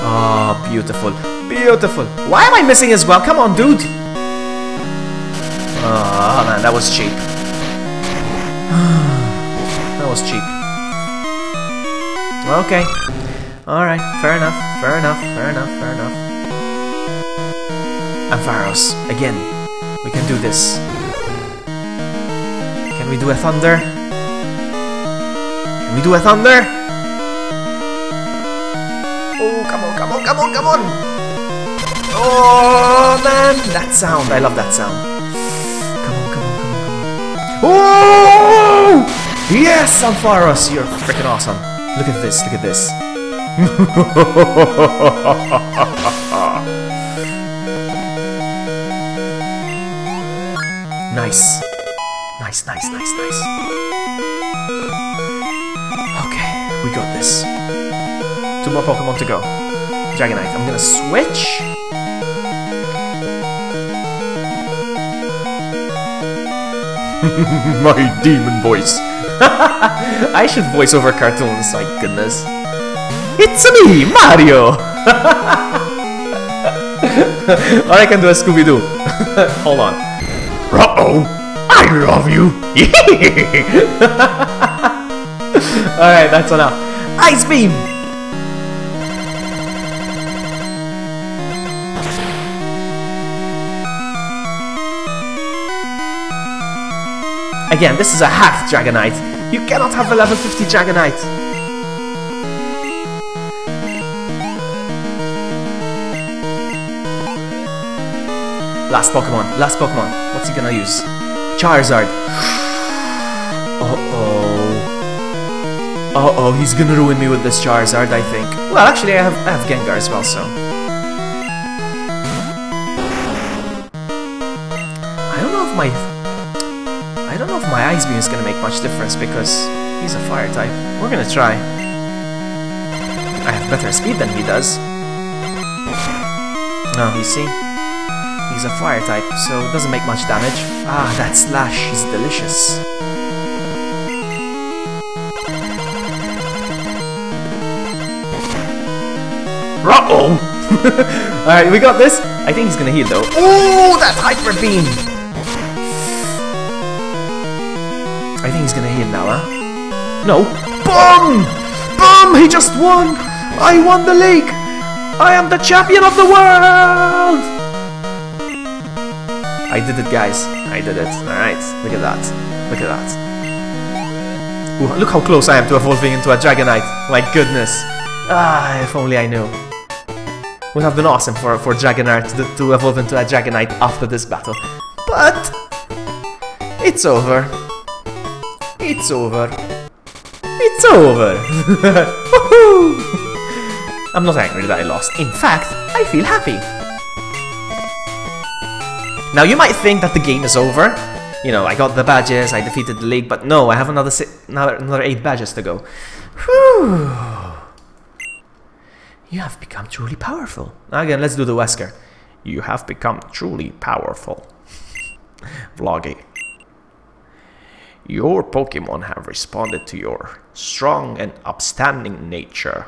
Oh, beautiful. Beautiful! Why am I missing as well? Come on, dude! Oh, man, that was cheap. That was cheap. Okay. Alright, fair enough, fair enough, fair enough, fair enough. Ampharos, again. We can do this. Can we do a thunder? Can we do a thunder? Oh, come on, come on, come on, come on! Oh, man! That sound, I love that sound. Come on, come on, come on, come on. Oh! Yes, Ampharos, you're freaking awesome. Look at this, look at this. Nice. Nice, nice, nice, nice. Okay, we got this. 2 more Pokemon to go. Dragonite, I'm gonna switch. My demon voice. I should voice over cartoons, my goodness. It's me, Mario! Or I can do a Scooby-Doo. Hold on. Uh-oh! I love you! Alright, that's enough. Ice Beam! Again, this is a hacked Dragonite. You cannot have a level 50 Dragonite. Last Pokemon, last Pokemon. What's he gonna use? Charizard. Uh-oh. Uh-oh, he's gonna ruin me with this Charizard, I think. Well, actually, I have Gengar as well, so. my ice beam is gonna make much difference because he's a fire type. We're gonna try. I have better speed than he does. No, you see? He's a fire type, so it doesn't make much damage. Ah, that slash is delicious. Uh-oh! Alright, we got this. I think he's gonna heal though. Oh, that hyper beam! I think he's gonna heal now, huh? No. Boom! Boom! He just won! I won the league! I am the champion of the world! I did it, guys. I did it. Alright, look at that. Look at that. Ooh, look how close I am to evolving into a Dragonite. My goodness. Ah, if only I knew. Would have been awesome for Dragonite to evolve into a Dragonite after this battle. But it's over. It's over. It's over. Woohoo! I'm not angry that I lost. In fact, I feel happy. Now you might think that the game is over. You know, I got the badges, I defeated the league, but no, I have another 8 badges to go. Whew. You have become truly powerful. Now again, let's do the Wesker. You have become truly powerful. Vloggy. Your Pokemon have responded to your strong and upstanding nature,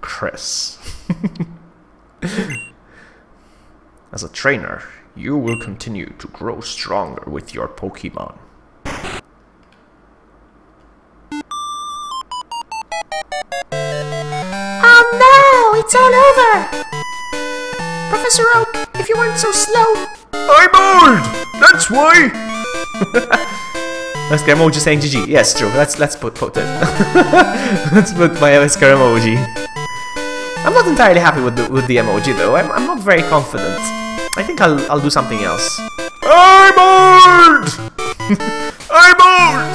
Chris. As a trainer, you will continue to grow stronger with your Pokemon. Oh no, it's all over! Professor Oak, if you weren't so slow... I'm old! That's why! Wesker emoji saying GG. Yes, true. Let's put it. Let's put my Wesker emoji. I'm not entirely happy with the emoji though. I'm not very confident. I think I'll do something else. I'm old! I'm old!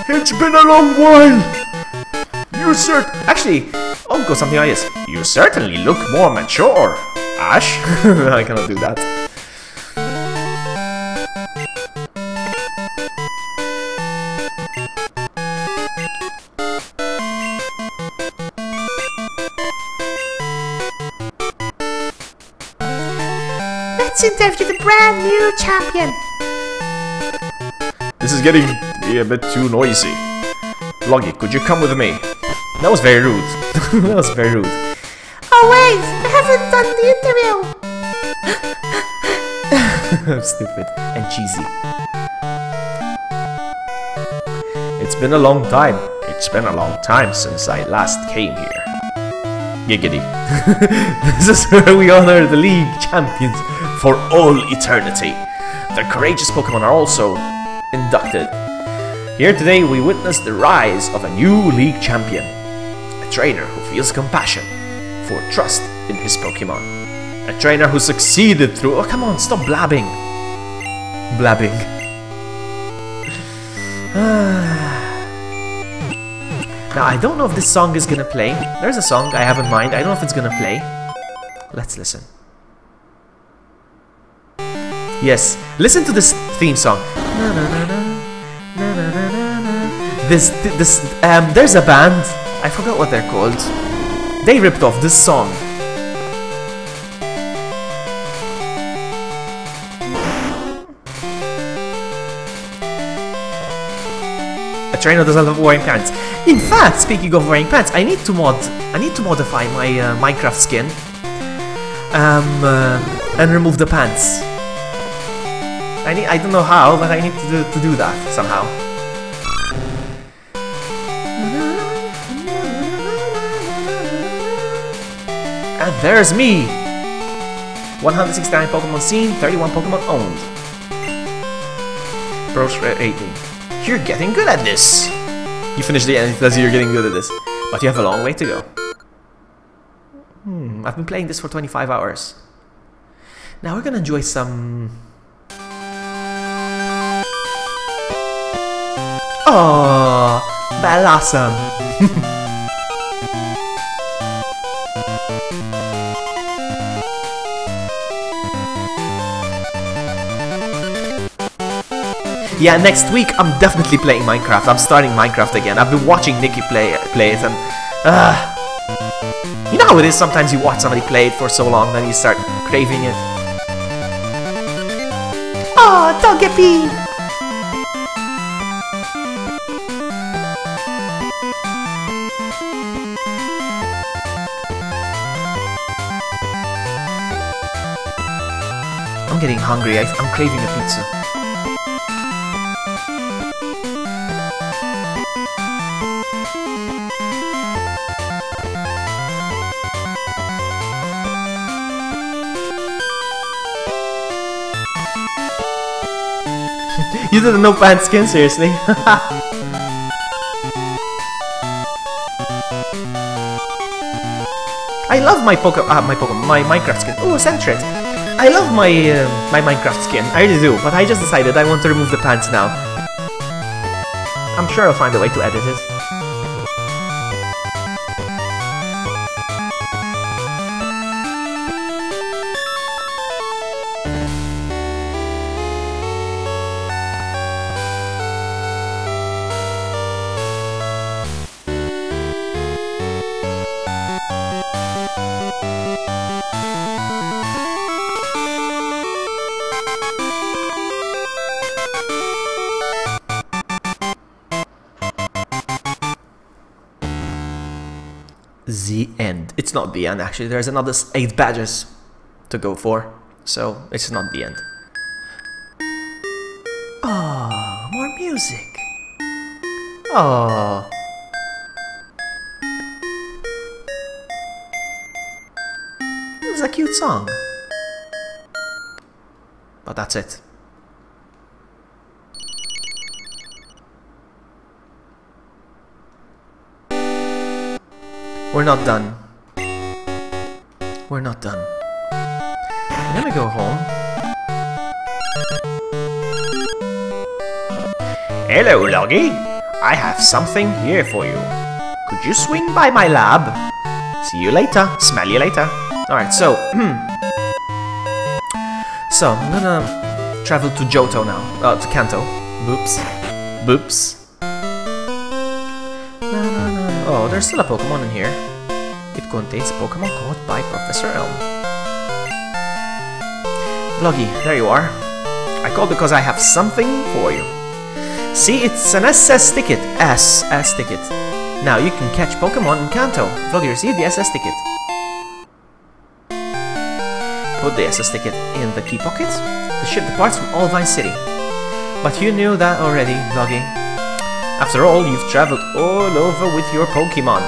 It's been a long while! Actually, I'll go something like this. You certainly look more mature, Ash. I cannot do that. Let's interview the brand new champion. This is getting to be a bit too noisy. Vloggy, could you come with me? That was very rude. That was very rude. Oh wait, I haven't done the interview. Stupid and cheesy. It's been a long time. It's been a long time since I last came here. Giggity. This is where we honor the league champions for all eternity. Their courageous Pokemon are also inducted. Here today we witness the rise of a new league champion. A trainer who feels compassion for trust in his Pokemon. A trainer who succeeded through... Oh, come on, stop blabbing. Blabbing. Now, I don't know if this song is gonna play. There's a song I have in mind. I don't know if it's gonna play. Let's listen. Yes, listen to this theme song. There's a band. I forgot what they're called. They ripped off this song. A trainer doesn't love wearing pants. In fact, speaking of wearing pants, I need to modify my Minecraft skin. And remove the pants. I don't know how, but I need to do that somehow. And there's me! 169 Pokemon seen, 31 Pokemon owned. Pro rating. You're getting good at this! You finished the end, it tells you you're getting good at this. But you have a long way to go. I've been playing this for 25 hours. Now we're gonna enjoy some... Oh, Blossom. Yeah, next week I'm definitely playing Minecraft. I'm starting Minecraft again. I've been watching Nikki play it, and you know how it is. Sometimes you watch somebody play it for so long, then you start craving it. Oh, Togepi! I'm getting hungry. I'm craving a pizza. You did a no pants skin, seriously? I love my Minecraft skin. Oh, Centret. I love my my Minecraft skin. I really do, but I just decided I want to remove the pants now. I'm sure I'll find a way to edit it. The end. It's not the end, actually. There's another 8 badges to go for, so it's not the end. Oh, more music. Oh. It was a cute song. But that's it. We're not done. We're not done. I'm gonna go home. Hello, Loggy. I have something here for you. Could you swing by my lab? See you later. Smell you later. Alright, so... so, I'm gonna travel to Johto now. To Kanto. Boops. Boops. Oh, there's still a Pokemon in here. It contains a Pokemon caught by Professor Elm. Vloggy, there you are. I called because I have something for you. See, it's an SS ticket. SS ticket. Now you can catch Pokemon in Kanto. Vloggy, receive the SS ticket. Put the SS ticket in the key pocket. The ship departs from Allvine City. But you knew that already, Vloggy. After all, you've traveled all over with your Pokemon.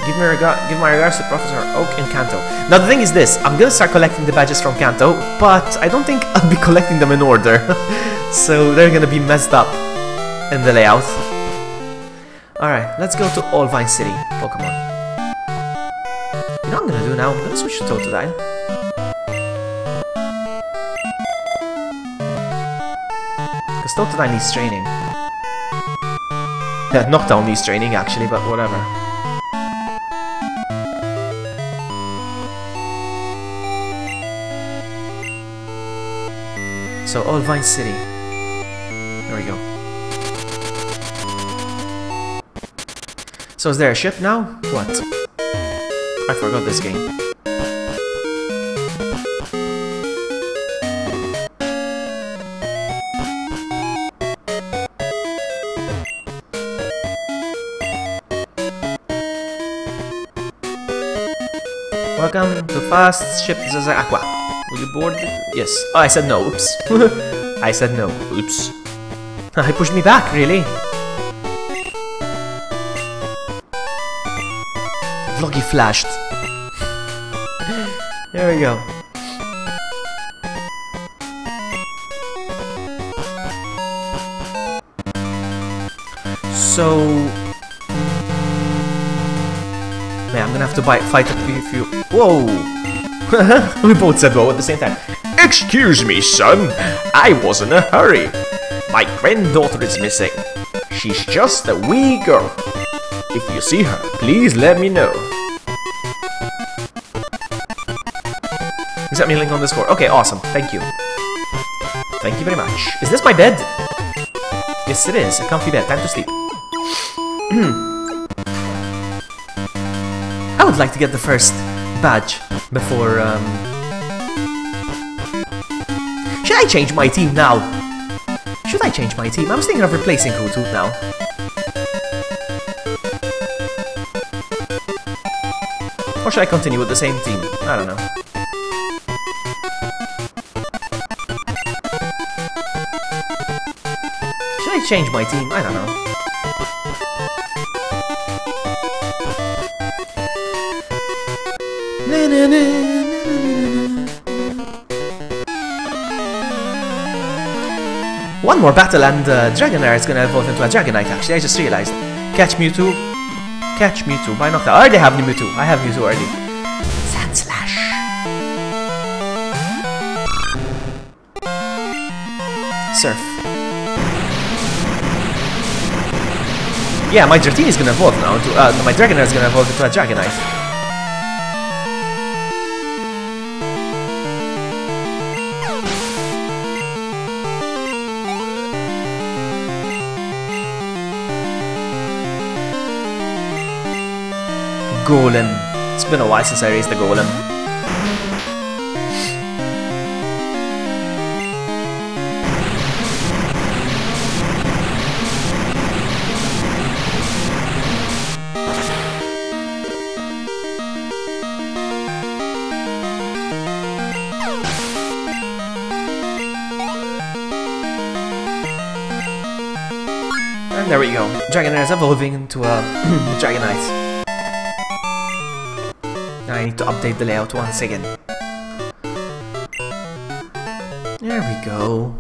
Give my regards to Professor Oak in Kanto. Now the thing is this, I'm gonna start collecting the badges from Kanto, but I don't think I'll be collecting them in order. So they're gonna be messed up in the layout. Alright, let's go to Allvine City, Pokemon. You know what I'm gonna do now? I'm gonna switch to Totodile. Because Totodile needs training. Yeah, Noctowl needs training actually, but whatever. So, Allvine City. There we go. So, is there a ship now? What? I forgot this game. Welcome to fast ship Zaza Aqua. Will you board it? Yes. Oh, I said no. Oops. I said no. Oops. He pushed me back, really. Vloggy flashed. There we go. So... man, I'm gonna have to fight a few... Whoa! We both said whoa at the same time. Excuse me, son. I was in a hurry. My granddaughter is missing. She's just a wee girl. If you see her, please let me know. Accept me a link on Discord. Okay, awesome. Thank you. Thank you very much. Is this my bed? Yes, it is. A comfy bed. Time to sleep. I would like to get the first badge before... Should I change my team now? Should I change my team? I was thinking of replacing Hutu now. Or should I continue with the same team? I don't know. Should I change my team? I don't know. One more battle and Dragonair is gonna evolve into a Dragonite actually, I just realized. Catch Mewtwo. Catch Mewtwo by Noctowl. I already have the Mewtwo. I have Mewtwo already. Sand Slash. Surf. Yeah, my Dratini is gonna evolve now. My Dragonair is gonna evolve into a Dragonite. Golem. It's been a while since I raised the Golem. And there we go. Dragonair is evolving into a Dragonite. I need to update the layout once again. There we go.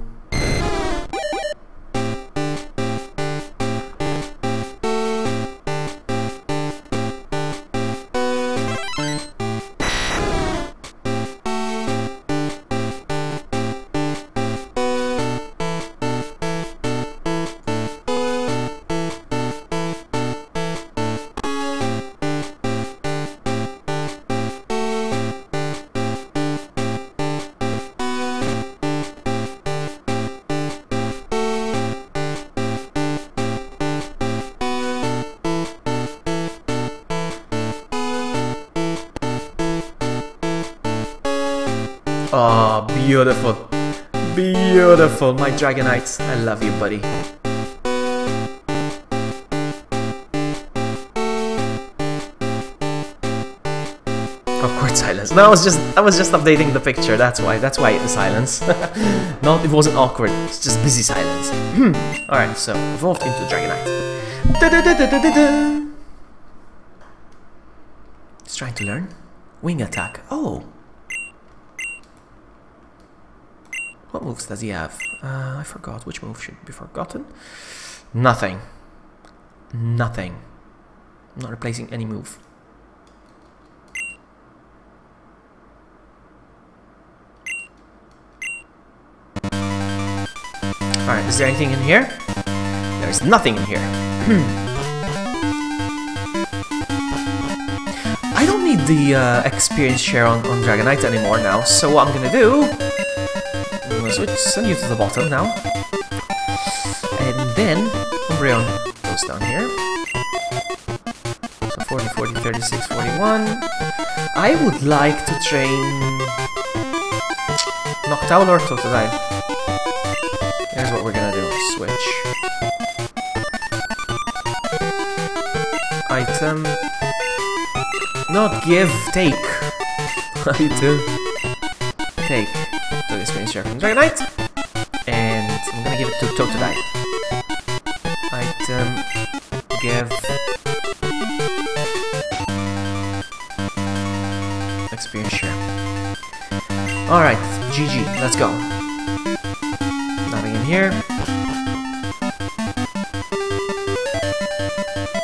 Oh, beautiful. Beautiful, my Dragonite. I love you, buddy. Awkward silence. No, I was just updating the picture. That's why the silence. No, it wasn't awkward. It's just busy silence. Alright, so evolved into Dragonite. It's trying to learn. Wing attack. Oh. What moves does he have? I forgot. Which move should be forgotten? Nothing. Nothing. I'm not replacing any move. Alright, is there anything in here? There is nothing in here. I don't need the experience share on Dragonite anymore now, so what I'm gonna do... Send you to the bottom now. And then Umbreon goes down here. So 40, 40, 36, 41. I would like to train Noctowl or Totodile. Here's what we're gonna do. Switch. Item. Not give, take. Item. Take. So experience share from Dragonite. And I'm gonna give it to Totodile. Item. Give. Experience share. Alright, GG, let's go. Nothing in here.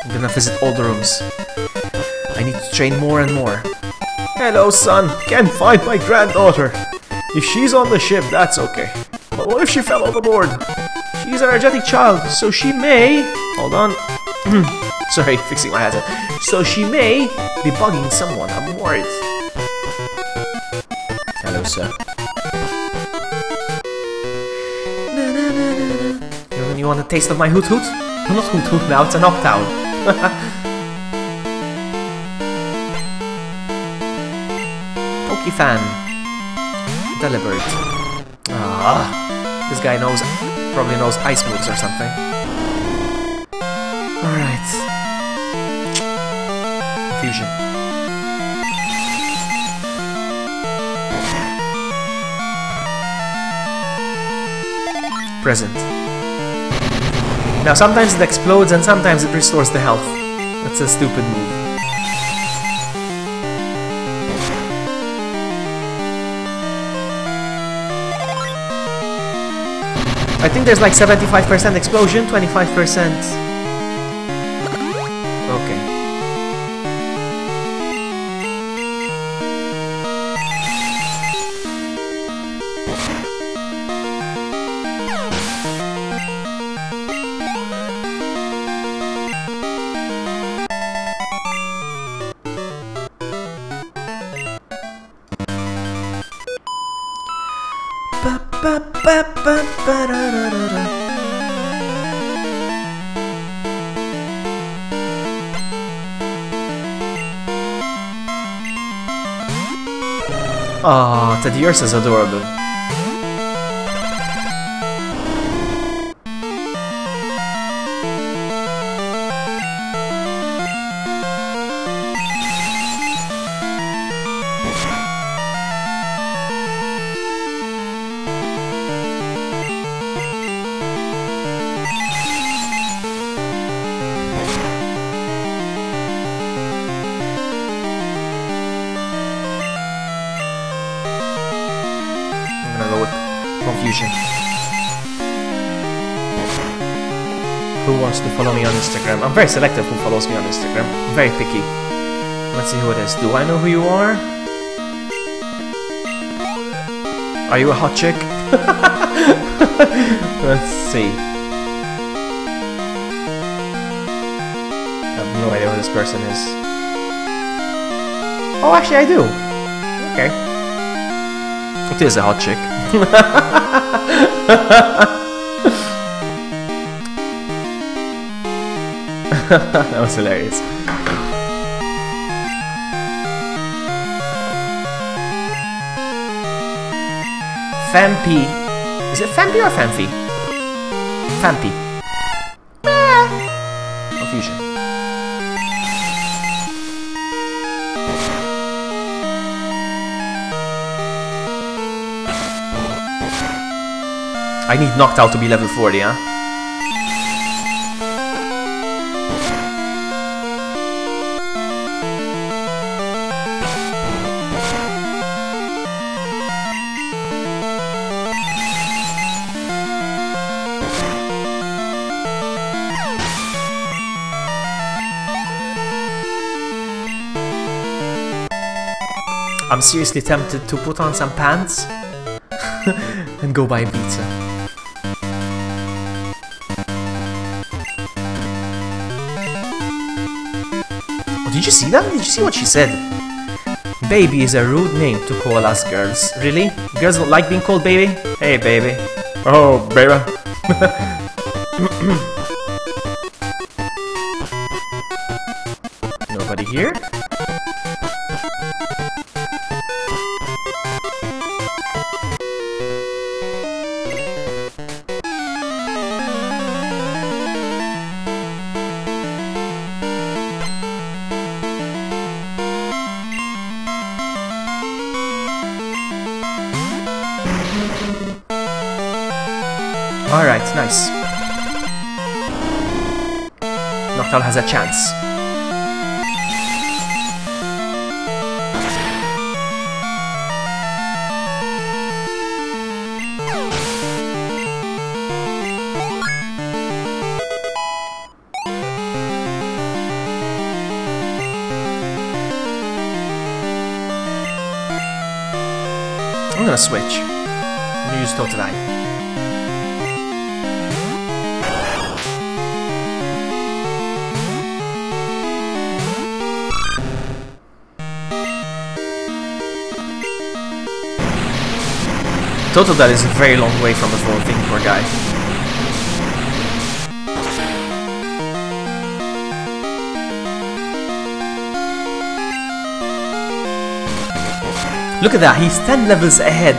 I'm gonna visit all the rooms. I need to train more and more. Hello, son. Can't find my granddaughter. If she's on the ship, that's okay. But what if she fell overboard? She's an energetic child, so she may... Hold on. Sorry, fixing my headset. So she may be bugging someone. I'm worried. Hello, sir. You want a taste of my hoot hoot? Not hoot hoot now, it's an opt-out. Pokefan. Deliberate. This guy probably knows ice moves or something. Alright. Fusion. Present. Now sometimes it explodes and sometimes it restores the health. That's a stupid move. I think there's like 75% explosion, 25%. Okay. Oh, Teddy yours is adorable. Confusion. Who wants to follow me on Instagram? I'm very selective who follows me on Instagram. I'm very picky. Let's see who it is. Do I know who you are? Are you a hot chick? Let's see. I have no idea who this person is. Oh, actually I do. Okay. It is a hot chick. That was hilarious. Fampi. Is it Fampi or Famfi? Fampi. Confusion. I need knocked out to be level 40, huh? I'm seriously tempted to put on some pants and go buy pizza. Oh, did you see that? Did you see what she said? Baby is a rude name to call us girls. Really? Girls don't like being called baby? Hey baby. Oh baby. Nobody here? Alright, nice. Noctal has a chance. I'm gonna switch. I'm gonna use Totodile. Totodile is a very long way from the full thing, poor guy. Look at that, he's 10 levels ahead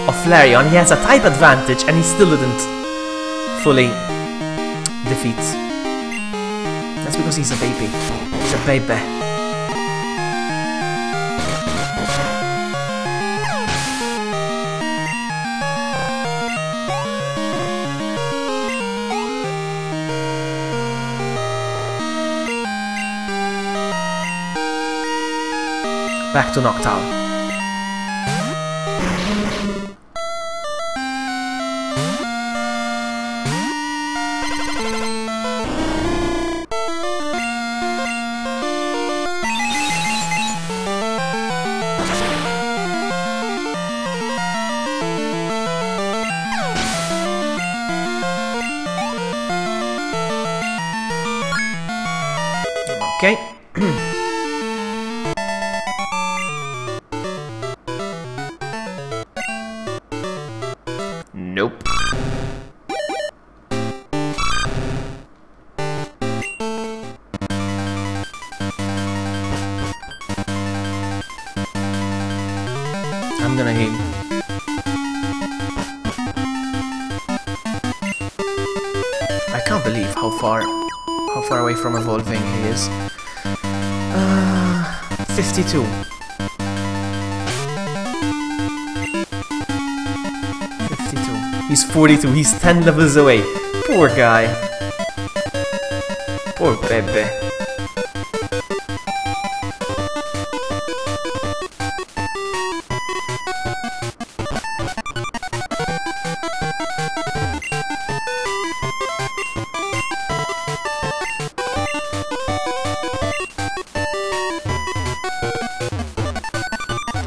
of Flareon. He has a type advantage and he still didn't fully defeat. That's because he's a baby. He's a baby. Back to Noctowl. Okay. Nope. I'm gonna hit. I can't believe how far away from evolving he is. 52. 52. He's 42. He's 10 levels away. Poor guy. Poor baby.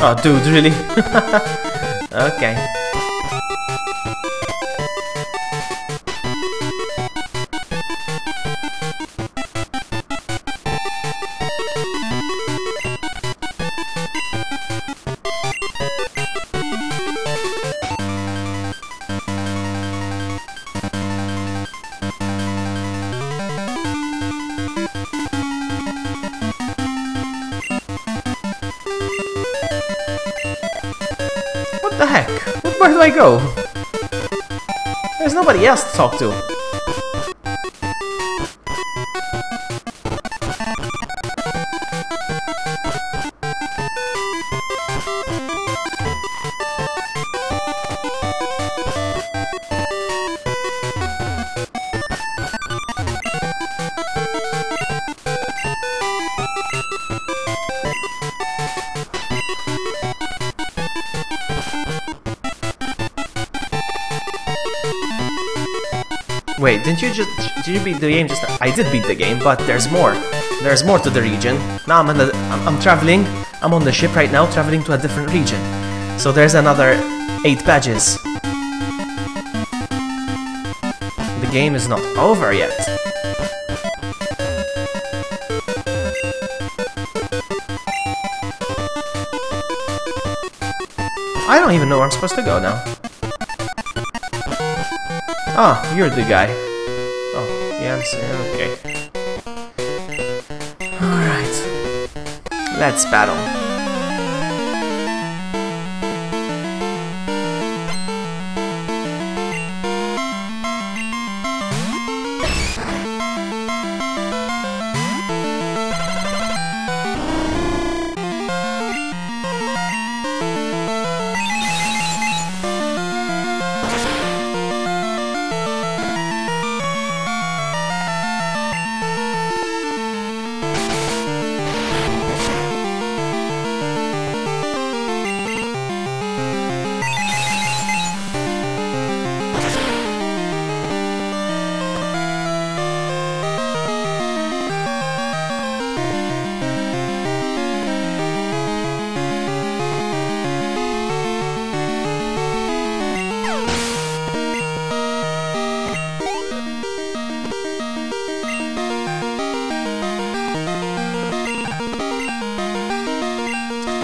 Oh, dude, really? Okay. What the heck? Where do I go? There's nobody else to talk to. Wait, did you beat the game just now? I did beat the game, but there's more. There's more to the region. Now I'm traveling. I'm on the ship right now, traveling to a different region. So there's another 8 badges. The game is not over yet. I don't even know where I'm supposed to go now. Ah, you're the guy. Oh, yeah, I'm saying, okay. Alright. Let's battle.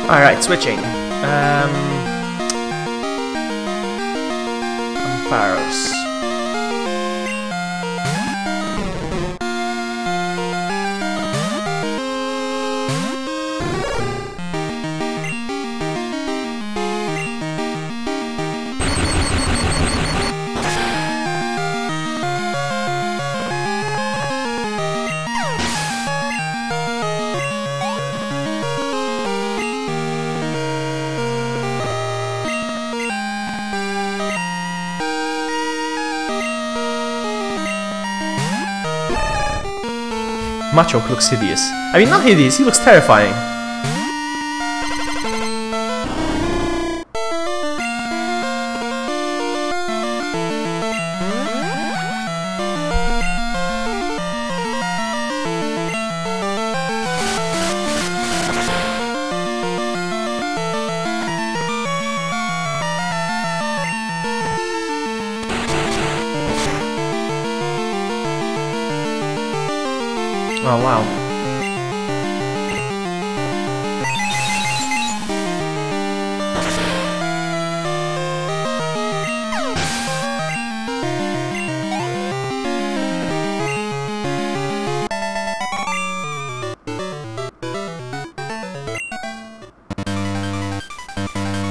Alright, switching. Ampharos. Machoke looks hideous. I mean, not hideous, he looks terrifying. Oh wow.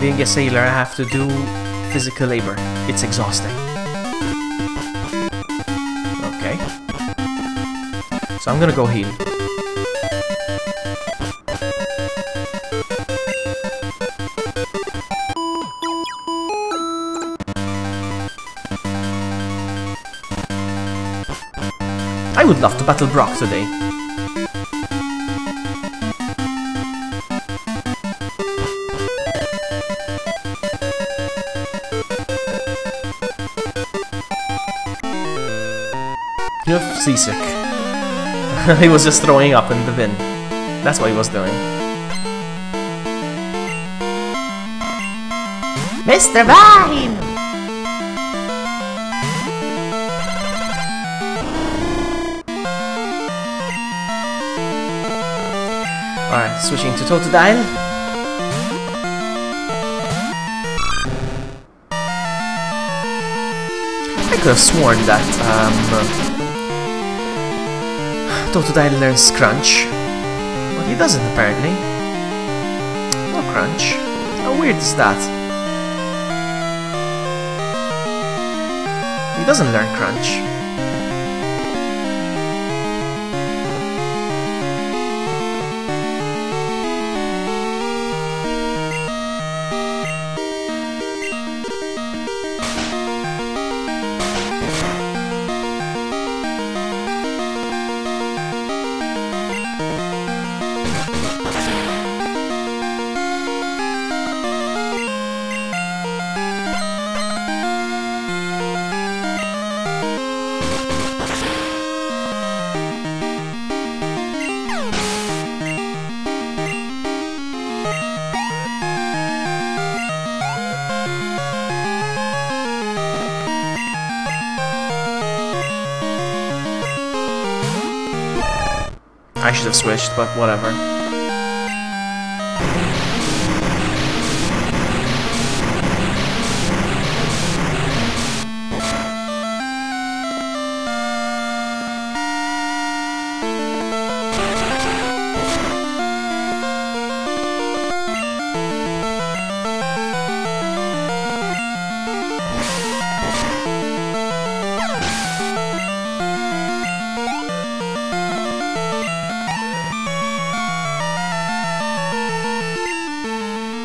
Being a sailor, I have to do physical labor. It's exhausting. Okay. So I'm gonna go heal. I would love to battle Brock today. You're seasick. He was just throwing up in the bin. That's what he was doing. Mr. Vine! Alright, switching to Totodile. I could have sworn that Totodile learns Crunch, but he doesn't apparently. No Crunch. How weird is that? He doesn't learn Crunch. I should have switched, but whatever.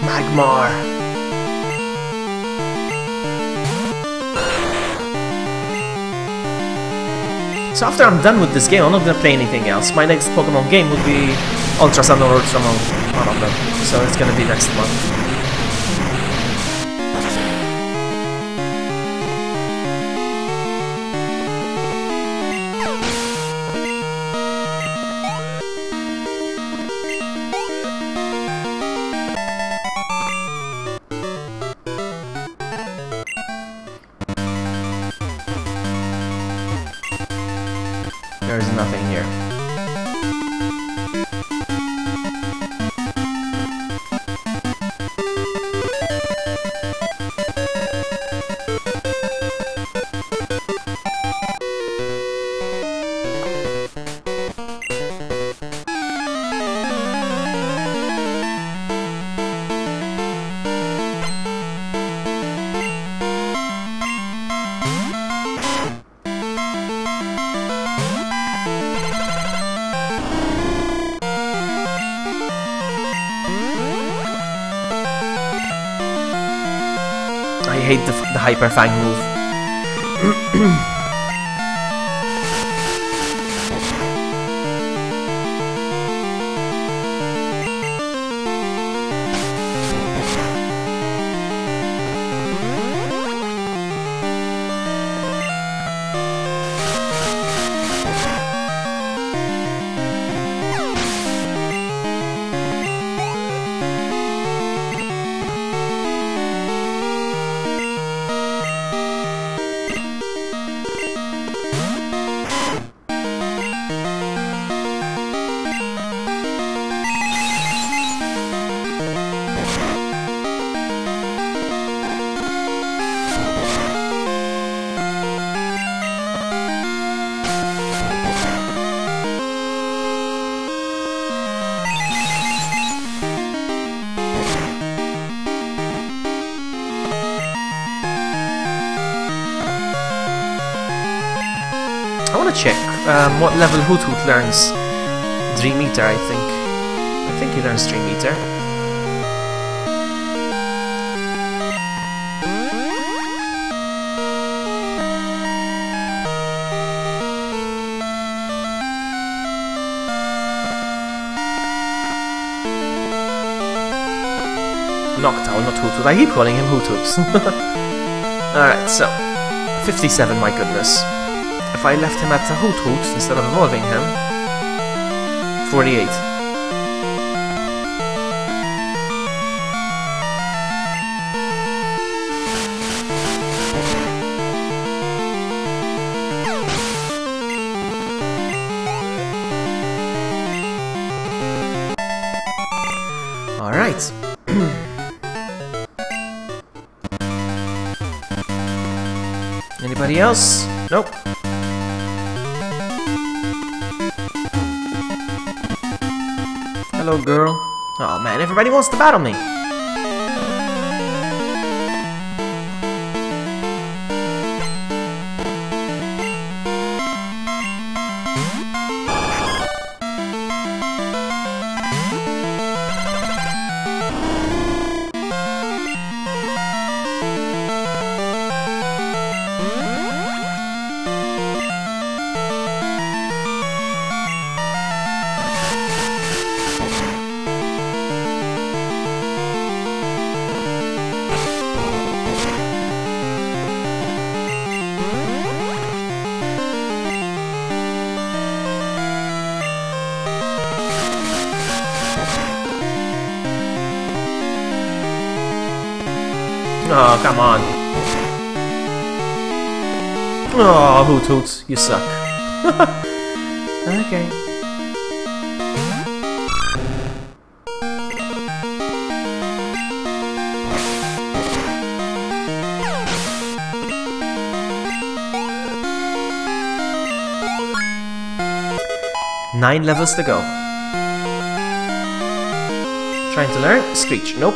Magmar. So after I'm done with this game, I'm not gonna play anything else. My next Pokemon game would be Ultra Sun or Ultra Moon, one of them. So it's gonna be next month. There is nothing here. I hate the Hyper Fang move. check. What level Hoot Hoot learns? Dream Eater, I think. I think he learns Dream Eater. Noctowl, not Hoot Hoot. I keep calling him Hoot Hoots. Alright, so 57, my goodness. If I left him at the Hoot Hoot instead of evolving him, 48. Alright. Anybody else? Nope. Hello, girl. Oh man, everybody wants to battle me. Oh, come on. Oh, Hoot Hoot, you suck. Okay. Nine levels to go. Trying to learn Screech. Nope.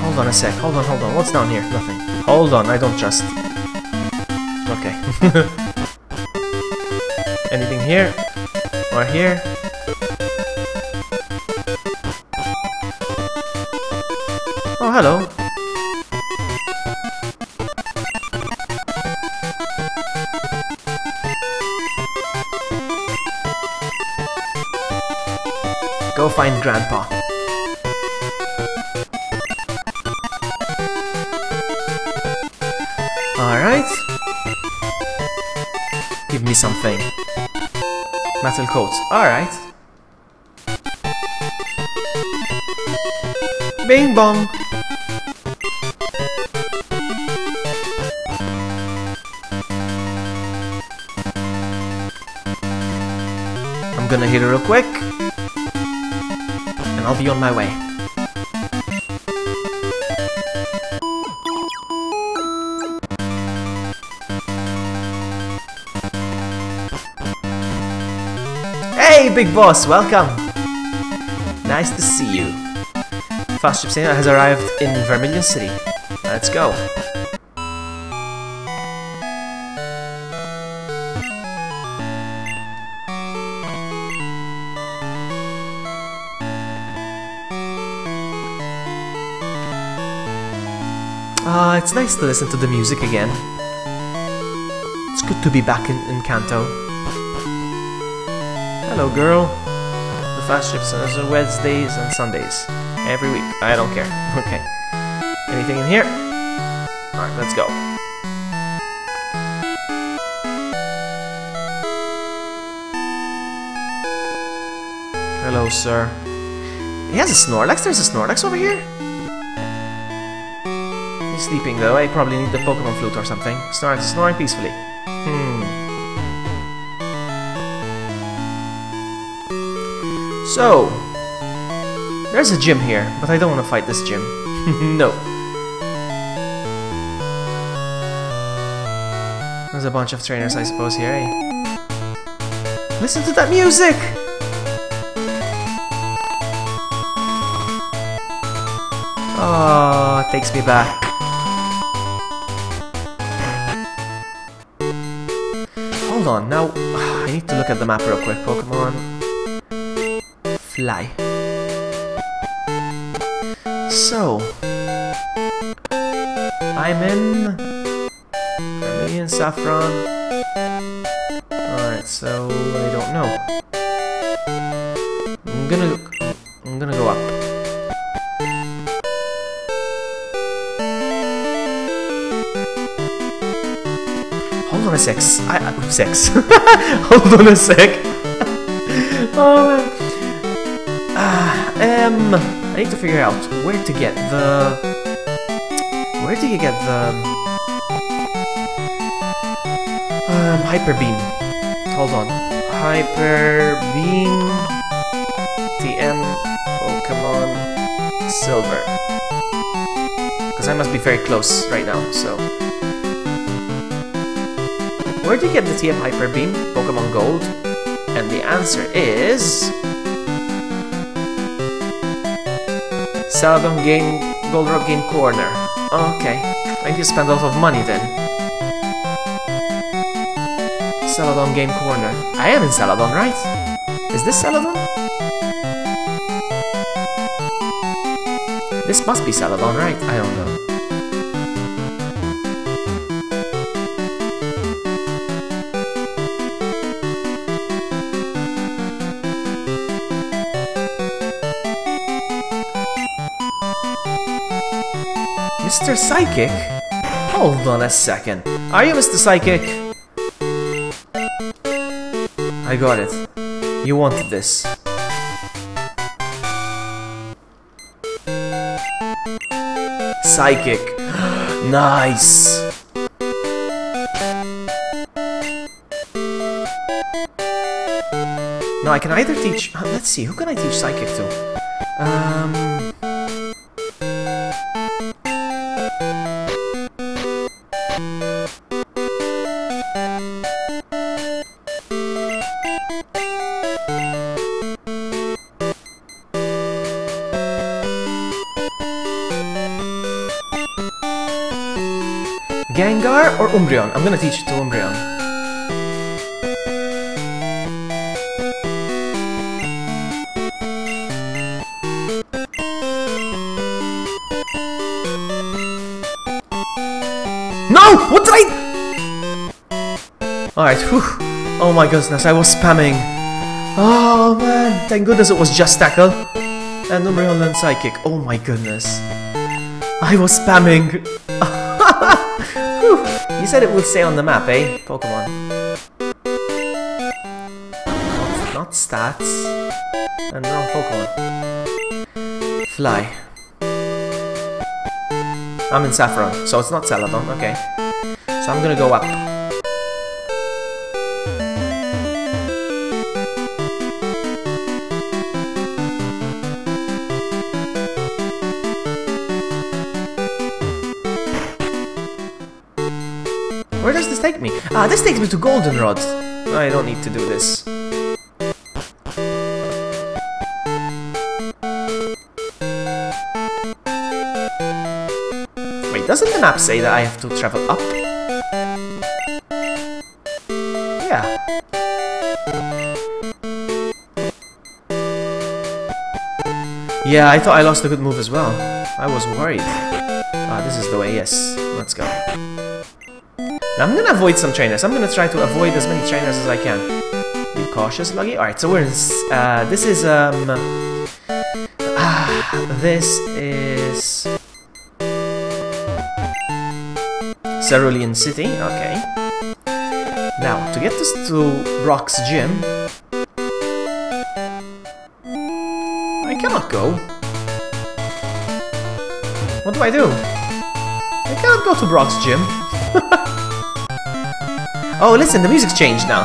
Hold on a sec, hold on, what's down here? Nothing. Hold on, I don't trust. Okay. Anything here? Or here? Oh, hello. Go find Grandpa. Alright. Give me something. Metal coat. Alright. Bing bong. I'm gonna hit it real quick. And I'll be on my way. Hey, big boss, welcome! Nice to see you. Fast ship has arrived in Vermilion City. Let's go. It's nice to listen to the music again. It's good to be back in Kanto. Hello, girl. The fast ships are Wednesdays and Sundays. Every week. I don't care. Okay. Anything in here? Alright, let's go. Hello, sir. He has a Snorlax? There's a Snorlax over here? He's sleeping though. I probably need the Pokemon flute or something. Snorlax is snoring peacefully. So, There's a gym here, but I don't want to fight this gym. No. There's a bunch of trainers, I suppose, here, eh? Listen to that music! Oh, it takes me back. Hold on, now I need to look at the map real quick. Pokemon. Fly. So, I'm in Vermilion, Saffron. Alright, so I don't know. I'm gonna go up. Hold on a sec. Hold on a sec. Oh man. I need to figure out where to get the... Where do you get the... Hyper Beam. Hold on. Hyper Beam... TM... Pokemon... Silver. Because I must be very close right now, so... Where do you get the TM Hyper Beam? Pokemon Gold? And the answer is... Celadon Game, Gold Rock Game Corner. Okay, I need to spend a lot of money then. Celadon Game Corner. I am in Celadon, right? Is this Celadon? This must be Celadon, right? I don't know. Mr. Psychic? Hold on a second. Are you Mr. Psychic? I got it. You wanted this. Psychic. Nice. Now I can either teach... let's see, who can I teach Psychic to? Gengar or Umbreon? I'm gonna teach it to Umbreon. No! What did I... Alright, whew. Oh my goodness, I was spamming. Oh man, thank goodness it was just Tackle. And Umbreon learned Psychic. Oh my goodness. I was spamming. You said it would stay on the map, eh? Pokemon. Not stats. And wrong Pokemon. Fly. I'm in Saffron, so it's not Celadon, okay. So I'm gonna go up. Where does this take me? Ah, this takes me to Goldenrod. I don't need to do this. Wait, doesn't the map say that I have to travel up? Yeah. Yeah, I thought I lost a good move as well. I was worried. Ah, this is the way, yes. Let's go. Now I'm gonna avoid some trainers. I'm gonna try to avoid as many trainers as I can. Be cautious, Luggy. Alright, so we're in... this is... this is... Cerulean City. Okay. Now, to get this to Brock's gym... I cannot go. What do I do? I cannot go to Brock's gym. Oh, listen, the music's changed now.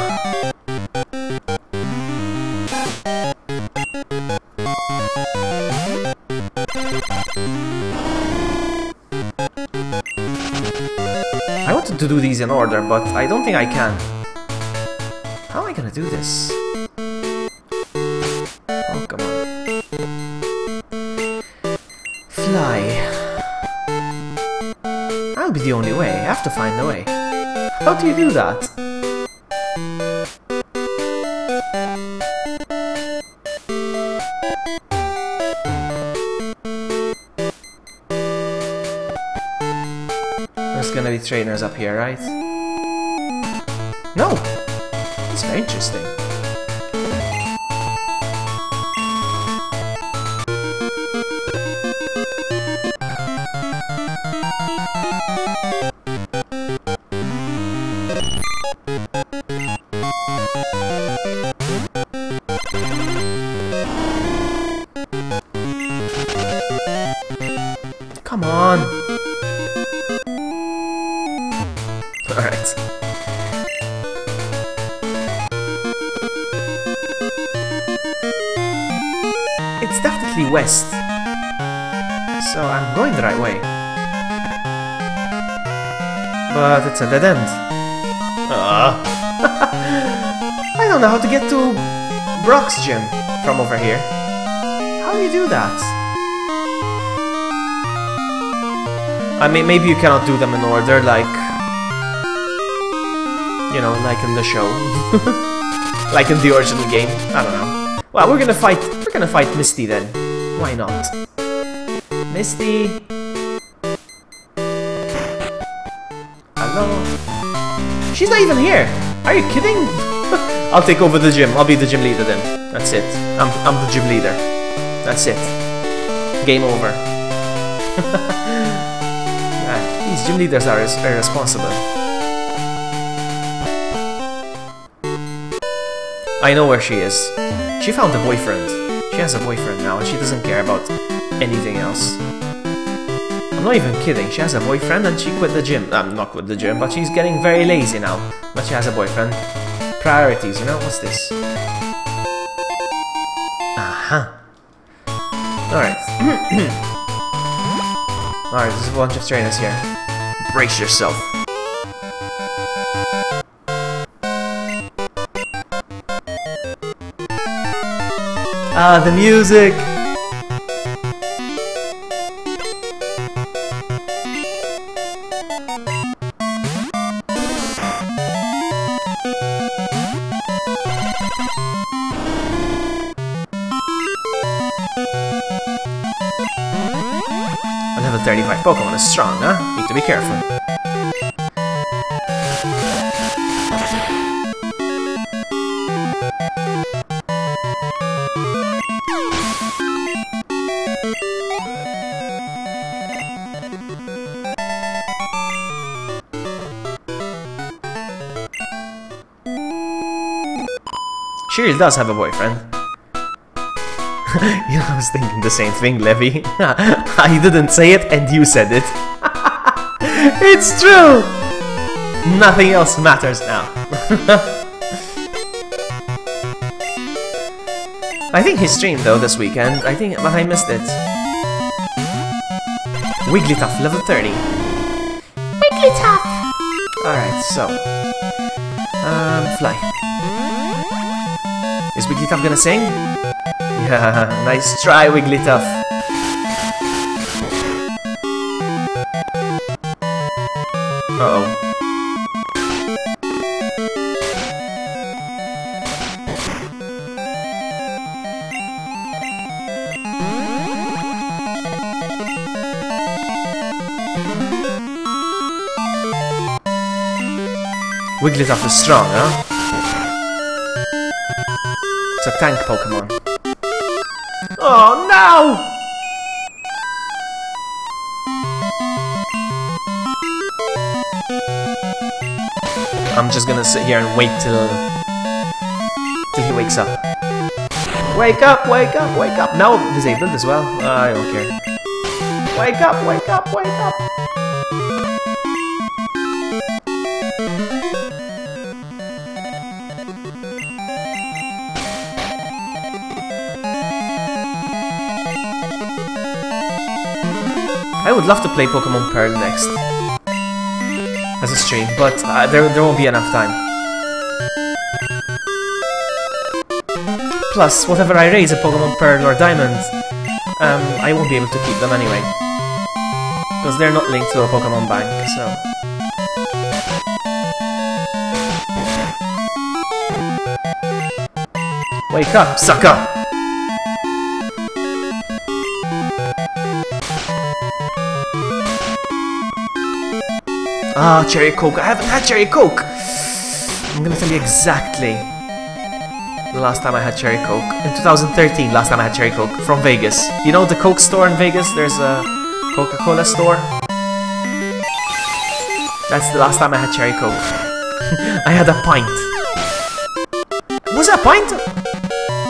I wanted to do these in order, but I don't think I can. How am I gonna do this? Oh, come on. Fly. That'll be the only way. I have to find the way. How do you do that? There's gonna be trainers up here, right? No! It's very interesting. Come on! Alright. It's definitely west. So I'm going the right way. But it's a dead end. I don't know how to get to Brock's gym from over here. How do you do that? I mean, maybe you cannot do them in order, like... You know, like in the show. Like in the original game. I don't know. Well, we're gonna fight Misty then. Why not? Misty. Hello. She's not even here. Are you kidding? I'll take over the gym. I'll be the gym leader then. That's it. I'm the gym leader. That's it. Game over. These gym leaders are irresponsible. I know where she is. She found a boyfriend. She has a boyfriend now and she doesn't care about anything else. I'm not even kidding. She has a boyfriend and she quit the gym. Not quit the gym, but she's getting very lazy now. But she has a boyfriend. Priorities, you know? What's this? Aha. Alright. Alright, there's a bunch of trainers here. Brace yourself. Ah, the music! A level 35 Pokemon is strong, huh? Need to be careful. She really does have a boyfriend. You know, I was thinking the same thing, Levy. I didn't say it and you said it. It's true! Nothing else matters now. I think he streamed though this weekend, but I missed it. Wigglytuff, level 30. Wigglytuff! Alright, so... fly. Is Wigglytuff gonna sing? Yeah, nice try, Wigglytuff. Uh-oh. Wigglytuff is strong, huh? It's a tank Pokemon. Oh no! I'm just gonna sit here and wait till he wakes up. Wake up, wake up, wake up! Now disabled as well. I don't care. Wake up, wake up, wake up! I would love to play Pokemon Pearl next as a stream, but there won't be enough time. Plus, whatever I raise a Pokemon Pearl or Diamond, I won't be able to keep them anyway. Because they're not linked to a Pokemon bank, so... Wake up, sucker! Ah, Cherry Coke. I haven't had Cherry Coke! I'm gonna tell you exactly the last time I had Cherry Coke. In 2013, last time I had Cherry Coke from Vegas. You know the Coke store in Vegas? There's a Coca-Cola store. That's the last time I had Cherry Coke. I had a pint. Was it a pint?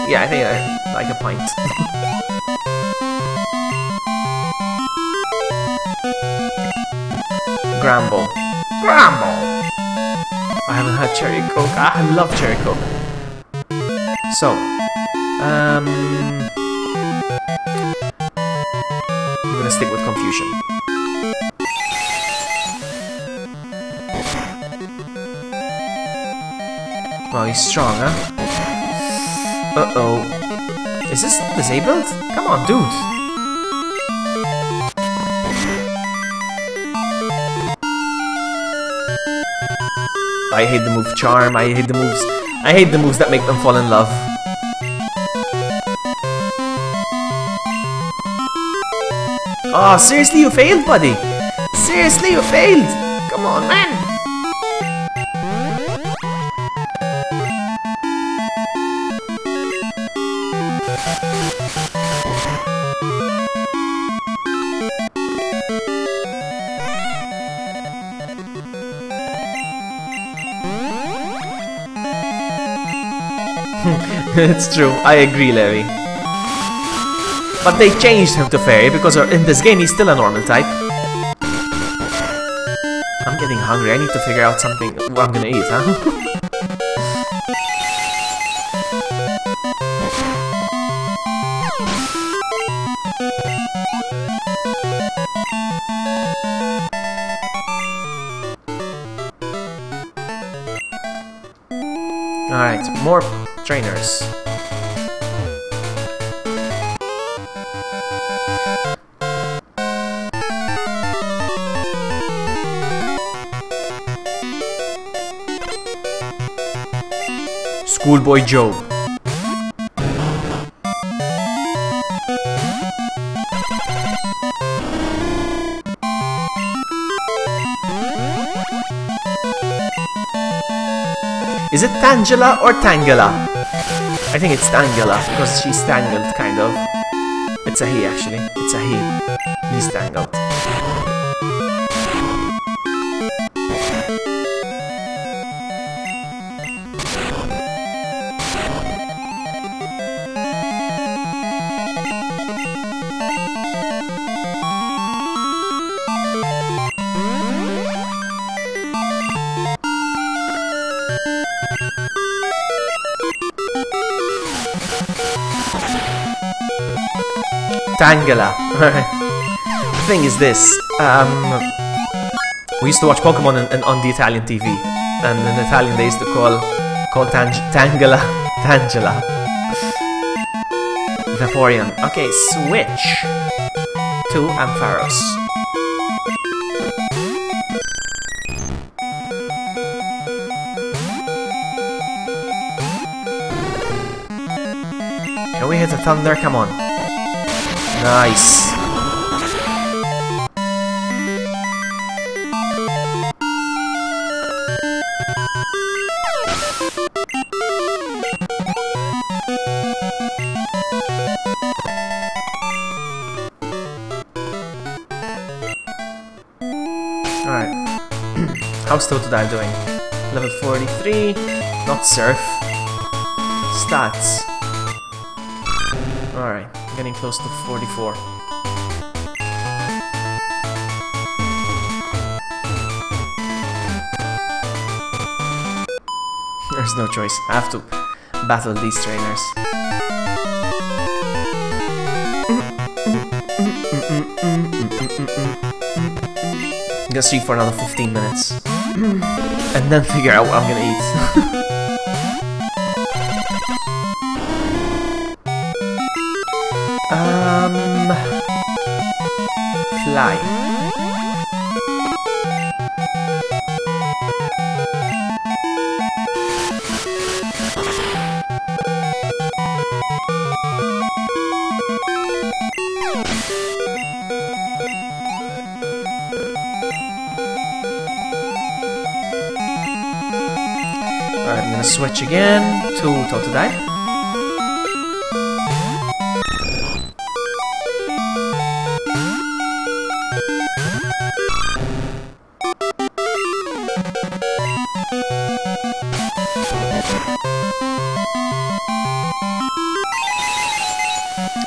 Yeah, I think I like a pint. Gramble. Gramble! I haven't had Cherry Coke. I love Cherry Coke. So, I'm gonna stick with Confusion. Oh, he's strong, huh? Uh-oh. Is this disabled? Come on, dude. I hate the move Charm. I hate the moves. I hate the moves that make them fall in love. Oh, seriously, you failed, buddy? Seriously, you failed? Come on, man. It's true, I agree, Levi. But they changed him to Fairy because in this game he's still a normal type. I'm getting hungry, I need to figure out something what I'm gonna eat, huh? Alright, more trainers. Schoolboy Joe. Is it Tangela or Tangela? I think it's Tangela because she's tangled, kind of. It's a he, actually. It's a he. He's tangled. Tangela. The thing is this, we used to watch Pokemon on the Italian TV, and in Italian they used to call Tangela Tangela. Vaporeon. Okay, switch to Ampharos. Can we hit a thunder? Come on. Nice. Alright. How's Totodile doing? Level 43. Not Surf. Stats. Alright. Getting close to 44. There's no choice. I have to battle these trainers. I'm gonna stream for another 15 minutes. And then figure out what I'm gonna eat. Fly. Alright, I'm gonna switch again to Totodile.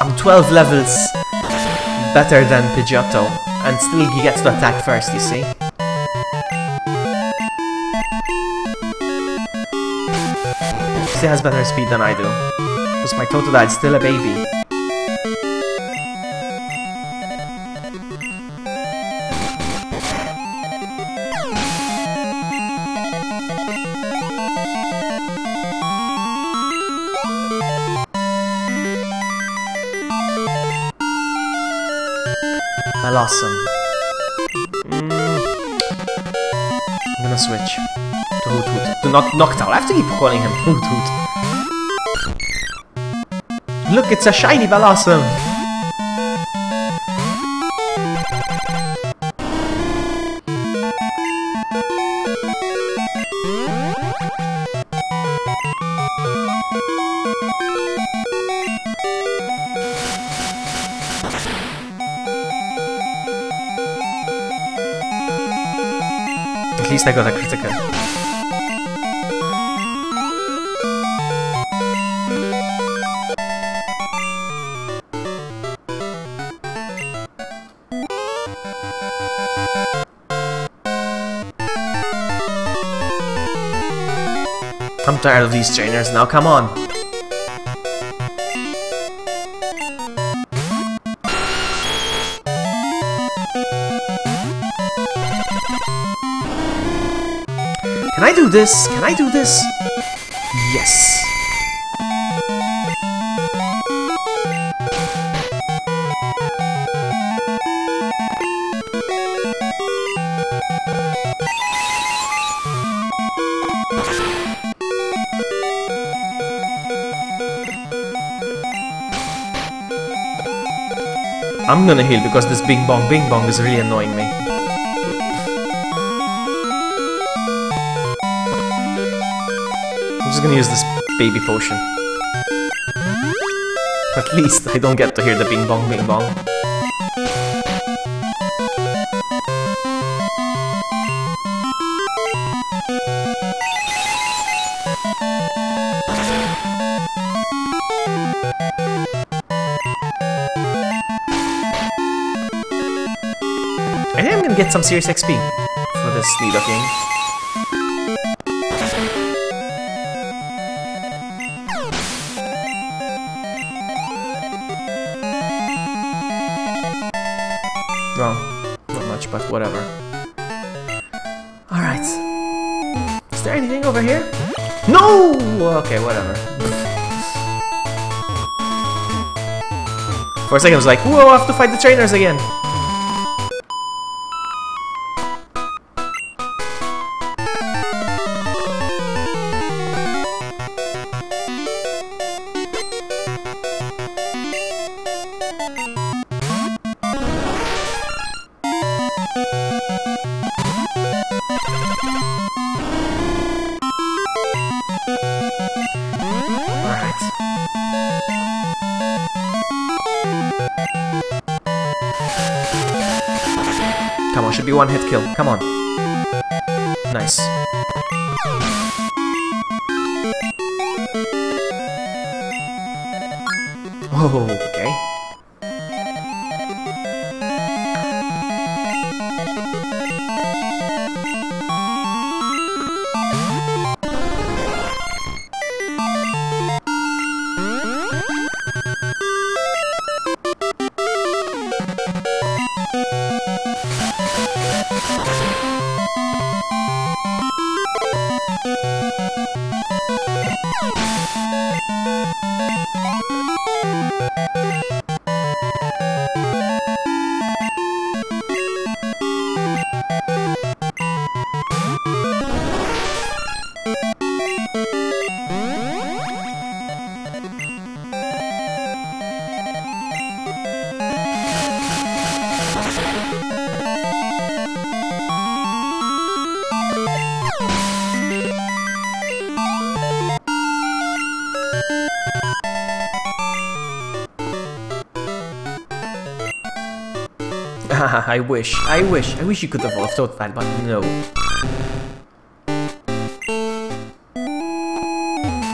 I'm 12 levels better than JOHTO, and still he gets to attack first, you see? He has better speed than I do, because my Totodile is still a baby. Awesome. I'm gonna switch to Hoot Hoot. To Noctowl. I have to keep calling him Hoot Hoot. Look, it's a shiny Blossom! At least I got a critical. I'm tired of these trainers now, come on! Can I do this? Can I do this? Yes! I'm gonna heal because this bing bong is really annoying me. I'm just gonna use this baby potion. At least I don't get to hear the bing bong I think I'm gonna get some serious XP for this Nidoking. Well, not much, but whatever. Alright. Is there anything over here? No! Okay, whatever. For a second I was like, whoa, I have to fight the trainers again! Come on, should be one hit kill. Come on. Nice. Oh, okay. I wish you could have thought that, but no.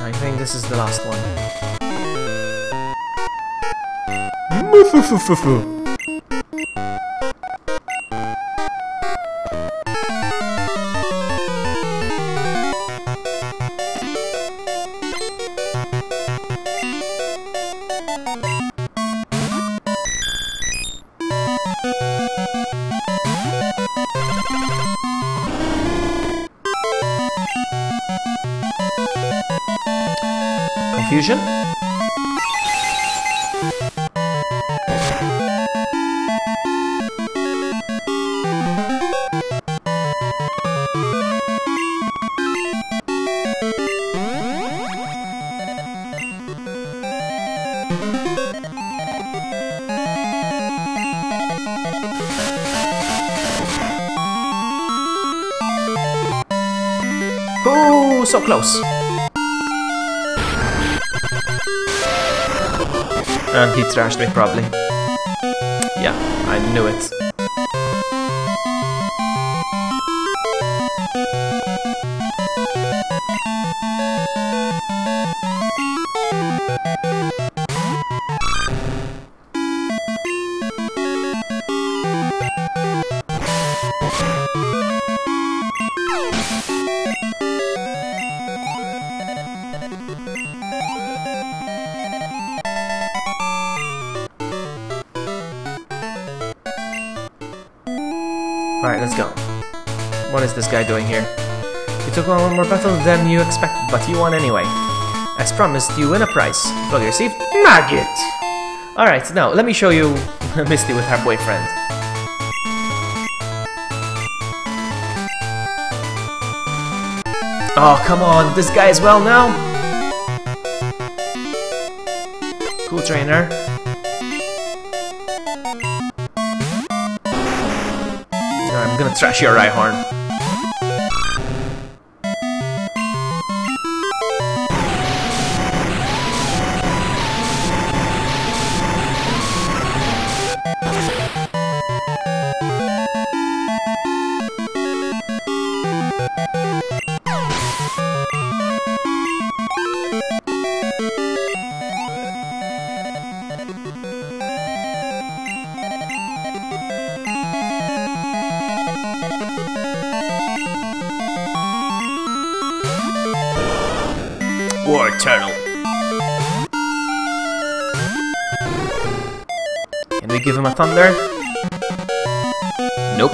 I think this is the last one. Confusion? Oh, so close. And he trashed me, probably. Yeah, I knew it. Alright, let's go. What is this guy doing here? You took on one more battle than you expected, but you won anyway. As promised, you win a prize. Vloggy received Nugget! Alright, now let me show you Misty with her boyfriend. Oh, come on, this guy as well now? Cool trainer. I'm gonna trash your Rhyhorn. War Turtle. Can we give him a thunder? Nope.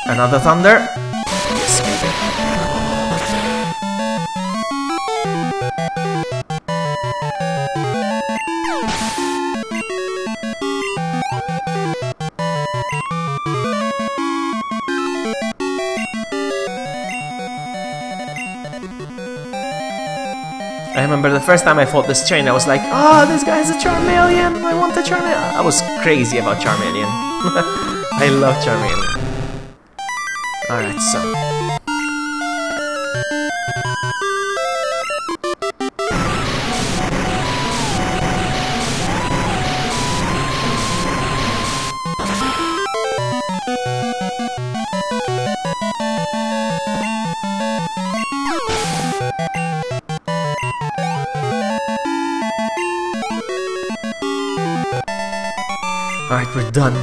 Another thunder? Yes, baby. I remember the first time I fought this train, I was like, oh, this guy has a Charmeleon! I want the Charmeleon! I was crazy about Charmeleon. I love Charmeleon. Alright, so... Alright, we're done.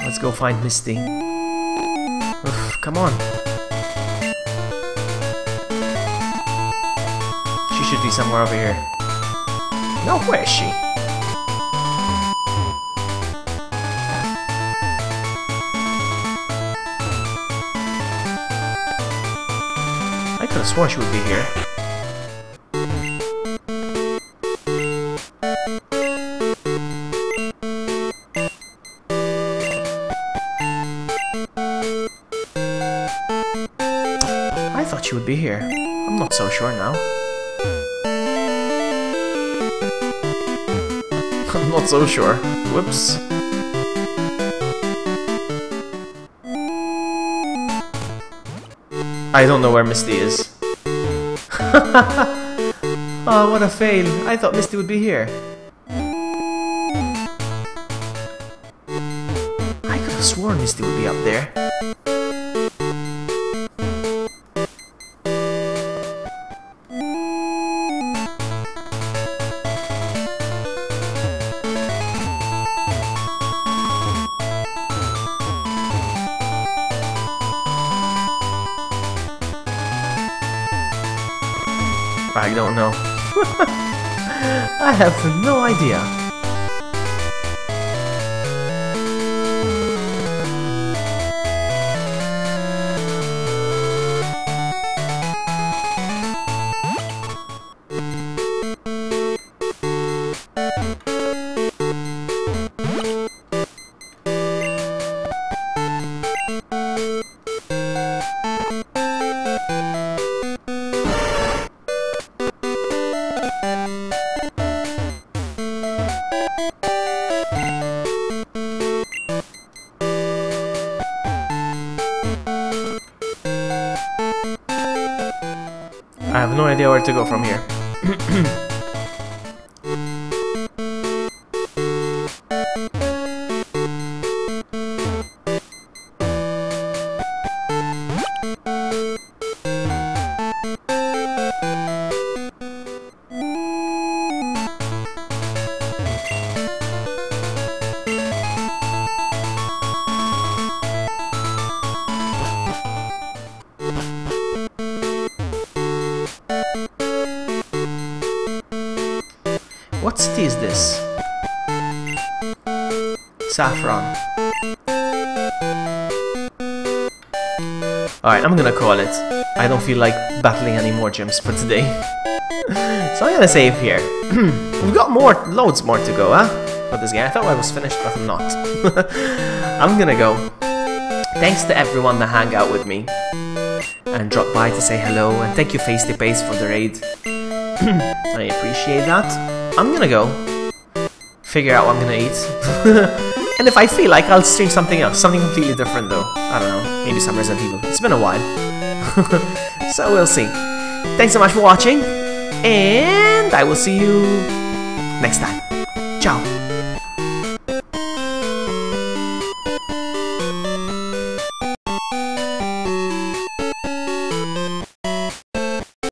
Let's go find Misty. Oof, come on. She should be somewhere over here. No, where is she? I could have sworn she would be here. I thought she would be here. I'm not so sure now. I'm not so sure. Whoops. I don't know where Misty is. Oh, what a fail. I thought Misty would be here. I could have sworn Misty would be up there. I don't know. I have no idea. I have no idea where to go from here. What city is this? Saffron. Alright, I'm gonna call it. I don't feel like battling any more gyms for today. So I'm gonna save here. We've got loads more to go, huh? For this game. I thought I was finished, but I'm not. I'm gonna go. Thanks to everyone that hang out with me and dropped by to say hello, and thank you Face to Pace for the raid. I appreciate that. I'm gonna go figure out what I'm gonna eat. And if I feel like, I'll stream something else, something completely different though. I don't know, maybe some Resident Evil. It's been a while. So we'll see. Thanks so much for watching, and I will see you next time. Ciao.